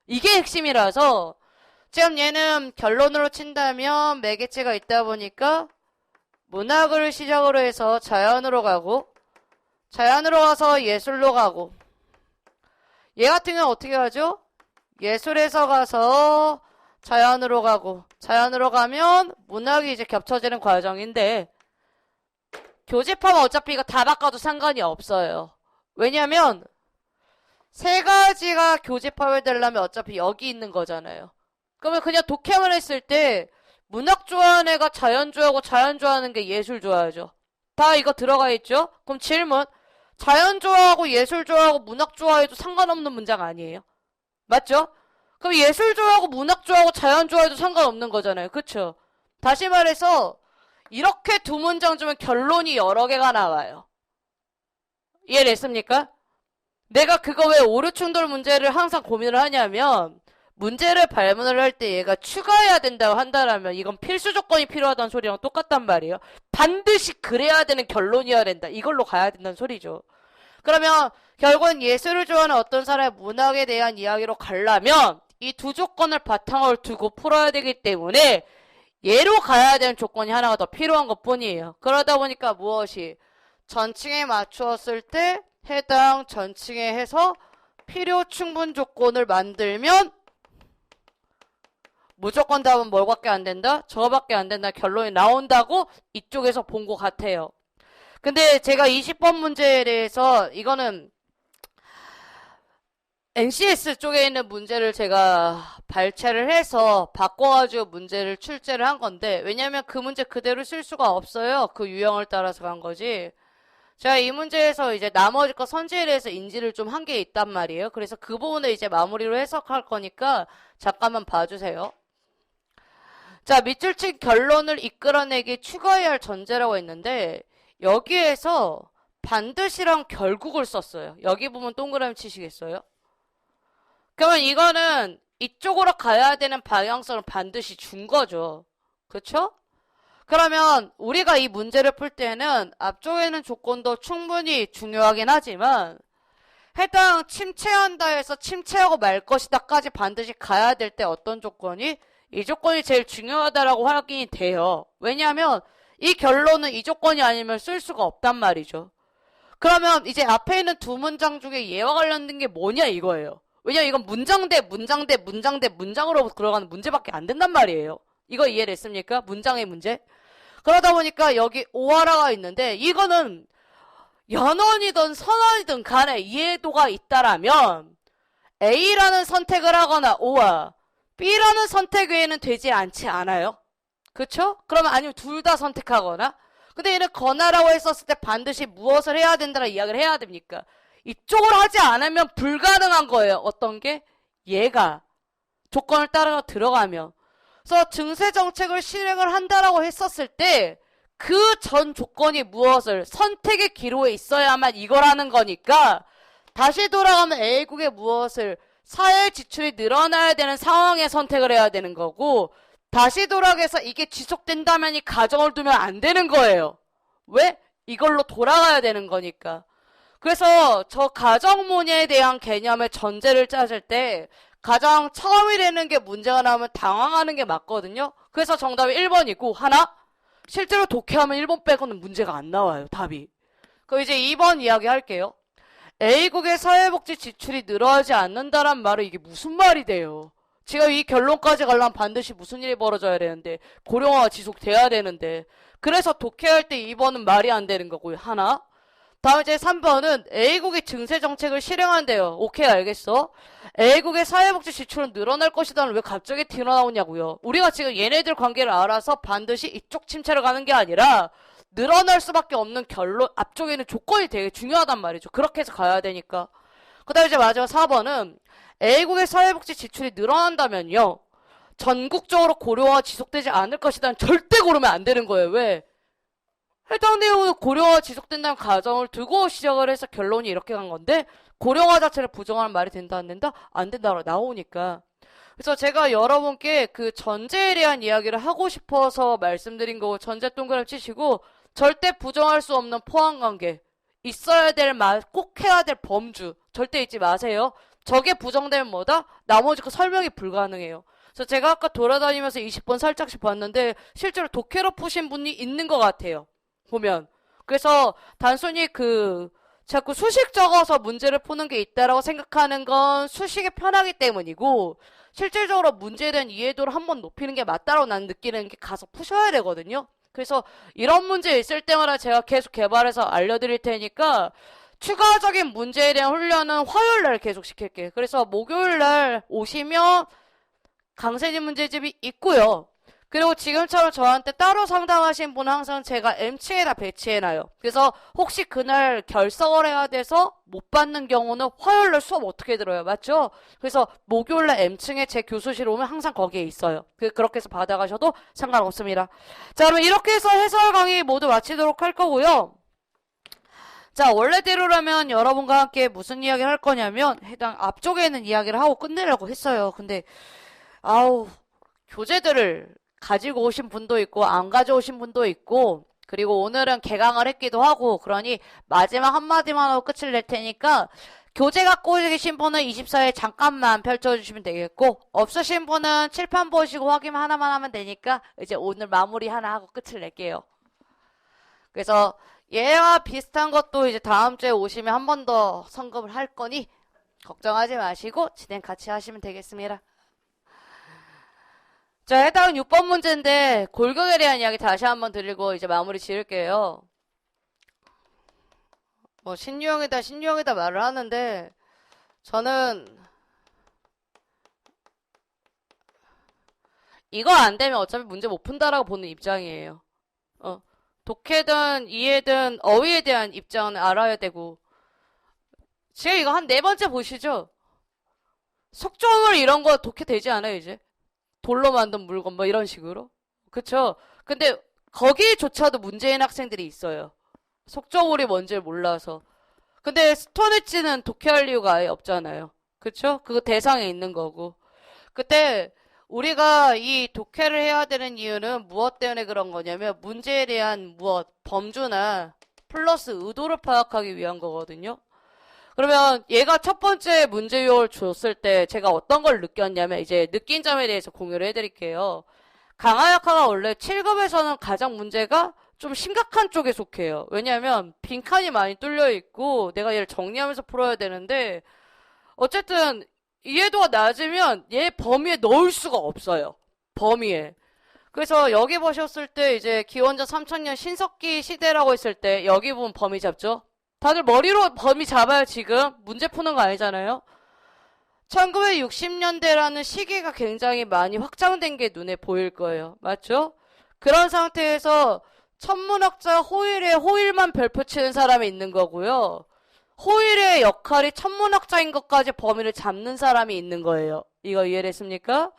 이게 핵심이라서 지금 얘는 결론으로 친다면 매개체가 있다 보니까 문학을 시작으로 해서 자연으로 가고 자연으로 가서 예술로 가고 얘 같은 경우는 어떻게 하죠? 예술에서 가서 자연으로 가고 자연으로 가면 문학이 이제 겹쳐지는 과정인데 교집합은 어차피 이거 다 바꿔도 상관이 없어요. 왜냐면 3가지가 교집합이 되려면 어차피 여기 있는 거잖아요. 그러면 그냥 독해만 했을 때 문학 좋아하는 애가 자연 좋아하고 자연 좋아하는 게 예술 좋아하죠. 다 이거 들어가 있죠? 그럼 질문. 자연 좋아하고 예술 좋아하고 문학 좋아해도 상관없는 문장 아니에요? 맞죠? 그럼 예술 좋아하고 문학 좋아하고 자연 좋아해도 상관없는 거잖아요. 그쵸? 다시 말해서 이렇게 2문장 주면 결론이 여러 개가 나와요. 이해됐습니까? 내가 그거 왜 오류 충돌 문제를 항상 고민을 하냐면 문제를 발문을 할 때 얘가 추가해야 된다고 한다라면 이건 필수 조건이 필요하다는 소리랑 똑같단 말이에요. 반드시 그래야 되는 결론이어야 된다. 이걸로 가야 된다는 소리죠. 그러면 결국은 예술을 좋아하는 어떤 사람의 문학에 대한 이야기로 가려면 이 2 조건을 바탕으로 두고 풀어야 되기 때문에 얘로 가야 되는 조건이 하나가 더 필요한 것 뿐이에요. 그러다 보니까 무엇이 전칭에 맞추었을 때 해당 전칭에 해서 필요 충분 조건을 만들면 무조건 답은 뭘밖에 안 된다? 저거밖에 안 된다 결론이 나온다고 이쪽에서 본 것 같아요. 근데 제가 20번 문제에 대해서 이거는 NCS 쪽에 있는 문제를 제가 발췌를 해서 바꿔가지고 문제를 출제를 한 건데 왜냐면 그 문제 그대로 쓸 수가 없어요. 그 유형을 따라서 간 거지. 제가 이 문제에서 이제 나머지 거 선지에 대해서 인지를 좀 한 게 있단 말이에요. 그래서 그 부분을 이제 마무리로 해석할 거니까 잠깐만 봐주세요. 자, 밑줄 친 결론을 이끌어내기 추가해야 할 전제라고 했는데 여기에서 반드시랑 결국을 썼어요. 여기 보면 동그라미 치시겠어요? 그러면 이거는 이쪽으로 가야 되는 방향성을 반드시 준 거죠. 그쵸? 그러면 우리가 이 문제를 풀 때는 앞쪽에 있는 조건도 충분히 중요하긴 하지만 해당 침체한다 해서 침체하고 말 것이다까지 반드시 가야 될 때 어떤 조건이? 이 조건이 제일 중요하다라고 확인이 돼요. 왜냐하면 이 결론은 이 조건이 아니면 쓸 수가 없단 말이죠. 그러면 이제 앞에 있는 2문장 중에 얘와 관련된 게 뭐냐 이거예요. 왜냐면 이건 문장 대 문장 대 문장 대 문장으로 들어가는 문제밖에 안 된단 말이에요. 이거 이해됐습니까? 문장의 문제. 그러다 보니까 여기 오하라가 있는데 이거는 연원이든 선언이든 간에 이해도가 있다라면 A라는 선택을 하거나 O와 B라는 선택 외에는 되지 않지 않아요? 그쵸? 그러면 아니면 둘 다 선택하거나. 근데 얘는 거나라고 했었을 때 반드시 무엇을 해야 된다는 이야기를 해야 됩니까? 이쪽을 하지 않으면 불가능한 거예요. 어떤 게? 얘가 조건을 따라서 들어가면. 그래서 증세 정책을 실행을 한다라고 했었을 때 그 전 조건이 무엇을 선택의 기로에 있어야만 이걸 하는 거니까 다시 돌아가면 A국의 무엇을 사회 지출이 늘어나야 되는 상황에 선택을 해야 되는 거고 다시 돌아가서 이게 지속된다면 이 가정을 두면 안 되는 거예요. 왜? 이걸로 돌아가야 되는 거니까. 그래서 저 가정모녀에 대한 개념의 전제를 짜질 때 가장 처음이 되는 게 문제가 나오면 당황하는 게 맞거든요. 그래서 정답이 1번이고 하나? 실제로 독해하면 1번 빼고는 문제가 안 나와요. 답이. 그럼 이제 2번 이야기 할게요. A국의 사회복지 지출이 늘어나지 않는다란 말은 이게 무슨 말이 돼요? 지금 이 결론까지 가려면 반드시 무슨 일이 벌어져야 되는데 고령화가 지속돼야 되는데 그래서 독해할 때 2번은 말이 안 되는 거고요. 하나. 다음 이제 3번은 A국이 증세 정책을 실행한대요. 오케이 알겠어. A국의 사회복지 지출은 늘어날 것이다는 왜 갑자기 튀어나오냐고요. 우리가 지금 얘네들 관계를 알아서 반드시 이쪽 침체를 가는 게 아니라 늘어날 수밖에 없는 결론 앞쪽에 있는 조건이 되게 중요하단 말이죠. 그렇게 해서 가야 되니까. 그 다음에 이제 마지막 4번은 A국의 사회복지 지출이 늘어난다면요. 전국적으로 고령화가 지속되지 않을 것이다는 절대 고르면 안 되는 거예요. 왜? 해당 내용은 고령화가 지속된다는 가정을 두고 시작을 해서 결론이 이렇게 간 건데 고령화 자체를 부정하는 말이 된다 안 된다? 안 된다고 나오니까. 그래서 제가 여러분께 그 전제에 대한 이야기를 하고 싶어서 말씀드린 거고 전제 동그라미 치시고 절대 부정할 수 없는 포함관계 있어야 될 말, 꼭 해야 될 범주 절대 잊지 마세요. 저게 부정되면 뭐다? 나머지 거 설명이 불가능해요. 그래서 제가 아까 돌아다니면서 20번 살짝씩 봤는데 실제로 독해로 푸신 분이 있는 것 같아요. 보면. 그래서 단순히 자꾸 수식 적어서 문제를 푸는 게 있다라고 생각하는 건 수식이 편하기 때문이고 실질적으로 문제에 대한 이해도를 한번 높이는 게 맞다라고 나는 느끼는 게 가서 푸셔야 되거든요. 그래서 이런 문제 있을 때마다 제가 계속 개발해서 알려드릴 테니까 추가적인 문제에 대한 훈련은 화요일날 계속 시킬게요. 그래서 목요일날 오시면 강세진 문제집이 있고요. 그리고 지금처럼 저한테 따로 상담하신 분은 항상 제가 M층에다 배치해놔요. 그래서 혹시 그날 결석을 해야 돼서 못 받는 경우는 화요일날 수업 어떻게 들어요? 맞죠? 그래서 목요일날 M층에 제 교수실 오면 항상 거기에 있어요. 그렇게 해서 받아가셔도 상관없습니다. 자, 그럼 이렇게 해서 해설 강의 모두 마치도록 할 거고요. 자, 원래대로라면 여러분과 함께 무슨 이야기를 할 거냐면 해당 앞쪽에 있는 이야기를 하고 끝내려고 했어요. 근데 교재들을 가지고 오신 분도 있고 안 가져오신 분도 있고 그리고 오늘은 개강을 했기도 하고 그러니 마지막 한마디만 하고 끝을 낼 테니까 교재 갖고 계신 분은 24회 잠깐만 펼쳐주시면 되겠고 없으신 분은 칠판 보시고 확인 하나만 하면 되니까 이제 오늘 마무리 하나 하고 끝을 낼게요. 그래서 얘와 비슷한 것도 이제 다음 주에 오시면 한 번 더 선급을 할 거니 걱정하지 마시고 진행 같이 하시면 되겠습니다. 자, 해당은 6번 문제인데 골격에 대한 이야기 다시 한번 드리고 이제 마무리 지을게요. 뭐 신유형이다 말을 하는데 저는 이거 안 되면 어차피 문제 못 푼다라고 보는 입장이에요. 독해든 이해든 어휘에 대한 입장은 알아야 되고 지금 이거 한 4번째 보시죠. 속정을 이런 거 독해 되지 않아요 이제? 돌로 만든 물건 뭐 이런 식으로. 그쵸? 근데 거기조차도 문제인 학생들이 있어요. 속정물이 뭔지를 몰라서. 근데 스톤헤지는 독해할 이유가 아예 없잖아요. 그쵸? 그거 대상에 있는 거고. 그때 우리가 이 독해를 해야 되는 이유는 무엇 때문에 그런 거냐면 문제에 대한 범주나 플러스 의도를 파악하기 위한 거거든요. 그러면 얘가 첫 번째 문제 유형을 줬을 때 제가 어떤 걸 느꼈냐면 이제 느낀 점에 대해서 공유를 해드릴게요. 강화역학가 원래 7급에서는 가장 문제가 좀 심각한 쪽에 속해요. 왜냐하면 빈칸이 많이 뚫려 있고 내가 얘를 정리하면서 풀어야 되는데 어쨌든 이해도가 낮으면 얘 범위에 넣을 수가 없어요. 범위에. 그래서 여기 보셨을 때 이제 기원전 3000년 신석기 시대라고 했을 때 여기 보면 범위 잡죠? 다들 머리로 범위 잡아요, 지금. 문제 푸는 거 아니잖아요? 1960년대라는 시기가 굉장히 많이 확장된 게 눈에 보일 거예요. 맞죠? 그런 상태에서 천문학자 호일에 호일만 별표 치는 사람이 있는 거고요. 호일의 역할이 천문학자인 것까지 범위를 잡는 사람이 있는 거예요. 이거 이해됐습니까?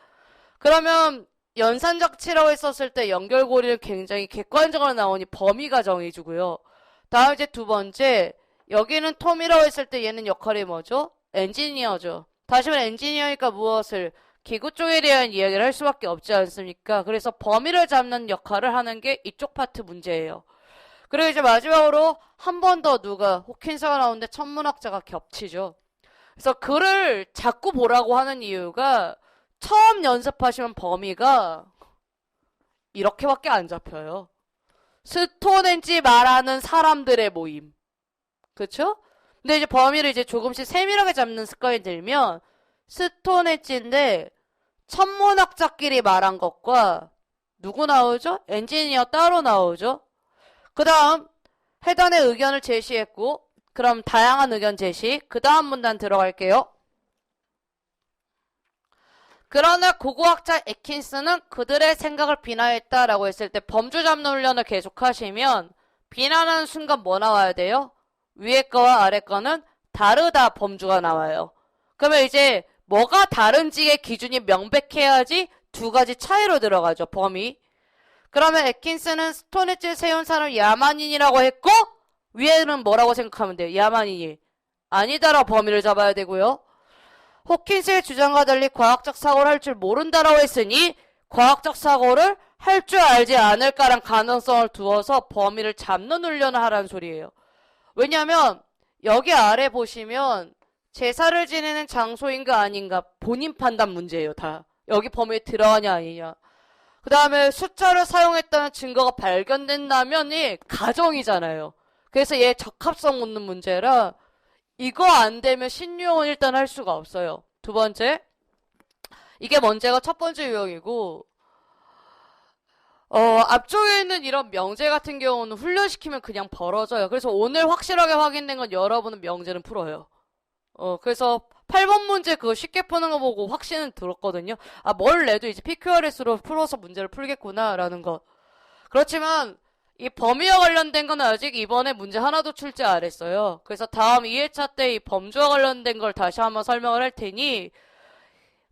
그러면 연산적치라고 했었을 때 연결고리는 굉장히 객관적으로 나오니 범위가 정해지고요. 다음 이제 두 번째, 여기는 톰이라고 했을 때 얘는 역할이 뭐죠? 엔지니어죠. 다시 말해 엔지니어니까 무엇을? 기구 쪽에 대한 이야기를 할 수밖에 없지 않습니까? 그래서 범위를 잡는 역할을 하는 게 이쪽 파트 문제예요. 그리고 이제 마지막으로 한 번 더 누가 호킨스가 나오는데 천문학자가 겹치죠. 그래서 글을 자꾸 보라고 하는 이유가 처음 연습하시면 범위가 이렇게밖에 안 잡혀요. 스톤헨지 말하는 사람들의 모임. 그쵸? 근데 이제 범위를 이제 조금씩 세밀하게 잡는 습관이 들면 스톤헨지인데 천문학자끼리 말한 것과 누구 나오죠? 엔지니어 따로 나오죠? 그 다음 해단의 의견을 제시했고 그럼 다양한 의견 제시 그 다음 문단 들어갈게요. 그러나 고고학자 애킨스는 그들의 생각을 비난했다라고 했을 때 범주 잡는 훈련을 계속하시면 비난하는 순간 뭐 나와야 돼요? 위에 거와 아래 거는 다르다 범주가 나와요. 그러면 이제 뭐가 다른지의 기준이 명백해야지 두 가지 차이로 들어가죠. 범위. 그러면 애킨스는 스톤헨지를 세운 사람 야만인이라고 했고 위에는 뭐라고 생각하면 돼요? 야만인이. 아니다라고 범위를 잡아야 되고요. 호킨스의 주장과 달리 과학적 사고를 할 줄 모른다라고 했으니 과학적 사고를 할 줄 알지 않을까란 가능성을 두어서 범위를 잡는 훈련을 하라는 소리예요. 왜냐하면 여기 아래 보시면 제사를 지내는 장소인가 아닌가 본인 판단 문제예요. 다. 여기 범위에 들어가냐 아니냐. 그 다음에 숫자를 사용했다는 증거가 발견된다면이 가정이잖아요. 그래서 얘 적합성 묻는 문제라 이거 안 되면 신유형은 일단 할 수가 없어요. 두 번째, 이게 문제가 첫 번째 유형이고 앞쪽에 있는 이런 명제 같은 경우는 훈련시키면 그냥 벌어져요. 그래서 오늘 확실하게 확인된 건 여러분은 명제는 풀어요. 그래서 8번 문제 그거 쉽게 푸는 거 보고 확신은 들었거든요. 아, 뭘 내도 이제 PQRS로 풀어서 문제를 풀겠구나라는 거. 그렇지만 이 범위와 관련된 건 아직 이번에 문제 하나도 출제 안 했어요. 그래서 다음 2회차 때 이 범주와 관련된 걸 다시 한번 설명을 할 테니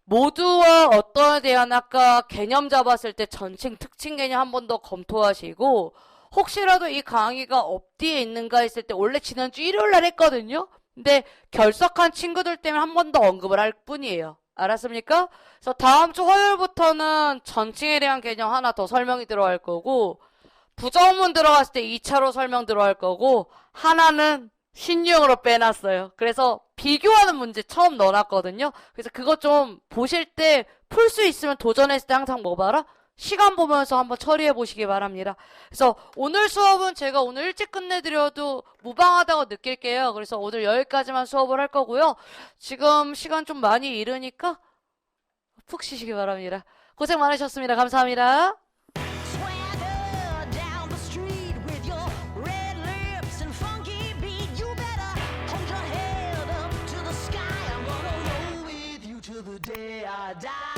모두와 어떠에 대한 아까 개념 잡았을 때 전칭, 특징 개념 한 번 더 검토하시고 혹시라도 이 강의가 어디에 있는가 했을 때 원래 지난주 일요일 날 했거든요. 근데 결석한 친구들 때문에 한 번 더 언급을 할 뿐이에요. 알았습니까? 그래서 다음 주 화요일부터는 전칭에 대한 개념 하나 더 설명이 들어갈 거고 부정문 들어갔을 때 2차로 설명 들어갈 거고 하나는 신유형으로 빼놨어요. 그래서 비교하는 문제 처음 넣어놨거든요. 그래서 그거 좀 보실 때 풀 수 있으면 도전했을 때 항상 뭐 봐라? 시간 보면서 한번 처리해 보시기 바랍니다. 그래서 오늘 수업은 제가 오늘 일찍 끝내드려도 무방하다고 느낄게요. 그래서 오늘 여기까지만 수업을 할 거고요. 지금 시간 좀 많이 이르니까 푹 쉬시기 바랍니다. 고생 많으셨습니다. 감사합니다. Swagger down the street with your red lips and funky beat. You better hold your head up to the sky. I'm gonna roll with you till the day I die.